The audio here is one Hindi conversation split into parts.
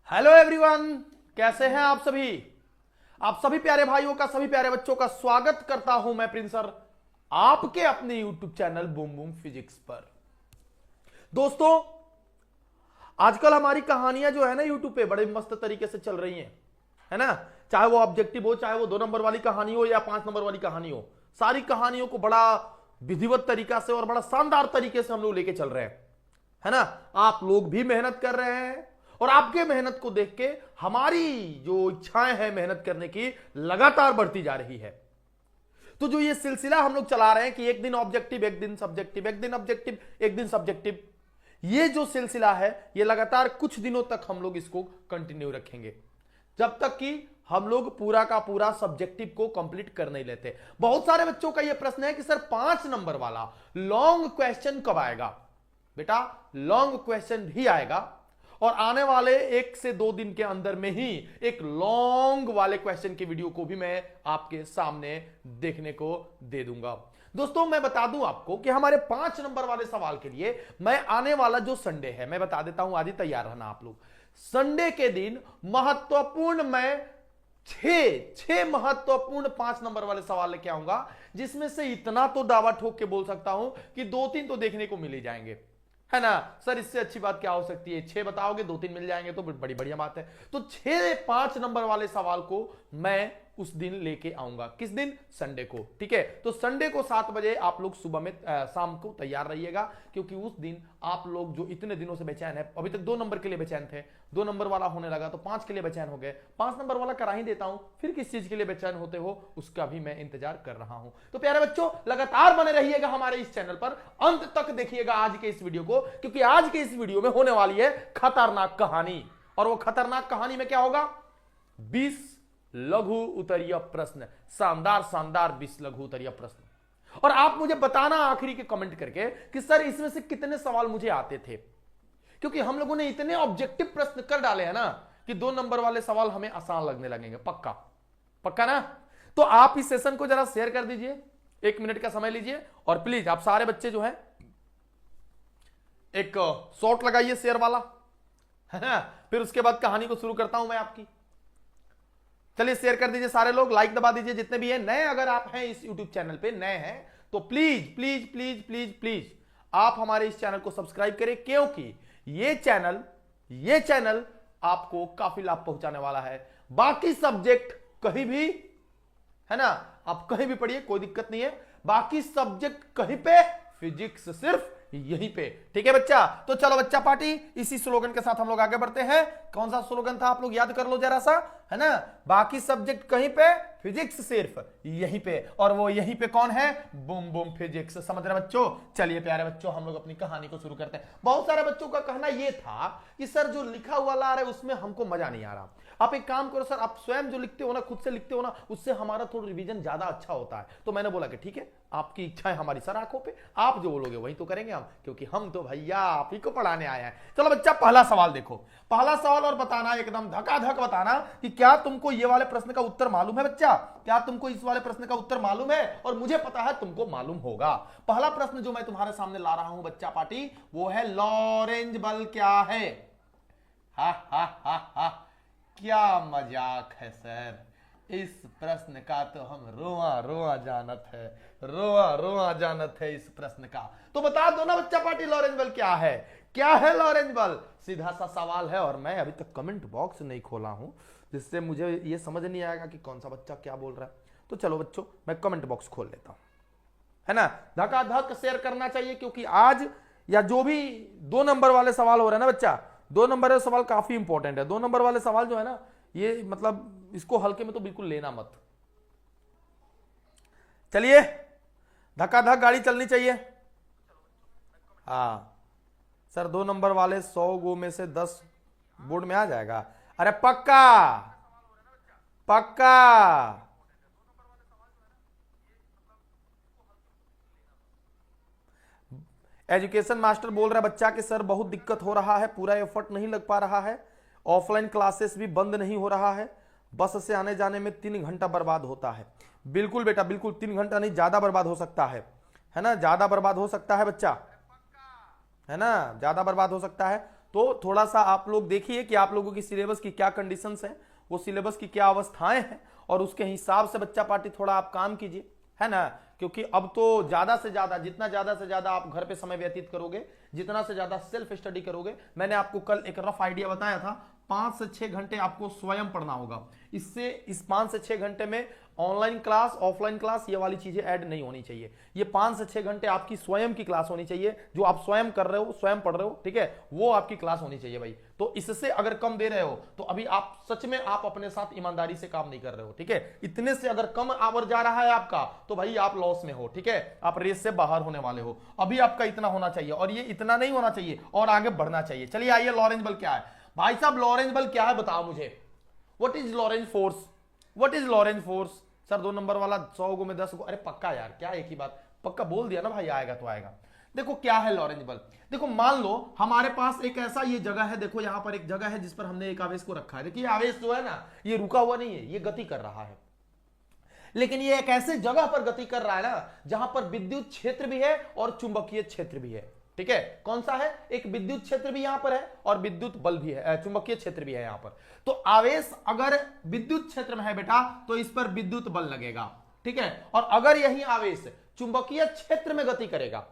हेलो एवरीवन, कैसे हैं आप सभी प्यारे भाइयों का, सभी प्यारे बच्चों का स्वागत करता हूं मैं प्रिंस सर आपके अपने YouTube channel boom boom physics पर। दोस्तों, आजकल हमारी कहानियां जो है ना यूट्यूब पे बड़े मस्त तरीके से चल रही हैं, है ना। चाहे वो ऑब्जेक्टिव हो, चाहे वो 2 नंबर वाली कहानी हो या 5 नंबर वाली कहानी हो, सारी कहानियों को बड़ा विधिवत तरीका से और बड़ा शानदार तरीके से हम लोग लेके चल रहे हैं, है ना। आप लोग भी मेहनत कर रहे हैं और आपके मेहनत को देख के हमारी जो इच्छाएं हैं मेहनत करने की लगातार बढ़ती जा रही है। तो जो ये सिलसिला हम लोग चला रहे हैं कि एक दिन ऑब्जेक्टिव, एक दिन सब्जेक्टिव, एक दिन ऑब्जेक्टिव, एक दिन सब्जेक्टिव, ये जो सिलसिला है ये लगातार कुछ दिनों तक हम लोग इसको कंटिन्यू रखेंगे, जब तक कि हम लोग पूरा का पूरा सब्जेक्टिव को कंप्लीट कर नहीं लेते। बहुत सारे बच्चों का यह प्रश्न है कि सर 5 नंबर वाला लॉन्ग क्वेश्चन कब आएगा। बेटा, लॉन्ग क्वेश्चन भी आएगा और आने वाले 1 से 2 दिन के अंदर में ही एक लॉन्ग वाले क्वेश्चन की वीडियो को भी मैं आपके सामने देखने को दे दूंगा। दोस्तों, मैं बता दूं आपको कि हमारे 5 नंबर वाले सवाल के लिए मैं आने वाला जो संडे है, मैं बता देता हूं, आज ही तैयार रहना आप लोग। संडे के दिन महत्वपूर्ण मैं छह महत्वपूर्ण 5 नंबर वाले सवाल लेके आऊंगा, जिसमें से इतना तो दावा ठोक के बोल सकता हूं कि 2-3 तो देखने को मिल ही जाएंगे, है ना। सर, इससे अच्छी बात क्या हो सकती है, 6 बताओगे 2-3 मिल जाएंगे तो बड़ी बढ़िया बात है। तो 5 नंबर वाले सवाल को मैं उस दिन लेके आऊंगा। किस दिन? संडे को। ठीक है, तो संडे को 7 बजे आप लोग सुबह में शाम को तैयार रहिएगा, क्योंकि उस दिन आप लोग जो इतने दिनों से बेचैन है, अभी तक 2 नंबर के लिए बेचैन थे, 2 नंबर वाला होने लगा तो 5 के लिए बेचैन हो गए, 5 नंबर वाला करा ही देता हूं, फिर किस चीज के लिए बेचैन होते हो उसका भी मैं इंतजार कर रहा हूं। तो प्यारे बच्चों, लगातार बने रहिएगा हमारे इस चैनल पर, अंत तक देखिएगा आज के इस वीडियो को, क्योंकि आज के इस वीडियो में होने वाली है खतरनाक कहानी। और वो खतरनाक कहानी में क्या होगा? 20 लघु उत्तरीय प्रश्न, शानदार शानदार 20 लघु उत्तरीय प्रश्न। और आप मुझे बताना आखिरी के कमेंट करके कि सर इसमें से कितने सवाल मुझे आते थे, क्योंकि हम लोगों ने इतने ऑब्जेक्टिव प्रश्न कर डाले हैं ना कि 2 नंबर वाले सवाल हमें आसान लगने लगेंगे। पक्का पक्का ना? तो आप इस सेशन को जरा शेयर कर दीजिए, 1 मिनट का समय लीजिए और प्लीज आप सारे बच्चे जो है एक शॉट लगाइए शेयर वाला, है ना। फिर उसके बाद कहानी को शुरू करता हूं मैं आपकी। चलिए शेयर कर दीजिए सारे लोग, लाइक दबा दीजिए जितने भी हैं। नए अगर आप हैं इस यूट्यूब चैनल पे, नए हैं तो please please please please please आप हमारे इस चैनल को सब्सक्राइब करें, क्योंकि ये चैनल आपको काफी लाभ पहुंचाने वाला है। बाकी सब्जेक्ट कहीं भी, है ना, आप कहीं भी पढ़िए, कोई दिक्कत नहीं है। बाकी सब्जेक्ट कहीं पे, फिजिक्स सिर्फ यहीं पे। ठीक है बच्चा? तो चलो बच्चा पार्टी, इसी स्लोगन के साथ हम लोग आगे बढ़ते हैं। कौन सा स्लोगन था आप लोग याद कर लो जरा सा, है ना। बाकी सब्जेक्ट कहीं पे, फिजिक्स सिर्फ यहीं पे। और वो यहीं पे कौन है? Boom boom physics. समझ रहे बच्चों? चलिए प्यारे बच्चों, हम लोग अपनी कहानी को शुरू करते हैं। बहुत सारे बच्चों का कहना यह था कि सर जो लिखा हुआ ला रहे उसमें हमको मजा नहीं आ रहा। आप एक काम करो सर, आप स्वयं जो लिखते हो ना, खुद से लिखते हो ना, उससे हमारा थोड़ा रिवीजन ज्यादा अच्छा होता है। तो मैंने बोला कि ठीक है, आपकी इच्छाएं हमारी सर आंखों पे, आप जो बोलोगे वही तो करेंगे हम, क्योंकि हम तो भैया आप ही को पढ़ाने आए हैं। चलो बच्चा, पहला सवाल देखो, पहला सवाल, और बताना एकदम धकाधक बताना कि क्या तुमको ये वाले प्रश्न का उत्तर मालूम है। बच्चा, क्या तुमको इस वाले प्रश्न का उत्तर मालूम है? और मुझे पता है तुमको मालूम होगा। पहला प्रश्न जो मैं तुम्हारे सामने ला रहा हूं बच्चा पार्टी, वो है लॉरेंज बल क्या है। हा हा हा हा, क्या मजाक है सर, इस प्रश्न का तो हम रोआ रोआ जानत है, रोआ रोआ जानत है इस प्रश्न का। तो बता दो ना बच्चा पार्टी, लॉरेंज बल क्या है? क्या है लॉरेंज बल? सीधा सा सवाल है, और मैं अभी तक कमेंट बॉक्स नहीं खोला हूं, जिससे मुझे ये समझ नहीं आएगा कि कौन सा बच्चा क्या बोल रहा है। तो चलो बच्चों, मैं कमेंट बॉक्स खोल लेता हूं, है ना। धकाधक शेयर करना चाहिए, क्योंकि आज या जो भी 2 नंबर वाले सवाल हो रहे हैं ना बच्चा, 2 नंबर वाले सवाल काफी इंपॉर्टेंट है। 2 नंबर वाले सवाल जो है ना, ये मतलब इसको हल्के में तो बिल्कुल लेना मत। चलिए, धकाधक गाड़ी चलनी चाहिए। हाँ सर, 2 नंबर वाले 100 गो में से 10 बोर्ड में आ जाएगा। अरे पक्का पक्का। एजुकेशन मास्टर बोल रहा है बच्चा कि सर बहुत दिक्कत हो रहा है, पूरा एफर्ट नहीं लग पा रहा है, ऑफलाइन क्लासेस भी बंद नहीं हो रहा है, बस से आने जाने में 3 घंटा बर्बाद होता है। बिल्कुल बेटा, बिल्कुल 3 घंटा नहीं, ज्यादा बर्बाद हो सकता है ना, ज्यादा बर्बाद हो सकता है बच्चा, है ना, ज्यादा बर्बाद हो सकता है। तो थोड़ा सा आप लोग देखिए कि आप लोगों की सिलेबस की क्या कंडीशंस है, वो सिलेबस की क्या अवस्थाएं हैं, और उसके हिसाब से बच्चा पार्टी थोड़ा आप काम कीजिए, है ना। क्योंकि अब तो ज्यादा से ज्यादा, जितना ज्यादा से ज्यादा आप घर पे समय व्यतीत करोगे, जितना से ज्यादा सेल्फ स्टडी करोगे, मैंने आपको कल एक रफ आइडिया बताया था, 5 से 6 घंटे आपको स्वयं पढ़ना होगा। इससे इस 5 से 6 घंटे में ऑनलाइन क्लास, ऑफलाइन क्लास, ये वाली चीजें ऐड नहीं होनी चाहिए। ये 5 से 6 घंटे आपकी स्वयं की क्लास होनी चाहिए, जो आप स्वयं कर रहे हो, स्वयं पढ़ रहे हो, ठीक है, वो आपकी क्लास होनी चाहिए भाई। तो इससे अगर कम दे रहे हो तो अभी आप सच में आप अपने साथ ईमानदारी से काम नहीं कर रहे हो, ठीक है। इतने से अगर कम आवर जा रहा है आपका तो भाई आप लॉस में हो, ठीक है, आप रेस से बाहर होने वाले हो। अभी आपका इतना होना चाहिए, और ये इतना नहीं होना चाहिए, और आगे बढ़ना चाहिए। चलिए आइए, लॉरेंज बल क्या है भाई साहब, लॉरेंज बल क्या है बताओ मुझे। What is Lorentz force, what is Lorentz force. Sir 2 number वाला 100 गो में 10 गो, अरे पक्का यार, क्या एक ही बात, पक्का बोल दिया ना भाई, आएगा तो आएगा। देखो क्या है लॉरेंज बल, देखो मान लो हमारे पास एक ऐसा ये जगह है, देखो यहां पर एक जगह है जिस पर हमने एक आवेश को रखा है। देखिए आवेश जो है ना, ये रुका हुआ नहीं है, ये गति कर रहा है, लेकिन ये एक ऐसे जगह पर गति कर रहा है ना जहां पर विद्युत क्षेत्र भी है और चुंबकीय क्षेत्र भी है, ठीक है। कौन सा है, एक विद्युत क्षेत्र भी यहां पर है और विद्युत बल भी है, चुंबकीय क्षेत्र भी है यहां पर। तो आवेश अगर विद्युत क्षेत्र में है बेटा तो इस पर विद्युत बल लगेगा, ठीक है। और अगर यही आवेश चुंबकीय क्षेत्र में गति करेगा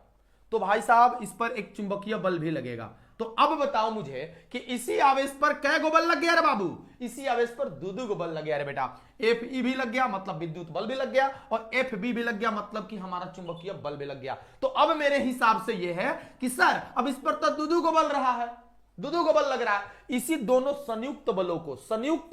तो भाई साहब इस पर एक चुंबकीय बल भी लगेगा। तो अब बताओ मुझे कि इसी आवेश पर कै गो बल लग गया रे बाबू, इसी आवेश पर दो गो बल लग गया रे बेटा। एफ ई भी लग गया मतलब विद्युत बल भी लग गया, और एफ बी भी लग गया मतलब कि हमारा चुंबकीय बल भी लग गया। तो अब मेरे हिसाब से यह है कि सर अब इस पर तो दो गो बल रहा है, दो गो बल लग रहा है। इसी दोनों संयुक्त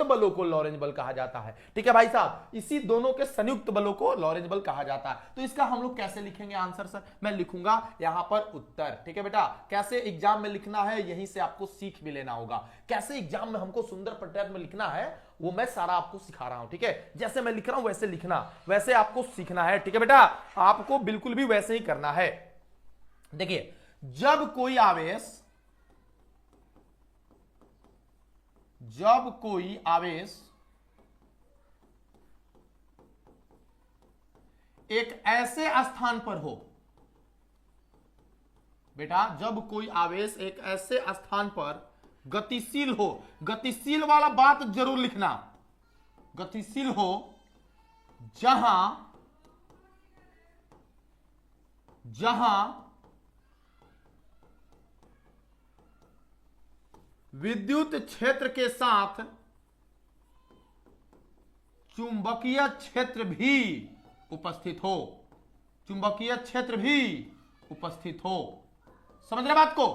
बलों को लॉरेंज बल कहा जाता है, ठीक है भाई साहब। इसी दोनों के संयुक्त बलों को लॉरेंज बल कहा जाता है। तो इसका हम लोग कैसे लिखेंगे आंसर सर, मैं लिखूंगा यहां पर उत्तर, ठीक है बेटा। कैसे एग्जाम में लिखना है यहीं से आपको सीख भी लेना होगा, कैसे एग्जाम में हमको सुंदर पैटर्न में लिखना है वो मैं सारा आपको सिखा रहा हूं, ठीक है। जैसे मैं लिख रहा हूं वैसे लिखना, वैसे आपको सीखना है, ठीक है बेटा। आपको बिल्कुल भी वैसे ही करना है। देखिए जब कोई आवेश एक ऐसे स्थान पर हो बेटा, जब कोई आवेश एक ऐसे स्थान पर गतिशील हो, गतिशील वाला बात जरूर लिखना, गतिशील हो जहां विद्युत क्षेत्र के साथ चुंबकीय क्षेत्र भी उपस्थित हो, चुंबकीय क्षेत्र भी उपस्थित हो। समझ रहे बात को।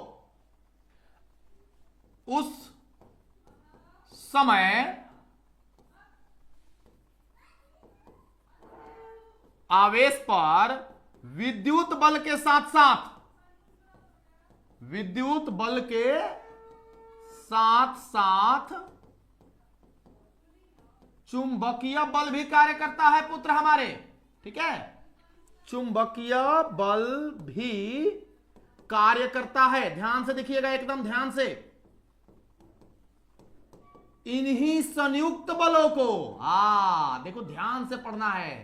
उस समय आवेश पर विद्युत बल के साथ साथ चुंबकीय बल भी कार्य करता है पुत्र हमारे, ठीक है। चुंबकीय बल भी कार्य करता है, ध्यान से देखिएगा, एकदम ध्यान से। इन्हीं संयुक्त बलों को, देखो ध्यान से पढ़ना है,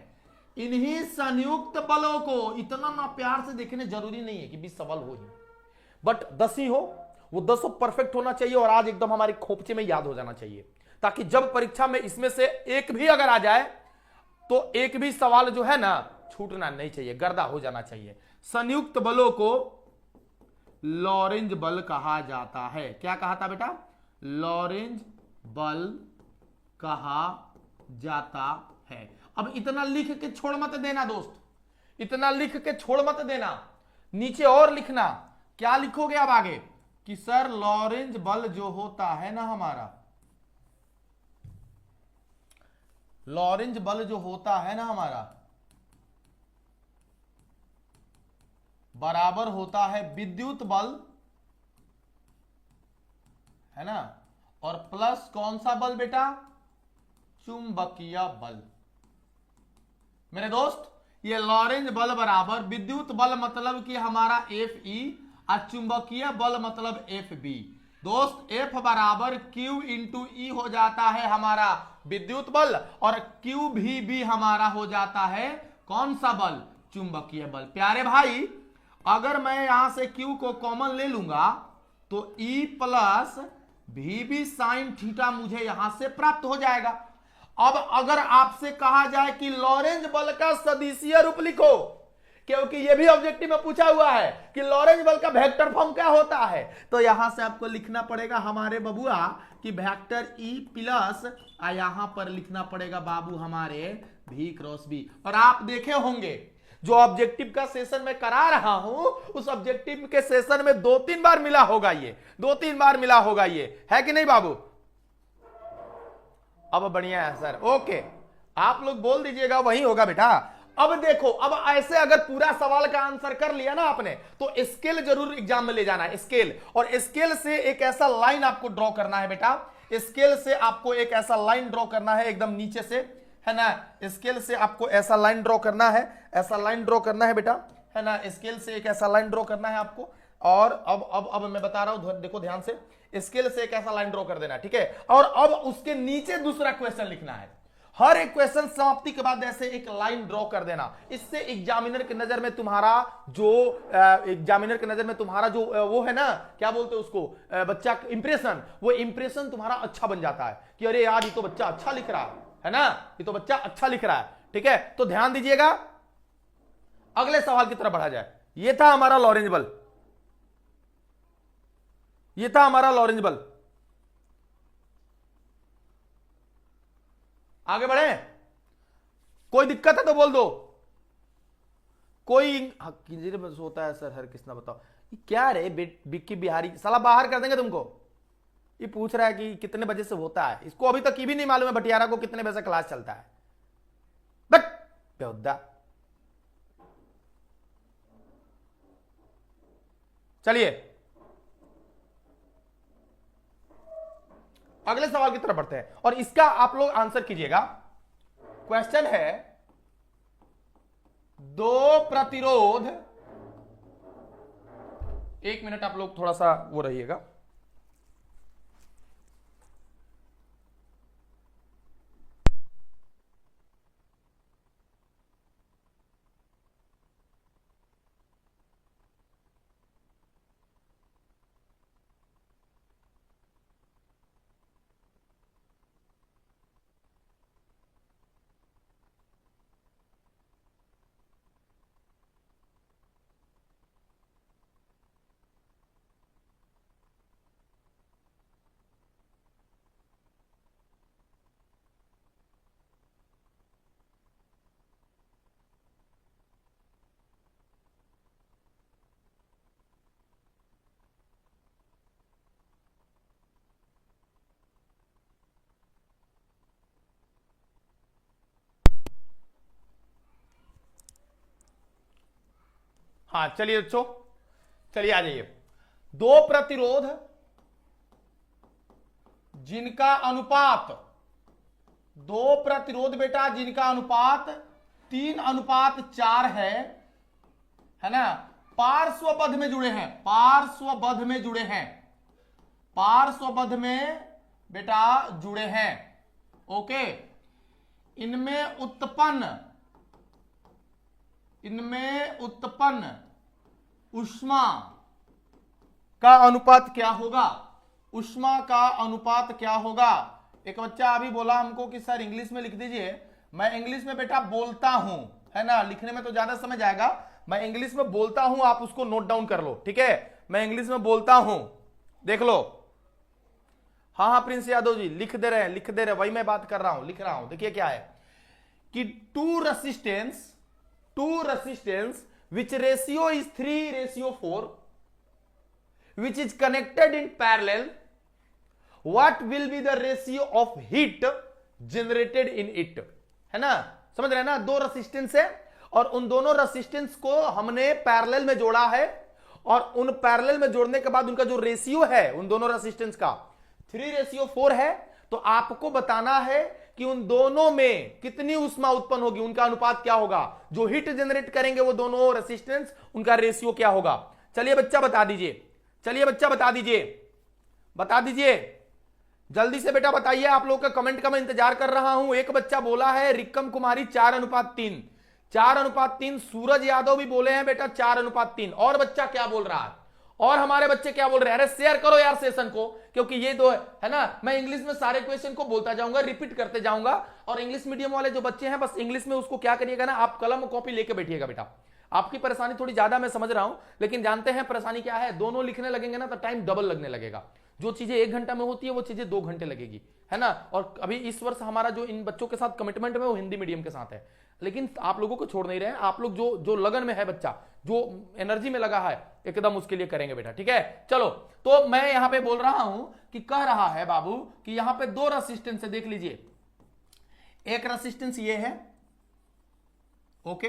इन्हीं संयुक्त बलों को, इतना ना प्यार से देखने जरूरी नहीं है कि 20 सवाल हो ही, बट 10 ही हो, वो 10 परफेक्ट होना चाहिए और आज एकदम हमारे खोपचे में याद हो जाना चाहिए, ताकि जब परीक्षा में इसमें से एक भी अगर आ जाए तो एक भी सवाल जो है ना छूटना नहीं चाहिए, गर्दा हो जाना चाहिए। संयुक्त बलों को लॉरेंज बल कहा जाता है। क्या कहा था बेटा, लॉरेंज बल कहा जाता है। अब इतना लिख के छोड़ मत देना दोस्त, इतना लिख के छोड़ मत देना, नीचे और लिखना। क्या लिखोगे अब आगे कि सर लॉरेंज बल जो होता है ना हमारा, लॉरेंज बल जो होता है ना हमारा बराबर होता है विद्युत बल, है ना, और प्लस कौन सा बल बेटा, चुंबकीय बल। मेरे दोस्त ये लॉरेंज बल बराबर विद्युत बल मतलब कि हमारा एफ ई और चुंबकीय बल मतलब एफ बी। दोस्त एफ बराबर क्यू इंटू ई हो जाता है हमारा विद्युत बल, और क्यू भी हमारा हो जाता है कौन सा बल, चुंबकीय बल। प्यारे भाई अगर मैं यहां से क्यू को कॉमन ले लूंगा तो E plus v B sine theta मुझे यहां से प्राप्त हो जाएगा। अब अगर आपसे कहा जाए कि लॉरेंज बल का सदिशीय रूप लिखो, क्योंकि यह भी ऑब्जेक्टिव में पूछा हुआ है कि लॉरेंज बल का वेक्टर फॉर्म क्या होता है, तो यहां से आपको लिखना पड़ेगा हमारे बबुआ कि वेक्टर E प्लस यहां पर लिखना पड़ेगा बाबू हमारे V क्रॉस B। और आप देखे होंगे जो ऑब्जेक्टिव का सेशन में करा रहा हूं, उस ऑब्जेक्टिव के सेशन में 2-3 बार मिला होगा, ये 2-3 बार मिला होगा, ये है कि नहीं बाबू? अब बढ़िया है सर, ओके, आप लोग बोल दीजिएगा वही होगा बेटा। अब देखो, अब ऐसे अगर पूरा सवाल का आंसर कर लिया ना आपने, तो स्केल जरूर एग्जाम में ले जाना है, स्केल। और स्केल से एक ऐसा लाइन आपको ड्रॉ करना है बेटा, स्केल से आपको एक ऐसा लाइन ड्रॉ करना है एकदम नीचे से, है ना? स्केल से आपको ऐसा लाइन ड्रॉ करना है, ऐसा लाइन ड्रॉ करना है बेटा, है ना? स्केल से एक ऐसा लाइन ड्रॉ करना है आपको। और अब मैं बता रहा हूं, देखो ध्यान से, स्केल से एक ऐसा लाइन ड्रॉ कर देना, ठीक है? और अब उसके नीचे दूसरा क्वेश्चन लिखना है। हर एक क्वेश्चन समाप्ति के बाद ऐसे एक लाइन ड्रॉ कर देना। इससे एग्जामिनर की नजर में तुम्हारा जो वो है ना, क्या बोलते हैं उसको, बच्चा इंप्रेशन, वो इंप्रेशन तुम्हारा अच्छा बन जाता है कि अरे यार ये तो बच्चा अच्छा लिख रहा है ना, ये तो बच्चा अच्छा लिख रहा है, ठीक है? तो ध्यान दीजिएगा, अगले सवाल की तरफ बढ़ा जाए। ये था हमारा लॉरेंज बल, ये था हमारा लॉरेंज बल। आगे बढ़े, कोई दिक्कत है तो बोल दो। कोई होता है सर, हर किसना बताओ ये क्या रे, बिक्की बिहारी साला बाहर कर देंगे तुमको। ये पूछ रहा है कि कितने बजे से होता है, इसको अभी तक ये भी नहीं मालूम है भटियारा को कितने बजे से क्लास चलता है। बट बेहुदा, चलिए अगले सवाल की तरफ बढ़ते हैं और इसका आप लोग आंसर कीजिएगा। क्वेश्चन है, दो प्रतिरोध, एक मिनट आप लोग थोड़ा सा वो रहिएगा। हाँ चलिए बच्चों, चलिए आ जाइए। दो प्रतिरोध जिनका अनुपात, दो प्रतिरोध बेटा जिनका अनुपात 3:4 है ना, पार्श्वबद्ध में जुड़े हैं, पार्श्वबद्ध में जुड़े हैं, पार्श्वबद्ध में बेटा जुड़े हैं, ओके। इनमें उत्पन्न ऊष्मा का अनुपात क्या होगा, ऊष्मा का अनुपात क्या होगा? एक बच्चा अभी बोला हमको कि सर इंग्लिश में लिख दीजिए। मैं इंग्लिश में बेटा बोलता हूं, है ना, लिखने में तो ज्यादा समय जाएगा, मैं इंग्लिश में बोलता हूं, आप उसको नोट डाउन कर लो, ठीक है? मैं इंग्लिश में बोलता हूं, देख लो। हाँ हाँ प्रिंस यादव जी लिख दे रहे हैं, लिख दे रहे हैं, वही मैं बात कर रहा हूं, लिख रहा हूं। देखिए क्या है कि two resistance which ratio is 3:4, which is connected in parallel, what will be the ratio of heat generated in it? है ना, समझ रहे हैं ना? दो रेसिस्टेंस है और उन दोनों रेसिस्टेंस को हमने पैरेलल में जोड़ा है और उन पैरेलल में जोड़ने के बाद उनका जो रेशियो है उन दोनों रेसिस्टेंस का 3:4 है। तो आपको बताना है कि उन दोनों में कितनी ऊष्मा उत्पन्न होगी, उनका अनुपात क्या होगा, जो हीट जनरेट करेंगे वो दोनों रेसिस्टेंस, उनका रेशियो क्या होगा। चलिए बच्चा बता दीजिए, चलिए बच्चा बता दीजिए, बता दीजिए जल्दी से बेटा बताइए। आप लोग का कमेंट का मैं इंतजार कर रहा हूं। एक बच्चा बोला है रिकम कुमारी 4:3, 4:3। सूरज यादव भी बोले हैं बेटा 4:3। और बच्चा क्या बोल रहा है, और हमारे बच्चे क्या बोल रहे हैं, अरे शेयर करो यार सेशन को, क्योंकि ये दो है ना, मैं इंग्लिश में सारे क्वेश्चन को बोलता जाऊंगा, रिपीट करते जाऊंगा। और इंग्लिश मीडियम वाले जो बच्चे हैं बस इंग्लिश में उसको क्या करिएगा ना, आप कलम कॉपी लेके बैठिएगा बेटा। आपकी परेशानी थोड़ी ज्यादा मैं समझ रहा हूं, लेकिन जानते हैं परेशानी क्या है, दोनों लिखने लगेंगे ना तो टाइम डबल लगने लगेगा। जो चीजें 1 घंटा में होती है वो चीजें 2 घंटे लगेगी, है ना। और अभी इस वर्ष हमारा जो इन बच्चों के साथ कमिटमेंट में वो हिंदी मीडियम के साथ है, लेकिन आप लोगों को छोड़ नहीं रहे हैं। आप लोग जो जो लगन में है बच्चा, जो एनर्जी में लगा है, एकदम उसके लिए करेंगे बेटा, ठीक है। चलो, तो मैं यहां पे बोल रहा हूं कि कह रहा है बाबू कि यहां पे 2 रेसिस्टेंस है, देख लीजिए। एक रेसिस्टेंस ये है, ओके,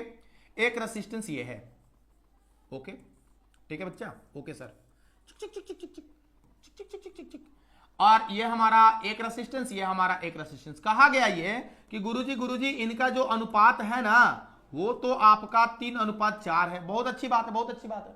एक रेसिस्टेंस ये है, ओके, ठीक है बच्चा, ओके सर। चिक चिक चिक चिक चिक चिक चिक चिक चिक चिक। और ये हमारा एक रेसिस्टेंस, ये हमारा एक रेसिस्टेंस। कहा गया ये कि गुरुजी इनका जो अनुपात है ना वो तो आपका 3:4 है। बहुत अच्छी बात है, बहुत अच्छी बात है।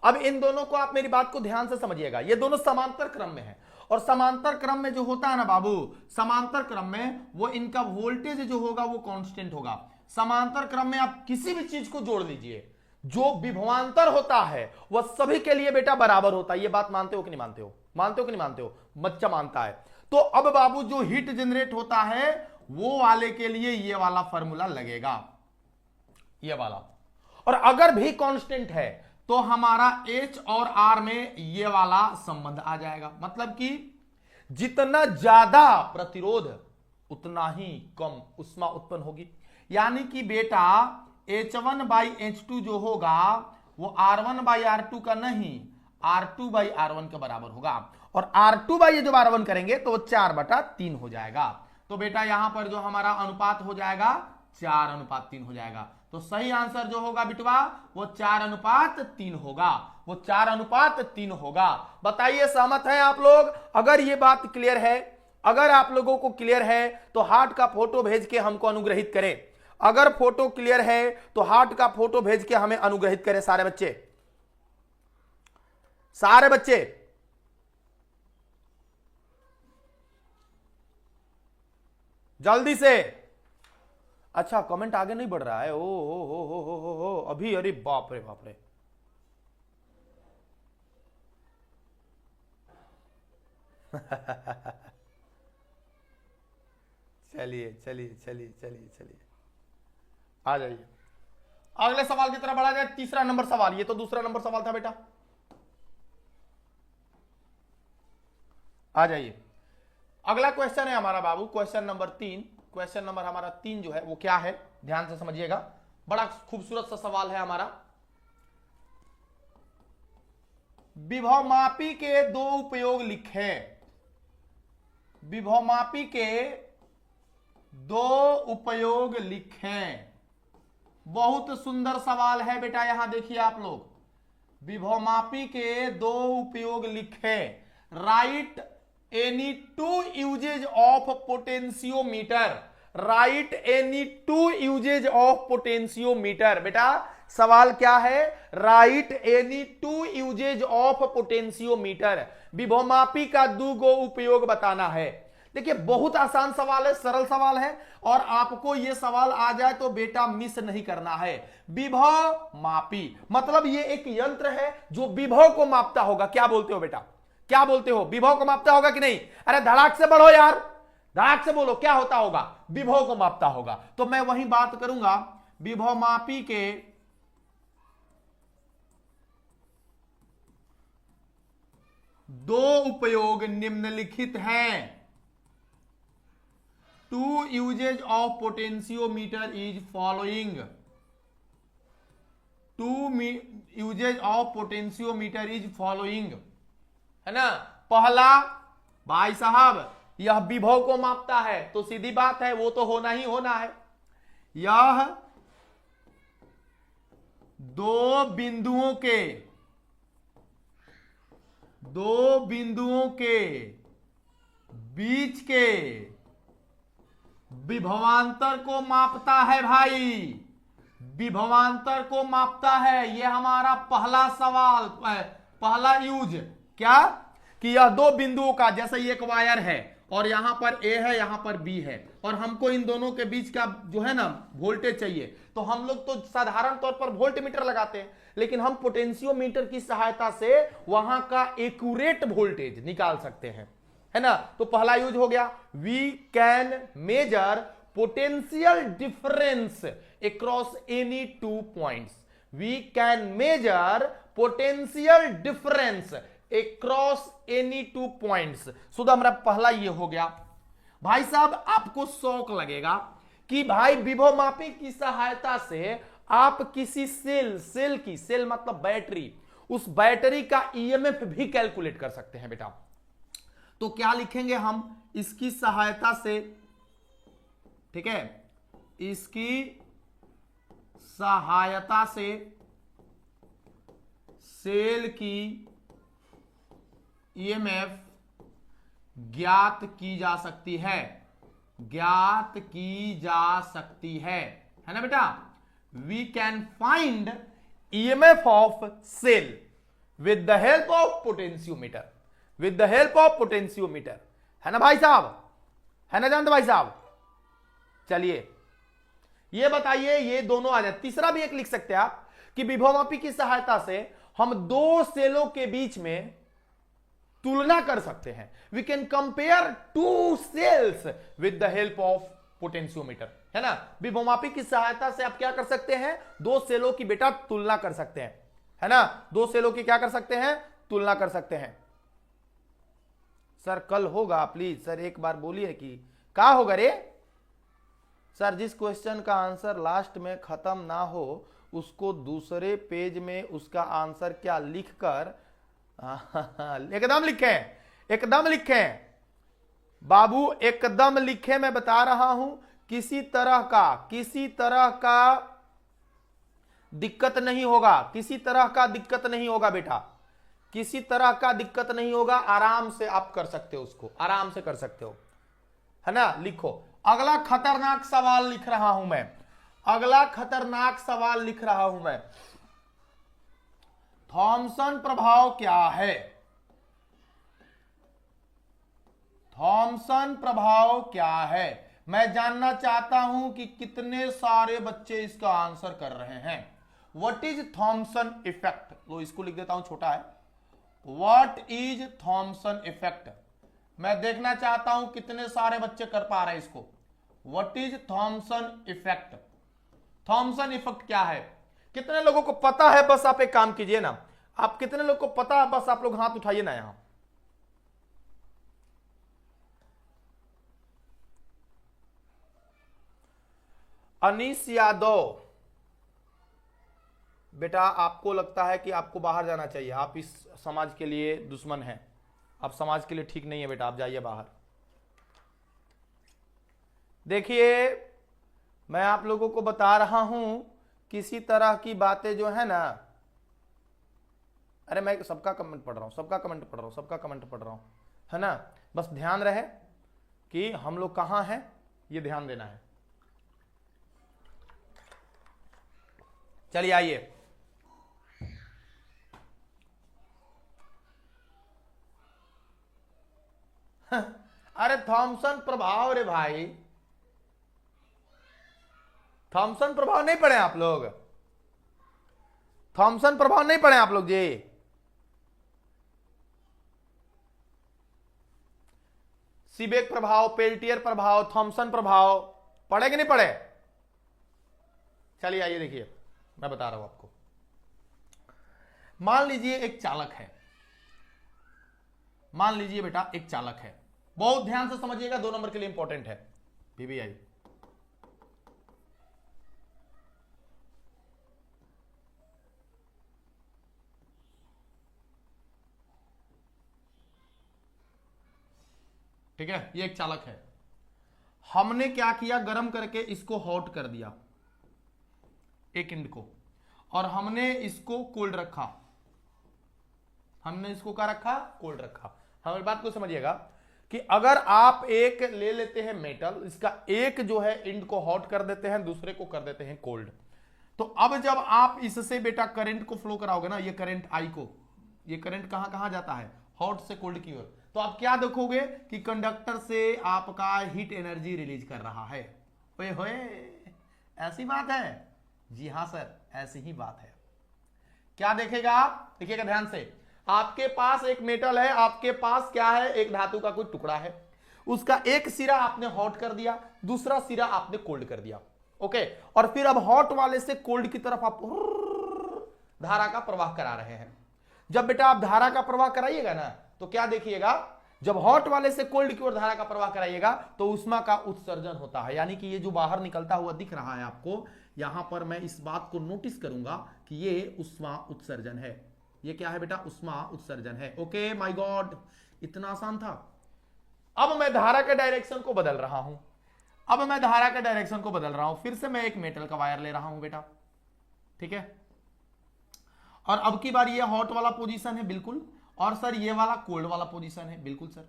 अब इन दोनों को आप मेरी बात को ध्यान से समझिएगा, ये दोनों समांतर क्रम में है। और समांतर क्रम में जो होता है ना बाबू, समांतर क्रम में वो इनका वोल्टेज जो होगा वो कांस्टेंट होगा। समांतर क्रम में आप किसी भी चीज को जोड़ लीजिए, जो विभवांतर होता है वह सभी के लिए बेटा बराबर होता है। ये बात मानते हो कि नहीं मानते हो, मानते हो कि नहीं मानते हो? बच्चा मानता है। तो अब बाबू जो हीट जनरेट होता है वो वाले के लिए ये वाला फॉर्मूला लगेगा, ये वाला। और अगर भी कांस्टेंट है तो हमारा H और R में ये वाला संबंध आ जाएगा। मतलब कि जितना ज्यादा प्रतिरोध उतना ही कम ऊष्मा उत्पन्न होगी। यानी कि बेटा H1/H2 जो होगा वो R1/R2 का नहीं, R2/R1 के बराबर होगा। और R2/R1 करेंगे तो 4/3 हो जाएगा। तो बेटा यहां पर जो हमारा अनुपात हो जाएगा 4:3 हो जाएगा। तो सही आंसर जो होगा बिटवा वो 4:3 होगा, वो 4:3 होगा। बताइए सहमत हैं आप लोग? अगर ये बात क्लियर है, अगर आप लोगों को क्लियर है तो हार्ट का फोटो भेज के हमको अनुग्रहित करें। अगर फोटो क्लियर है तो हार्ट का फोटो भेज के हमें अनुग्रहित करें सारे बच्चे, सारे बच्चे। जल्दी से। अच्छा, कमेंट आगे नहीं बढ़ रहा है। हो अभी, अरे बाप रे बाप रे। चलिए चलिए चलिए चलिए चलिए, आ जाइए अगले सवाल की तरफ बढ़ा जाए। तीसरा नंबर सवाल, ये तो दूसरा नंबर सवाल था बेटा। आ जाइए, अगला क्वेश्चन है हमारा बाबू, क्वेश्चन नंबर 3। क्वेश्चन नंबर हमारा 3 जो है वो क्या है, ध्यान से समझिएगा। बड़ा खूबसूरत सा सवाल है हमारा। विभवमापी के 2 उपयोग लिखें। विभवमापी के 2 उपयोग लिखें। बहुत सुंदर सवाल है बेटा, यहां देखिए आप लोग। विभवमापी के 2 उपयोग लिखें। Write any 2 uses of potentiometer. Write any 2 uses of potentiometer. बेटा सवाल क्या है? Write any 2 uses of potentiometer. विभवमापी का 2 उपयोग बताना है। देखिए बहुत आसान सवाल है, सरल सवाल है, और आपको यह सवाल आ जाए तो बेटा मिस नहीं करना है। विभवमापी मतलब यह एक यंत्र है जो विभव को मापता होगा। क्या बोलते हो बेटा, क्या बोलते हो? विभव को मापता होगा कि नहीं? अरे धड़ाक से बढ़ो यार, धड़ाक से बोलो, क्या होता होगा? विभव को मापता होगा। तो मैं वही बात करूंगा। विभवमापी के 2 उपयोग निम्नलिखित हैं। 2 uses of potentiometer is following. 2 uses of potentiometer is following, है ना। पहला भाई साहब यह विभव को मापता है, तो सीधी बात है वो तो होना ही होना है। यह 2 बिंदुओं के बीच के विभवांतर को मापता है भाई, विभवांतर को मापता है। यह हमारा पहला सवाल, पहला यूज क्या, कि यह 2 बिंदुओं का, जैसे एक वायर है और यहां पर ए है, यहां पर बी है, और हमको इन दोनों के बीच का जो है ना वोल्टेज चाहिए, तो हम लोग तो साधारण तौर पर वोल्टमीटर लगाते हैं। लेकिन हम पोटेंशियोमीटर की सहायता से वहां का एक्यूरेट वोल्टेज निकाल सकते हैं, है ना। तो पहला यूज हो गया, we can measure potential difference across any two points. We can measure potential difference across any two points. सुधा हमारा पहला ये हो गया। भाई साहब आपको शौक लगेगा कि भाई विभवमापी की सहायता से आप किसी सेल की, सेल मतलब बैटरी, उस बैटरी का ईएमएफ भी कैलकुलेट कर सकते हैं बेटा। तो क्या लिखेंगे हम इसकी सहायता से, ठीक है, इसकी सहायता से सेल की ईएमएफ ज्ञात की जा सकती है, ज्ञात की जा सकती है ना बेटा। We can find EMF of cell with the help of potentiometer, with the help of potentiometer, है ना भाई साहब, है ना जानते भाई साहब। चलिए ये बताइए, ये दोनों आ जाए। तीसरा भी एक लिख सकते हैं आप कि विभवमापी की सहायता से हम दो सेलों के बीच में तुलना कर सकते हैं। We can compare two cells with the help of potentiometer, है ना। विभवमापी की सहायता से आप क्या कर सकते हैं, दो सेलों की बेटा तुलना कर सकते हैं, है ना। दो सेलों की क्या कर सकते हैं, तुलना कर सकते हैं। सर कल होगा प्लीज, सर एक बार बोलिए कि क्या होगा रे सर। जिस क्वेश्चन का आंसर लास्ट में खत्म ना हो उसको दूसरे पेज में उसका आंसर क्या लिखकर एकदम लिखें, एकदम लिखें बाबू, एकदम लिखें। मैं बता रहा हूं किसी तरह का दिक्कत नहीं होगा, किसी तरह का दिक्कत नहीं होगा बेटा, किसी तरह का दिक्कत नहीं होगा। आराम से आप कर सकते हो, उसको आराम से कर सकते हो, है ना। लिखो अगला खतरनाक सवाल लिख रहा हूं मैं, अगला खतरनाक सवाल लिख रहा हूं मैं। थॉमसन प्रभाव क्या है, थॉमसन प्रभाव क्या है। मैं जानना चाहता हूं कि कितने सारे बच्चे इसका आंसर कर रहे हैं। व्हाट इज थॉमसन इफेक्ट, तो इसको लिख देता हूं, छोटा है। व्हाट इज थॉमसन इफेक्ट, मैं देखना चाहता हूं कितने सारे बच्चे कर पा रहे हैं इसको। What is Thomson effect, Thomson effect क्या है, कितने लोगों को पता है। बस आप एक काम कीजिए ना, आप कितने लोगों को पता है, बस आप लोग हाथ उठाइए ना यहां। अनीस यादव, बेटा आपको लगता है कि आपको बाहर जाना चाहिए, आप इस समाज के लिए दुश्मन हैं, आप समाज के लिए ठीक नहीं है बेटा, आप जाइए बाहर। देखिए मैं आप लोगों को बता रहा हूं किसी तरह की बातें जो है ना, अरे मैं सबका कमेंट पढ़ रहा हूं, सबका कमेंट पढ़ रहा हूं, सबका कमेंट पढ़ रहा हूं, है ना। बस ध्यान रहे कि हम लोग कहां हैं, ये ध्यान देना है। चलिए आइए, अरे थॉमसन प्रभाव, रे भाई थॉमसन प्रभाव नहीं पढ़े आप लोग, थॉमसन प्रभाव नहीं पढ़े आप लोग जी। सीबेक प्रभाव, पेल्टियर प्रभाव, थॉमसन प्रभाव पढ़े कि नहीं पढ़े। चलिए आइए देखिए, मैं बता रहा हूं आपको। मान लीजिए एक चालक है, मान लीजिए बेटा एक चालक है, बहुत ध्यान से समझिएगा, 2 नंबर के लिए इंपॉर्टेंट है। पीवीआई ठीक है, ये एक चालक है। हमने क्या किया, गर्म करके इसको हॉट कर दिया एक इंड को, और हमने इसको कोल्ड रखा, हमने इसको क्या रखा, कोल्ड रखा। हमारी बात को समझिएगा कि अगर आप एक ले लेते हैं मेटल, इसका एक जो है इंड को हॉट कर देते हैं, दूसरे को कर देते हैं कोल्ड, तो अब जब आप इससे बेटा करंट को फ्लो कराओगे ना, ये करंट आई को, ये करंट कहां कहां जाता है, हॉट से कोल्ड की ओर, तो आप क्या देखोगे कि कंडक्टर से आपका हीट एनर्जी रिलीज कर रहा है। ओए होए, ऐसी बात है, जी हां सर ऐसी ही बात है। क्या देखेगा आप, देखिएगा ध्यान से, आपके पास एक मेटल है, आपके पास क्या है, एक धातु का कोई टुकड़ा है, उसका एक सिरा आपने हॉट कर दिया, दूसरा सिरा आपने कोल्ड कर दिया। ओके, और फिर अब हॉट वाले से कोल्ड की तरफ आप धारा का प्रवाह करा रहे हैं। जब बेटा आप धारा का प्रवाह कराइएगा ना, तो क्या देखिएगा, जब हॉट वाले से कोल्ड की ओर धारा का प्रवाह कराइएगा तो उष्मा का उत्सर्जन होता है, यानी कि ये जो बाहर निकलता हुआ दिख रहा है आपको, यहां पर मैं इस बात को नोटिस करूंगा कि ये उष्मा उत्सर्जन है। ये क्या है बेटा, उष्मा उत्सर्जन है। ओके माय गॉड, इतना आसान था। अब मैं धारा के डायरेक्शन को बदल रहा हूं, अब मैं धारा के डायरेक्शन को बदल रहा हूं, फिर से मैं एक मेटल का वायर ले रहा हूं बेटा, ठीक है, और अब की बार ये हॉट वाला पोजीशन है बिल्कुल, और सर ये वाला कोल्ड वाला पोजीशन है बिल्कुल सर।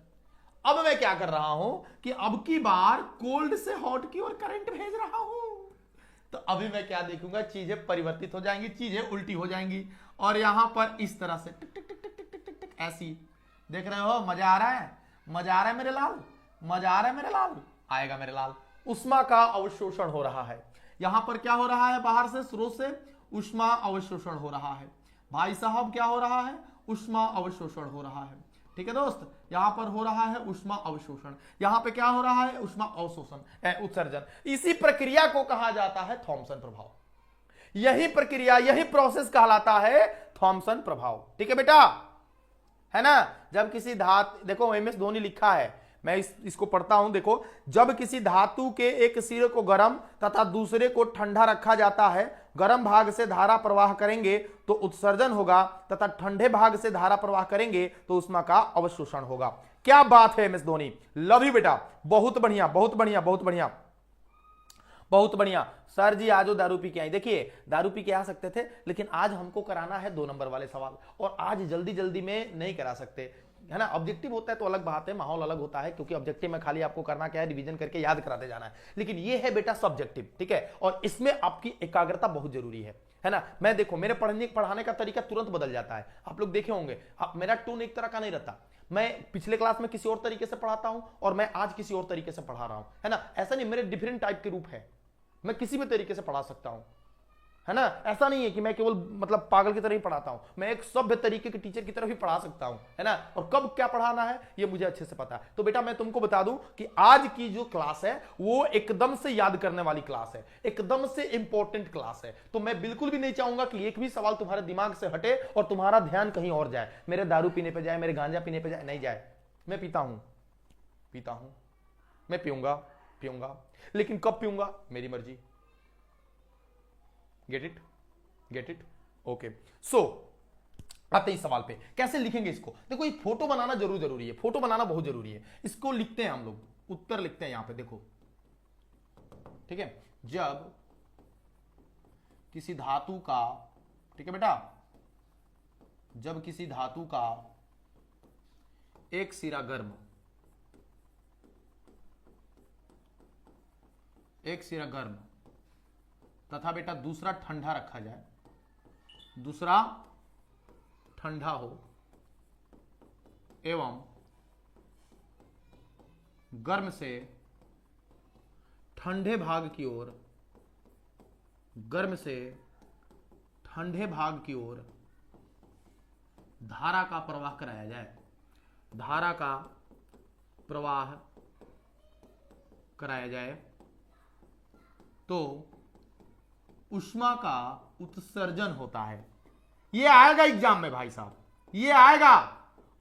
अब मैं क्या कर रहा हूं कि अब की बार कोल्ड से हॉट की ओर करंट भेज रहा हूं, तो अभी मैं क्या देखूंगा, चीजें परिवर्तित हो जाएंगी, चीजें उल्टी हो जाएंगी, और यहां पर इस तरह से टिक टिक टिक टिक टिक टिक टिक टिक ऐसी, देख रहे हो, मजा आ रहा है, मजा आ रहा है मेरे लाल, मजा आ रहा है मेरे लाल, आएगा मेरे लाल। उष्मा का अवशोषण हो रहा है, यहां पर क्या हो रहा है, बाहर से स्रोत से उष्मा अवशोषण हो रहा है भाई साहब, क्या हो रहा है, उष्मा अवशोषण हो रहा है, ठीक है दोस्त, यहां पर हो रहा है उष्मा अवशोषण, यहां पे क्या हो रहा है, उष्मा अवशोषण उत्सर्जन। इसी प्रक्रिया को कहा जाता है थॉमसन प्रभाव, यही प्रक्रिया, यही प्रोसेस कहलाता है थॉमसन प्रभाव, ठीक है बेटा, है ना। जब किसी धातु, देखो एमएस धोनी लिखा है, मैं इसको पढ़ता हूं, देखो, जब किसी धातु के एक सिरे को गर्म तथा दूसरे को ठंडा रखा जाता है, गर्म भाग से धारा प्रवाह करेंगे तो उत्सर्जन होगा तथा ठंडे भाग से धारा प्रवाह करेंगे तो उष्मा का अवशोषण होगा। क्या बात है एमएस धोनी, लव यू बेटा, बहुत बढ़िया बहुत बढ़िया बहुत बढ़िया बहुत बढ़िया। सर जी आज दारू पी के आई, देखिए दारू पी के आ सकते थे, लेकिन आज हमको कराना है 2 नंबर वाले सवाल, और आज जल्दी जल्दी में नहीं करा सकते, है ना। ऑब्जेक्टिव होता है तो अलग बात है, माहौल अलग होता है, क्योंकि ऑब्जेक्टिव में खाली आपको करना क्या है, रिवीजन करके याद कराते जाना है, लेकिन ये है बेटा सब्जेक्टिव, ठीक है, और इसमें आपकी एकाग्रता बहुत जरूरी है ना। मैं देखो, मेरे पढ़ाने का तरीका तुरंत बदल जाता है, आप लोग देखे होंगे, मेरा टोन एक तरह का नहीं रहता, मैं पिछले क्लास में किसी और तरीके से पढ़ाता हूं और मैं आज किसी और तरीके से पढ़ा रहा हूं, है ना। ऐसा नहीं, मेरे डिफरेंट टाइप के रूप है, मैं किसी भी तरीके से पढ़ा सकता हूं, है ना। ऐसा नहीं है कि मैं केवल मतलब पागल की तरह ही पढ़ाता हूं, मैं एक सभ्य तरीके के टीचर की तरह भी पढ़ा सकता हूं, है ना, और कब क्या पढ़ाना है ये मुझे अच्छे से पता है। तो बेटा मैं तुमको बता दूं कि आज की जो क्लास है वो एकदम से याद करने वाली क्लास है, एकदम से इंपॉर्टेंट क्लास है, तो मैं बिल्कुल भी नहीं चाहूंगा कि एक भी सवाल तुम्हारे दिमाग से हटे और तुम्हारा ध्यान कहीं और जाए, मेरे दारू पीने पर जाए, मेरे गांजा पीने पर जाए, नहीं जाए। मैं पीता हूं, मैं पीऊंगा, लेकिन कब पीऊंगा मेरी मर्जी। Get it okay. सो आते इस सवाल पे, कैसे लिखेंगे इसको, देखो ये फोटो बनाना जरूरी है, फोटो बनाना बहुत जरूरी है, इसको लिखते हैं हम लोग, उत्तर लिखते हैं यहां पे, देखो ठीक है। जब किसी धातु का, ठीक है बेटा, जब किसी धातु का एक सिरा गर्म, तथा बेटा दूसरा ठंडा रखा जाए, दूसरा ठंडा हो एवं गर्म से ठंडे भाग की ओर, धारा का प्रवाह कराया जाए, धारा का प्रवाह कराया जाए, तो उष्मा का उत्सर्जन होता है। ये आएगा एग्जाम में भाई साहब, ये आएगा,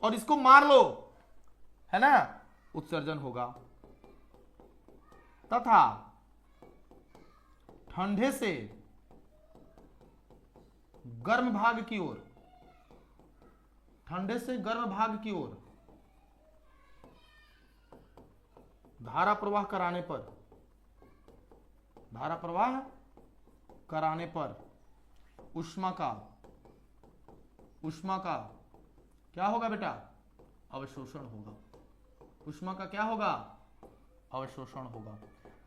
और इसको मार लो, है ना, उत्सर्जन होगा तथा ठंडे से गर्म भाग की ओर, धारा प्रवाह कराने पर उष्मा का क्या होगा बेटा, अवशोषण होगा, उष्मा का क्या होगा, अवशोषण होगा।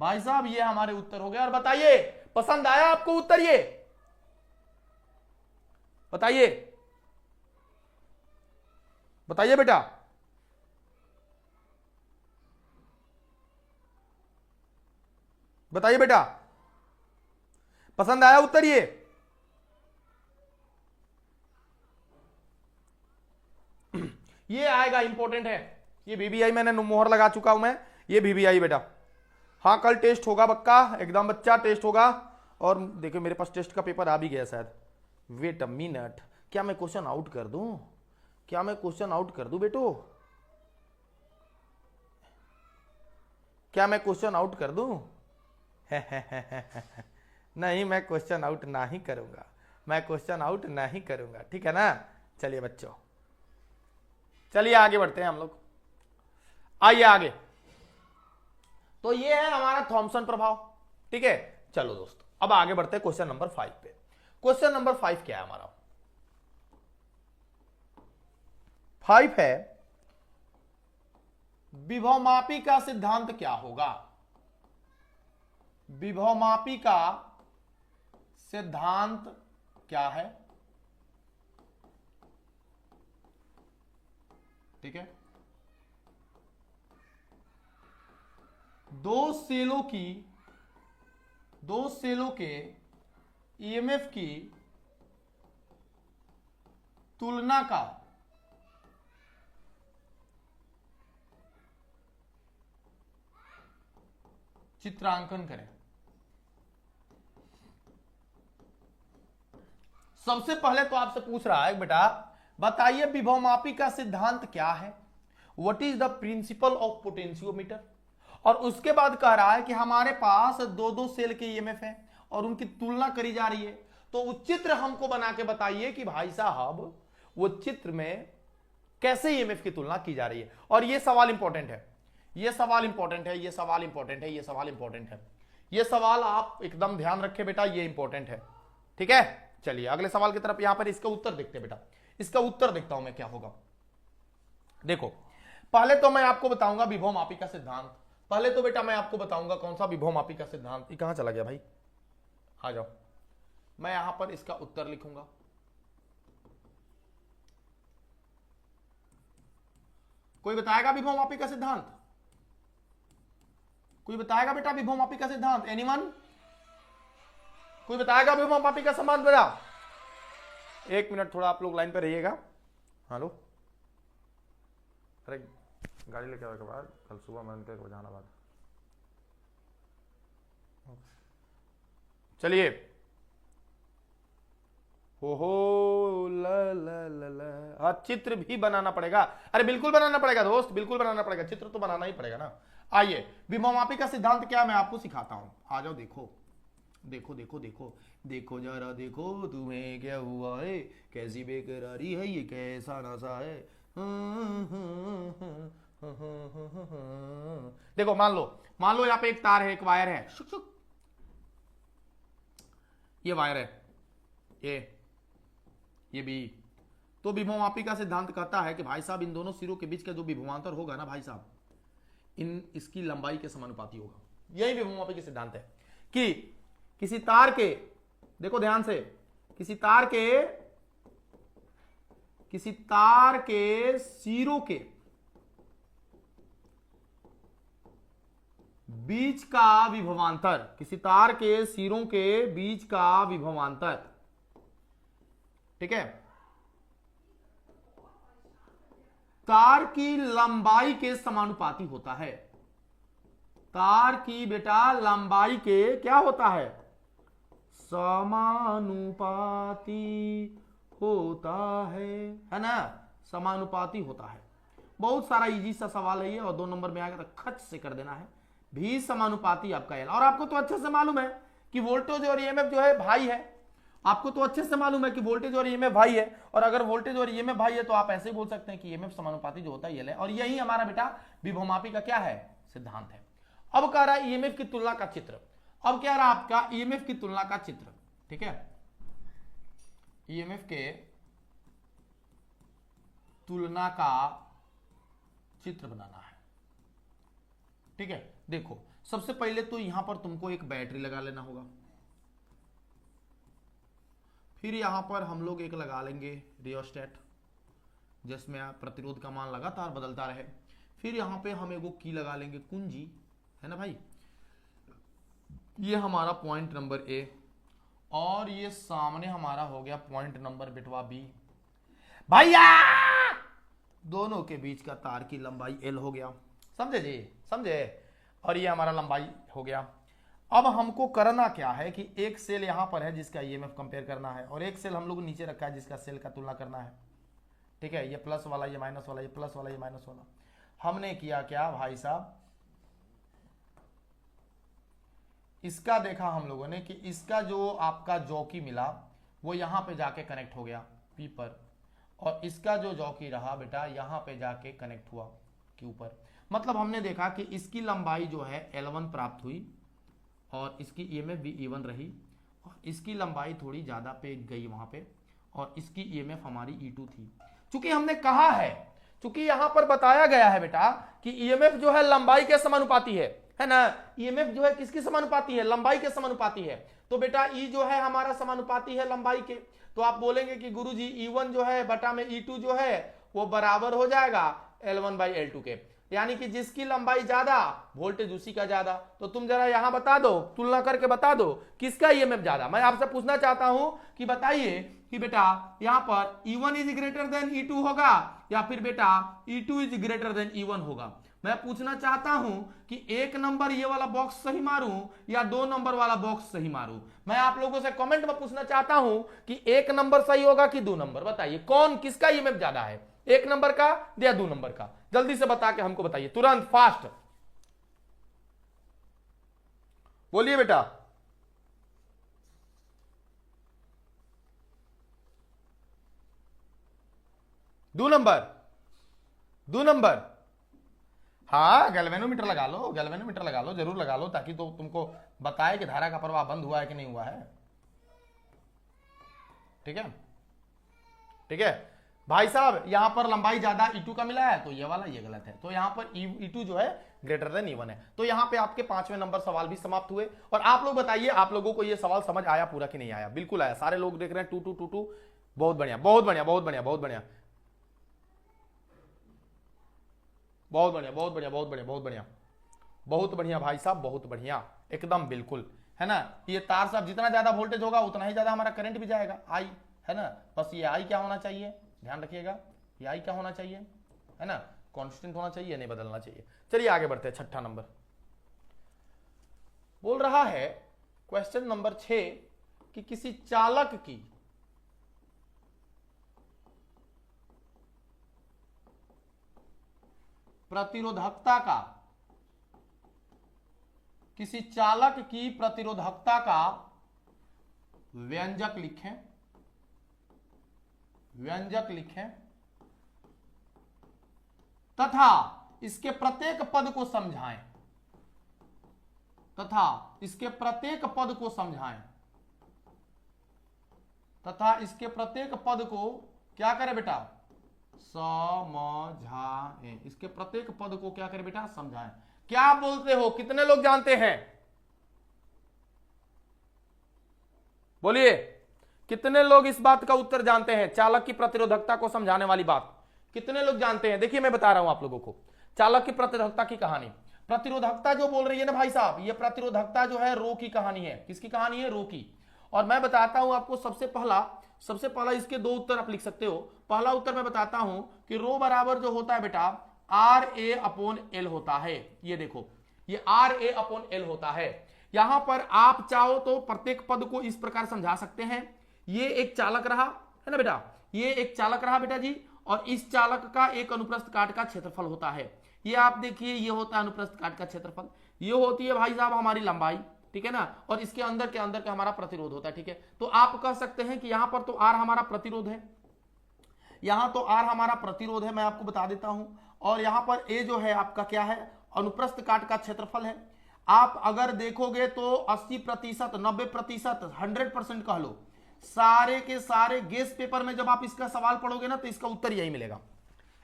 भाई साहब ये हमारे उत्तर हो गए, और बताइए पसंद आया आपको उत्तर, ये बताइए बेटा, बताइए बेटा, पसंद आया उत्तर ये, ये आएगा, इंपॉर्टेंट है। ये वीवीआई मैंने मोहर लगा चुका हूं मैं, ये वीवीआई बेटा। हाँ कल टेस्ट होगा पक्का, एकदम बच्चा टेस्ट होगा। और देखो मेरे पास टेस्ट का पेपर आ भी गया शायद। वेट अ मिनट, क्या मैं क्वेश्चन आउट कर दूं? क्या मैं क्वेश्चन आउट कर दूं बेटो? क्या मैं क्वेश्चन आउट कर दूं? नहीं, मैं क्वेश्चन आउट नहीं करूंगा, मैं क्वेश्चन आउट नहीं करूंगा, ठीक है ना। चलिए बच्चों, चलिए आगे बढ़ते हैं हम लोग, आइए आगे। तो ये है हमारा थॉमसन प्रभाव, ठीक है। चलो दोस्तों अब आगे बढ़ते हैं क्वेश्चन नंबर 5 पे। क्वेश्चन नंबर 5 क्या है हमारा? 5 है, विभवमापी का सिद्धांत क्या होगा? विभवमापी का सिद्धांत क्या है? ठीक है, दो सेलों के ईएमएफ की तुलना का चित्रांकन करें। सबसे पहले तो आपसे पूछ रहा है बेटा, बताइए विभवमापी का सिद्धांत क्या है, what is the principle of potentiometer. और उसके बाद कह रहा है कि हमारे पास दो दो सेल के ईएमएफ है और उनकी तुलना करी जा रही है, तो वो चित्र हमको बना के बताइए कि भाई साहब वो चित्र में कैसे ईएमएफ की तुलना की जा रही है। और ये सवाल इंपॉर्टेंट है, ये सवाल इंपॉर्टेंट है, ये सवाल इंपॉर्टेंट है, ये सवाल इंपॉर्टेंट है, ये सवाल आप एकदम ध्यान रखें बेटा, ये इंपॉर्टेंट है, ठीक है। चलिए अगले सवाल की तरफ, यहां पर इसका उत्तर देखते हैं बेटा, इसका उत्तर देखता हूं मैं क्या होगा। देखो पहले तो मैं आपको बताऊंगा विभवमापी का सिद्धांत, पहले तो बेटा मैं आपको बताऊंगा कौन सा विभवमापी का सिद्धांत। ये कहां चला गया भाई, आ जाओ, मैं यहां पर इसका उत्तर लिखूंगा। कोई बताएगा विभवमापी का सिद्धांत? कोई बताएगा बेटा विभवमापी का सिद्धांत? एनीवन? कोई बताएगा विभवमापी का सिद्धांत बेटा? एक मिनट थोड़ा आप लोग लाइन पे रहिएगा। हेलो, अरे गाड़ी लेके आवे के बाद कल सुबह मैं को जहानाबाद। चलिए, हो ला हाँ, चित्र भी बनाना पड़ेगा। अरे बिल्कुल बनाना पड़ेगा दोस्त, बिल्कुल बनाना पड़ेगा, चित्र तो बनाना ही पड़ेगा ना। आइए विभवमापी का सिद्धांत क्या मैं आपको सिखाता हूं, आ जाओ। देखो देखो देखो देखो देखो जरा देखो, तुम्हें क्या हुआ है, कैसी बेकरारी है, ये कैसा नशा है। देखो मान लो यहाँ पे एक तार है, एक वायर है, शुक शुक, ये वायर है, ये भी। तो विभवमापी का सिद्धांत कहता है कि भाई साहब इन दोनों सिरों के बीच का जो विभवांतर होगा ना भाई साहब, इसकी लंबाई के समानुपाती होगा। यही विभवमापी का सिद्धांत है कि किसी तार के, देखो ध्यान से, किसी तार के सिरों के बीच का विभवांतर, किसी तार के सिरों के बीच का विभवांतर, ठीक है, तार की लंबाई के समानुपाती होता है। तार की बेटा लंबाई के क्या होता है, समानुपाती होता है ना, समानुपाती होता है। बहुत सारा इजी सा सवाल है ये, और 2 नंबर में आएगा तो खच से कर देना है, भी समानुपाती आपका एल। और आपको तो अच्छे से मालूम है कि वोल्टेज और ईएमएफ जो है भाई है, आपको तो अच्छे से मालूम है कि वोल्टेज और ईएमएफ भाई है। और अगर वोल्टेज और ईएमएफ भाई है तो आप ऐसे ही बोल सकते हैं कि ईएमएफ समानुपाती जो होता है एल है। और यही हमारा बेटा विभवमापी का क्या है, सिद्धांत है। अब कह रहा है ईएमएफ की तुलना का चित्र, अब क्या रहा आपका ईएमएफ की तुलना का चित्र, ठीक है, ईएमएफ के तुलना का चित्र बनाना है, ठीक है। देखो सबसे पहले तो यहां पर तुमको एक बैटरी लगा लेना होगा, फिर यहां पर हम लोग एक लगा लेंगे रियोस्टेट, जिसमें प्रतिरोध का मान लगातार बदलता रहे। फिर यहां पे हम एगो की लगा लेंगे, कुंजी, है ना भाई। ये हमारा पॉइंट नंबर ए, और ये सामने हमारा हो गया पॉइंट नंबर बिटवा बी। भैया दोनों के बीच का तार की लंबाई L हो गया। समझे जी, समझे। और ये हमारा लंबाई हो गया। अब हमको करना क्या है कि एक सेल यहां पर है जिसका ईएमएफ कंपेयर करना है, और एक सेल हम लोग नीचे रखा है जिसका सेल का तुलना करना है। ठीक है, ये प्लस वाला, ये माइनस वाला, ये प्लस वाला, ये माइनस वाला। हमने किया क्या भाई साहब, इसका देखा हम लोगों ने कि इसका जो आपका जॉकी मिला वो यहां पे जाके कनेक्ट हो गया पी पर, और इसका जो जॉकी रहा बेटा यहां पे जाके कनेक्ट हुआ क्यू पर। मतलब हमने देखा कि इसकी लंबाई जो है L1 प्राप्त हुई और इसकी ईएमएफ भी E1 रही, और इसकी लंबाई थोड़ी ज्यादा पे गई वहां पे, और इसकी ईएमएफ हमारी E2 थी। चूंकि हमने कहा है, चूंकि यहां पर बताया गया है बेटा कि ईएमएफ जो है लंबाई के समानुपाती है ना। ईएमएफ जो है किसकी समानुपाती है, लंबाई के समानुपाती है। तो बेटा ई जो है हमारा समानुपाती है लंबाई के। तो आप बोलेंगे कि गुरुजी E1 जो है बटा में E2 जो है वो बराबर हो जाएगा L1/L2 के, यानी कि जिसकी लंबाई ज्यादा वोल्टेज उसी का ज्यादा। तो तुम जरा यहां बता दो, तुलना करके बता दो किसका ईएमएफ ज्यादा। मैं आपसे पूछना चाहता हूं कि बताइए कि बेटा यहां पर E1 is greater than E2 होगा या फिर बेटा E2 is greater than E1 होगा। मैं पूछना चाहता हूं कि एक नंबर ये वाला बॉक्स सही मारूं या 2 नंबर वाला बॉक्स सही मारूं। मैं आप लोगों से कमेंट में पूछना चाहता हूं कि 1 नंबर सही होगा कि 2 नंबर। बताइए कौन, किसका ईएमएफ ज्यादा है, 1 नंबर का या 2 नंबर का। जल्दी से बता के हमको बताइए, तुरंत फास्ट बोलिए बेटा। दो नंबर। हाँ, गैल्वेनोमीटर लगा लो, गैल्वेनोमीटर लगा लो, जरूर लगा लो, ताकि तो तुमको बताए कि धारा का प्रवाह बंद हुआ है कि नहीं हुआ है। ठीक है, ठीक है भाई साहब। यहां पर लंबाई ज्यादा E2 का मिला है तो ये वाला ये गलत है। तो यहां पर E2 जो है ग्रेटर देन E1 है। तो यहां पे आपके 5वें नंबर सवाल भी समाप्त हुए। और आप लोग बताइए, आप लोगों को ये सवाल समझ आया पूरा कि नहीं आया। बिल्कुल आया, सारे लोग देख रहे हैं 2 2 2 2। बहुत बढ़िया, बहुत बढ़िया, बहुत बढ़िया, बहुत बढ़िया, बहुत बढ़िया, बहुत बढ़िया, बहुत बढ़िया, बहुत बढ़िया, बहुत बढ़िया भाई साहब, बहुत बढ़िया, एकदम बिल्कुल, है ना। ये तार साहब जितना ज्यादा वोल्टेज होगा उतना ही ज्यादा हमारा करंट भी जाएगा, आई, है ना। बस ये आई क्या होना चाहिए, ध्यान रखिएगा, ये आई क्या होना चाहिए, है ना, कांस्टेंट होना चाहिए, नहीं बदलना चाहिए। चलिए आगे बढ़ते हैं। 6ठा नंबर बोल रहा है, क्वेश्चन नंबर 6 कि किसी चालक की प्रतिरोधकता का, किसी चालक की प्रतिरोधकता का व्यंजक लिखें, व्यंजक लिखें तथा इसके प्रत्येक पद को समझाएं, तथा इसके प्रत्येक पद को समझाएं, तथा इसके प्रत्येक पद को क्या करें बेटा, समझाएं। इसके प्रत्येक पद को क्या करें बेटा, समझाएं। क्या बोलते हो, कितने लोग जानते हैं, बोलिए कितने लोग इस बात का उत्तर जानते हैं, चालक की प्रतिरोधकता को समझाने वाली बात कितने लोग जानते हैं। देखिए मैं बता रहा हूं आप लोगों को चालक की प्रतिरोधकता की कहानी। प्रतिरोधकता जो बोल रही है ना भाई साहब, ये प्रतिरोधकता जो है रो की कहानी है। किसकी कहानी है, रो की। और मैं बताता हूं आपको सबसे पहला इसके 2 उत्तर आप लिख सकते हो। पहला उत्तर मैं बताता हूं कि रो बराबर जो होता है बेटा RA/L होता है। ये देखो, ये RA/L होता है। यहां पर आप चाहो तो प्रत्येक पद को इस प्रकार समझा सकते हैं। ये एक चालक रहा, है ना बेटा, ये एक चालक रहा बेटा जी, और इस चालक का एक अनुप्रस्थ काट का क्षेत्रफल होता है। ये आप देखिए, ये होता है अनुप्रस्थ काट का क्षेत्रफल, ये होती है भाई साहब हमारी लंबाई, ठीक है ना, और इसके अंदर के अंदर का हमारा प्रतिरोध होता है। ठीक है, तो आप कह सकते हैं कि यहां पर तो R हमारा प्रतिरोध है, यहां तो R हमारा प्रतिरोध है, मैं आपको बता देता हूं। और यहां पर A जो है आपका क्या है, अनुप्रस्थ काट का क्षेत्रफल है। आप अगर देखोगे तो 80%, 90%, 100% कह लो, सारे के सारे गेस पेपर में जब आप इसका सवाल पढ़ोगे ना तो इसका उत्तर यही मिलेगा,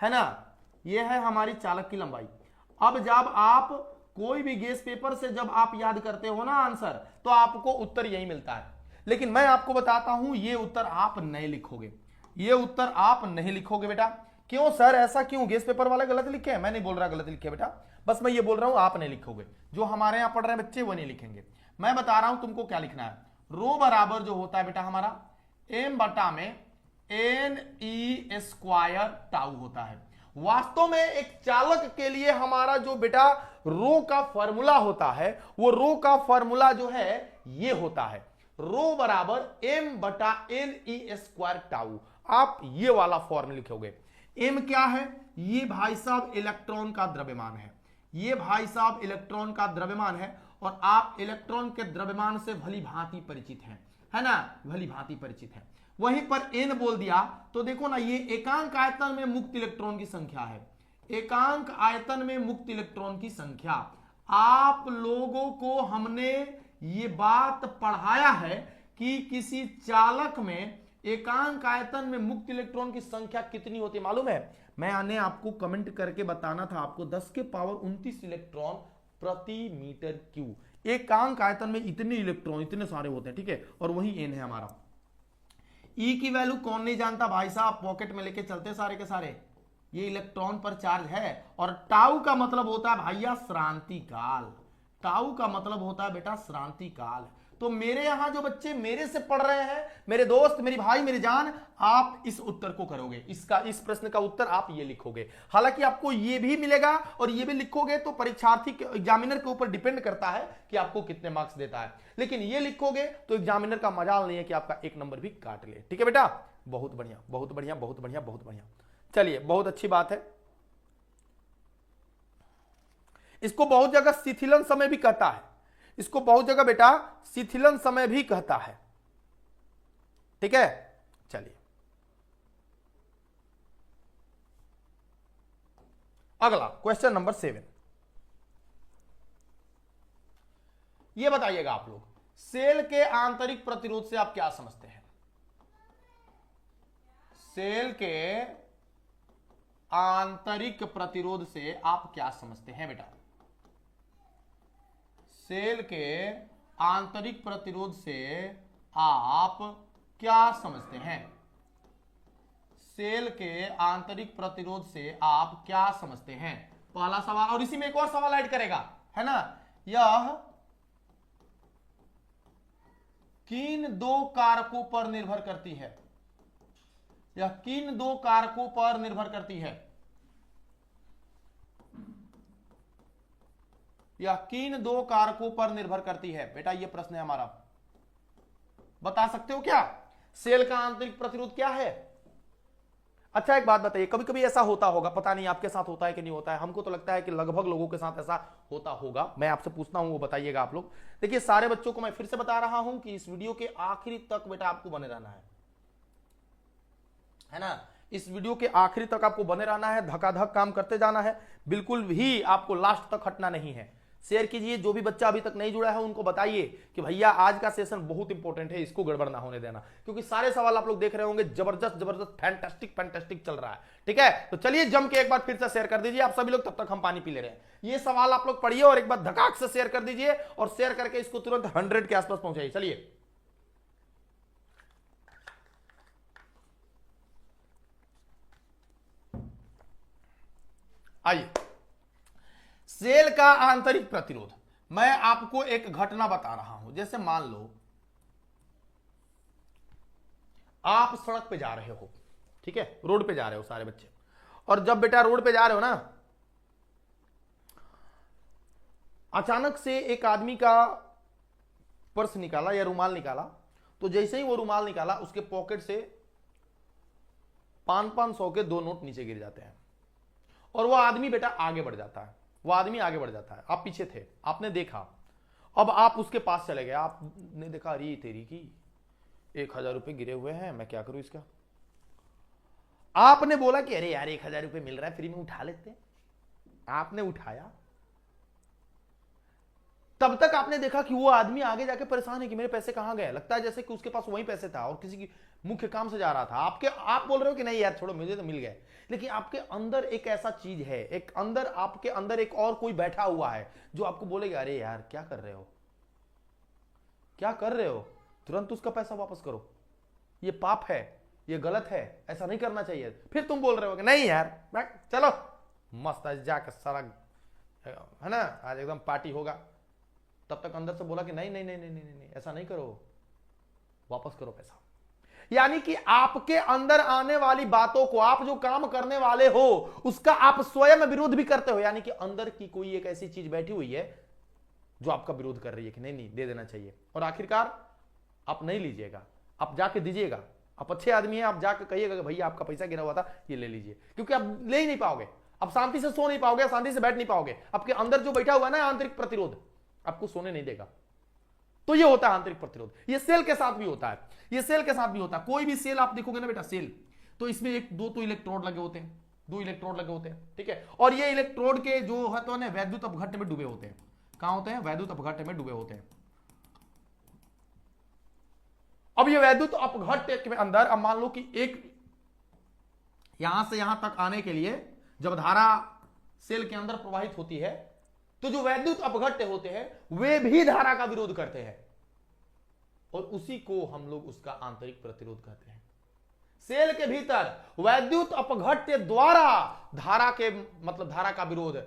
है ना। यह है हमारी चालक की लंबाई। अब जब आप कोई भी गेस पेपर से जब आप याद करते हो ना आंसर, तो आपको उत्तर यही मिलता है। लेकिन मैं आपको बताता हूं, ये उत्तर आप नहीं लिखोगे, ये उत्तर आप नहीं लिखोगे बेटा। क्यों सर, ऐसा क्यों, गेस पेपर वाले गलत लिखे हैं? मैं नहीं बोल रहा गलत लिखे बेटा, बस मैं ये बोल रहा हूं आप नहीं लिखोगे। जो हमारे यहां पढ़ रहे हैं बच्चे वो नहीं लिखेंगे। मैं बता रहा हूं तुमको क्या लिखना है। रो बराबर जो होता है बेटा हमारा M/N E² टाउ होता है। वास्तव में एक चालक के लिए हमारा जो बेटा रो का फॉर्मूला होता है, वो रो का फॉर्मूला जो है ये होता है, रो बराबर एम बटा एन ई स्क्वायर टाउ। आप ये वाला फॉर्मूला लिखोगे। एम क्या है? ये भाई साहब इलेक्ट्रॉन का द्रव्यमान है, ये भाई साहब इलेक्ट्रॉन का द्रव्यमान है, और आप इलेक्ट्रॉन के द्रव्यमान से भली भांति परिचित हैं, है ना, भली भांति परिचित हैं। वहीं पर एन बोल दिया तो देखो ना, ये एकांक आयतन में मुक्त इलेक्ट्रॉन की संख्या है, एकांक आयतन में मुक्त इलेक्ट्रॉन की संख्या। आप लोगों को हमने ये बात पढ़ाया है कि किसी चालक में एकांक आयतन में मुक्त इलेक्ट्रॉन की संख्या कितनी होती है मालूम है? मैंने आपको कमेंट करके बताना था आपको, 10 के पावर 29 इलेक्ट्रॉन प्रति मीटर क्यूब। एकांक आयतन में इतने इलेक्ट्रॉन, इतने सारे होते हैं, ठीक है, और वही एन है हमारा। ई की वैल्यू कौन नहीं जानता भाई साहब, पॉकेट में लेके चलते सारे के सारे। ये इलेक्ट्रॉन पर चार्ज है, और टाउ का मतलब होता है भैया श्रांति काल, टाउ का मतलब होता है बेटा श्रांति काल। तो मेरे यहां जो बच्चे मेरे से पढ़ रहे हैं, मेरे दोस्त, मेरी भाई, मेरी जान, आप इस उत्तर को करोगे, इस प्रश्न का उत्तर आप ये लिखोगे। हालांकि आपको ये भी मिलेगा और ये भी लिखोगे तो परीक्षार्थी के एग्जामिनर के ऊपर डिपेंड करता है कि आपको कितने मार्क्स देता है, लेकिन ये लिखोगे तो एग्जामिनर का मजाल नहीं है कि आपका एक नंबर भी काट ले। ठीक है बेटा, बहुत बढ़िया, बहुत बढ़िया, बहुत बढ़िया, बहुत बढ़िया। चलिए, बहुत अच्छी बात है। इसको बहुत जगह शिथिलन समय भी कहता है, इसको बहुत जगह बेटा शिथिलन समय भी कहता है। ठीक है, चलिए अगला क्वेश्चन नंबर 7। ये बताइएगा आप लोग, सेल के आंतरिक प्रतिरोध से आप क्या समझते हैं? सेल के आंतरिक प्रतिरोध से आप क्या समझते हैं बेटा? सेल के आंतरिक प्रतिरोध से आप क्या समझते हैं? सेल के आंतरिक प्रतिरोध से आप क्या समझते हैं? पहला सवाल, और इसी में एक और सवाल ऐड करेगा, है ना, यह किन दो कारकों पर निर्भर करती है? यह किन दो कारकों पर निर्भर करती है? यह किन दो कारकों पर निर्भर करती है बेटा? यह प्रश्न है हमारा। बता सकते हो क्या सेल का आंतरिक प्रतिरोध क्या है? अच्छा एक बात बताइए, कभी कभी ऐसा होता होगा, पता नहीं आपके साथ होता है कि नहीं होता है, हमको तो लगता है कि लगभग लोगों के साथ ऐसा होता होगा। मैं आपसे पूछता हूं, वो बताइएगा आप लोग। देखिए, सारे बच्चों को मैं फिर से बता रहा हूं कि इस वीडियो के आखिरी तक बेटा आपको बने रहना है ना, इस वीडियो के आखिरी तक आपको बने रहना है, धकाधक काम करते जाना है, बिल्कुल भी आपको लास्ट तक हटना नहीं है। शेयर कीजिए, जो भी बच्चा अभी तक नहीं जुड़ा है उनको बताइए कि भैया आज का सेशन बहुत इंपॉर्टेंट है, इसको गड़बड़ ना होने देना, क्योंकि सारे सवाल आप लोग देख रहे होंगे, जबरदस्त जबरदस्त फैंटास्टिक फैंटास्टिक चल रहा है। ठीक है, तो चलिए जम के एक बार फिर से शेयर कर दीजिए आप सभी लोग, तब तक हम पानी पी ले रहे हैं। ये सवाल आप लोग पढ़िए और एक बार धकाक से शेयर कर दीजिए, और शेयर करके इसको तुरंत 100 के आसपास पहुंचाइए। चलिए आइए, सेल का आंतरिक प्रतिरोध। मैं आपको एक घटना बता रहा हूं, जैसे मान लो आप सड़क पे जा रहे हो, ठीक है, रोड पे जा रहे हो सारे बच्चे, और जब बेटा रोड पे जा रहे हो ना, अचानक से एक आदमी का पर्स निकाला या रुमाल निकाला, तो जैसे ही वो रुमाल निकाला उसके पॉकेट से 500 के 2 नोट नीचे गिर जाते हैं, और वो आदमी बेटा आगे बढ़ जाता है, वो आदमी आगे बढ़ जाता है। आप पीछे थे, आपने देखा, अब आप उसके पास चले गए, आपने देखा अरे तेरी की 1000 रुपए गिरे हुए हैं, मैं क्या करूं इसका। आपने बोला कि अरे यार 1000 रुपए मिल रहा है फ्री में, उठा लेते हैं। आपने उठाया, तब तक आपने देखा कि वो आदमी आगे जाके परेशान है कि मेरे पैसे कहां गए, लगता है जैसे कि उसके पास वही पैसे था और किसी की मुख्य काम से जा रहा था। आप बोल रहे हो कि नहीं यार छोड़ो, मुझे तो मिल गए, लेकिन आपके अंदर एक ऐसा चीज है, आपके अंदर एक और कोई बैठा हुआ है जो आपको बोलेगा अरे यार क्या कर रहे हो, क्या कर रहे हो, तुरंत उसका पैसा वापस करो, ये पाप है, ये गलत है, ऐसा नहीं करना चाहिए। फिर तुम बोल रहे हो कि नहीं यार चलो मस्त आज जाकर सारा है ना, आज एकदम पार्टी होगा, तब तक अंदर से बोला कि नहीं नहीं नहीं नहीं नहीं नहीं, ऐसा नहीं करो, वापस करो पैसा। यानी कि आपके अंदर आने वाली बातों को, आप जो काम करने वाले हो उसका आप स्वयं विरोध भी करते हो। यानी कि अंदर की कोई एक ऐसी चीज बैठी हुई है जो आपका विरोध कर रही है कि नहीं नहीं दे देना चाहिए, और आखिरकार आप नहीं लीजिएगा, आप जाके दीजिएगा। आप अच्छे आदमी हैं, आप जाके कहिएगा कि भैया आपका पैसा गिरा हुआ था, ये ले लीजिए, क्योंकि आप ले ही नहीं पाओगे, आप शांति से सो नहीं पाओगे, शांति से बैठ नहीं पाओगे। आपके अंदर जो बैठा हुआ है ना आंतरिक प्रतिरोध, आपको सोने नहीं देगा। तो ये होता है आंतरिक प्रतिरोध। ये सेल के साथ भी होता है, ये सेल के साथ भी होता है। कोई भी सेल आप देखोगे ना बेटा, सेल तो इसमें एक दो तो इलेक्ट्रोड लगे होते हैं, दो इलेक्ट्रोड लगे होते हैं, ठीक है। और ये इलेक्ट्रोड के जो है तो वैद्युत अपघट्य में डूबे होते हैं। कहां होते हैं? वैद्युत अपघट्य में डूबे होते हैं। अब ये वैद्युत अपघट्य के अंदर, अब मान लो कि एक यहां से यहां तक आने के लिए जब धारा सेल के अंदर प्रवाहित होती है, तो जो वैद्युत अपघट्य होते हैं वे भी धारा का विरोध करते हैं, और उसी को हम लोग उसका आंतरिक प्रतिरोध कहते हैं। सेल के भीतर वैद्युत अपघट्य द्वारा धारा के मतलब धारा का विरोध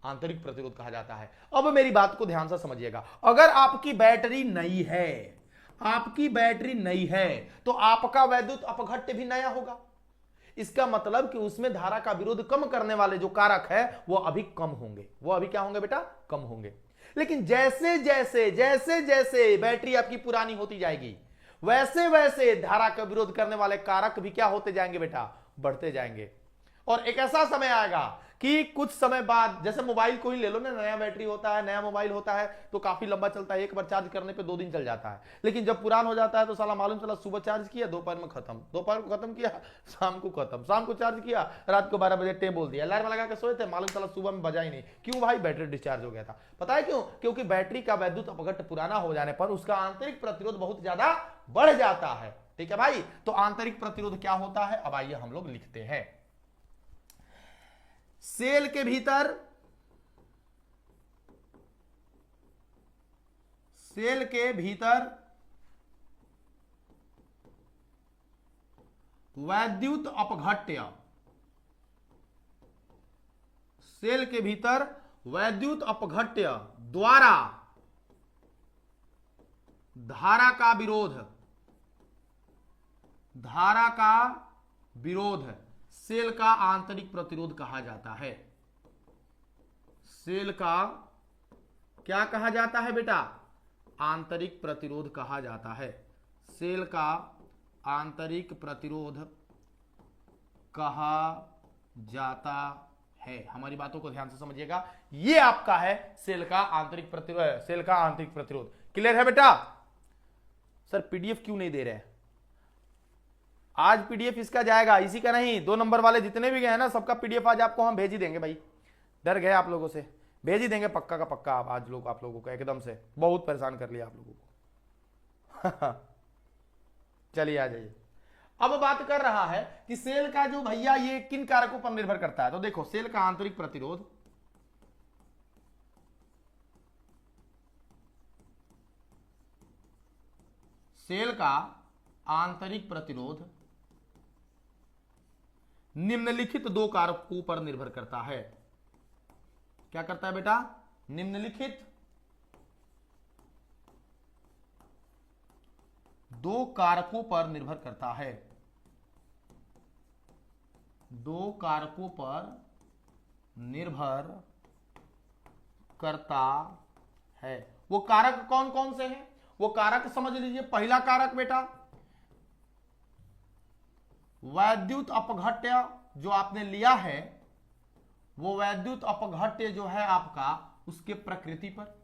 आंतरिक प्रतिरोध कहा जाता है। अब मेरी बात को ध्यान से समझिएगा, अगर आपकी बैटरी नई है, आपकी बैटरी नई है, तो आपका वैद्युत अपघट्य भी नया होगा। इसका मतलब कि उसमें धारा का विरोध कम करने वाले जो कारक है वो अभी कम होंगे। वो अभी क्या होंगे बेटा? कम होंगे। लेकिन जैसे जैसे जैसे जैसे बैटरी आपकी पुरानी होती जाएगी, वैसे वैसे धारा का विरोध करने वाले कारक भी क्या होते जाएंगे बेटा? बढ़ते जाएंगे। और एक ऐसा समय आएगा कि कुछ समय बाद, जैसे मोबाइल को ही ले लो ना, नया बैटरी होता है, नया मोबाइल होता है तो काफी लंबा चलता है, एक बार चार्ज करने पे 2 दिन चल जाता है। लेकिन जब पुरान हो जाता है तो साला मालूम चला सुबह चार्ज किया, दोपहर में खत्म, दोपहर को खत्म किया, शाम को खत्म, शाम को चार्ज किया, रात को 12 बजे टे बोल दिया, अलार्म लगा के सोए थे, मालूम चला सुबह में बजा ही नहीं। क्यों भाई? बैटरी डिस्चार्ज हो गया था। पता है क्यों? क्योंकि बैटरी का वैद्युत अपघट्य पुराना हो जाने पर उसका आंतरिक प्रतिरोध बहुत ज्यादा बढ़ जाता है। ठीक है भाई? तो आंतरिक प्रतिरोध क्या होता है, अब आइए हम लोग लिखते हैं। सेल के भीतर, सेल के भीतर वैद्युत अपघट्य, सेल के भीतर वैद्युत अपघट्य द्वारा धारा का विरोध, धारा का विरोध सेल का आंतरिक प्रतिरोध कहा जाता है। सेल का क्या कहा जाता है बेटा? आंतरिक प्रतिरोध कहा जाता है। सेल का आंतरिक प्रतिरोध कहा जाता है। हमारी बातों को ध्यान से समझिएगा, ये आपका है सेल का आंतरिक प्रतिरोध, सेल का आंतरिक प्रतिरोध। क्लियर है बेटा? सर पीडीएफ क्यों नहीं दे रहे हैं? आज पीडीएफ इसका जाएगा, इसी का नहीं, 2 नंबर वाले जितने भी गए हैं ना, सबका पीडीएफ आज आपको हम भेज ही देंगे भाई। डर गए आप लोगों से, भेज ही देंगे पक्का का पक्का। आज लोग आप लोगों को एकदम से बहुत परेशान कर लिया आप लोगों को। चलिए आ जाइए। अब बात कर रहा है कि सेल का जो भैया ये किन कारकों पर निर्भर करता है। तो देखो, सेल का आंतरिक प्रतिरोध, सेल का आंतरिक प्रतिरोध निम्नलिखित 2 कारकों पर निर्भर करता है। क्या करता है बेटा? निम्नलिखित 2 कारकों पर निर्भर करता है। 2 कारकों पर निर्भर करता है। वो कारक कौन कौन से हैं? वो कारक समझ लीजिए। पहला कारक बेटा वैद्युत अपघट्य जो आपने लिया है, वो वैद्युत अपघट्य जो है आपका उसके प्रकृति पर,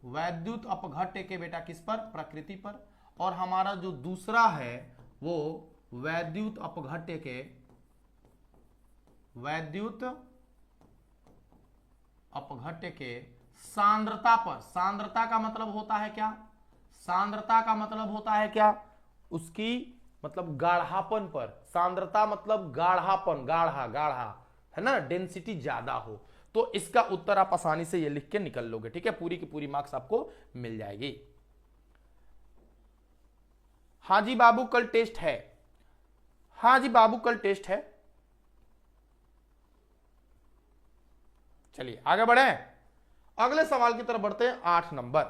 वैद्युत अपघट्य के बेटा किस पर? प्रकृति पर। और हमारा जो दूसरा है वो वैद्युत अपघट्य के, वैद्युत अपघट्य के सांद्रता पर। सांद्रता का मतलब होता है क्या? सांद्रता का मतलब होता है क्या? उसकी मतलब गाढ़ापन पर। सांद्रता मतलब गाढ़ापन, गाढ़ा गाढ़ा है ना, डेंसिटी ज्यादा हो। तो इसका उत्तर आप आसानी से ये लिख के निकल लोगे। ठीक है? पूरी की पूरी मार्क्स आपको मिल जाएगी। हाँ जी बाबू कल टेस्ट है। हाँ जी बाबू कल टेस्ट है। चलिए आगे बढ़े, अगले सवाल की तरफ बढ़ते हैं। 8 नंबर,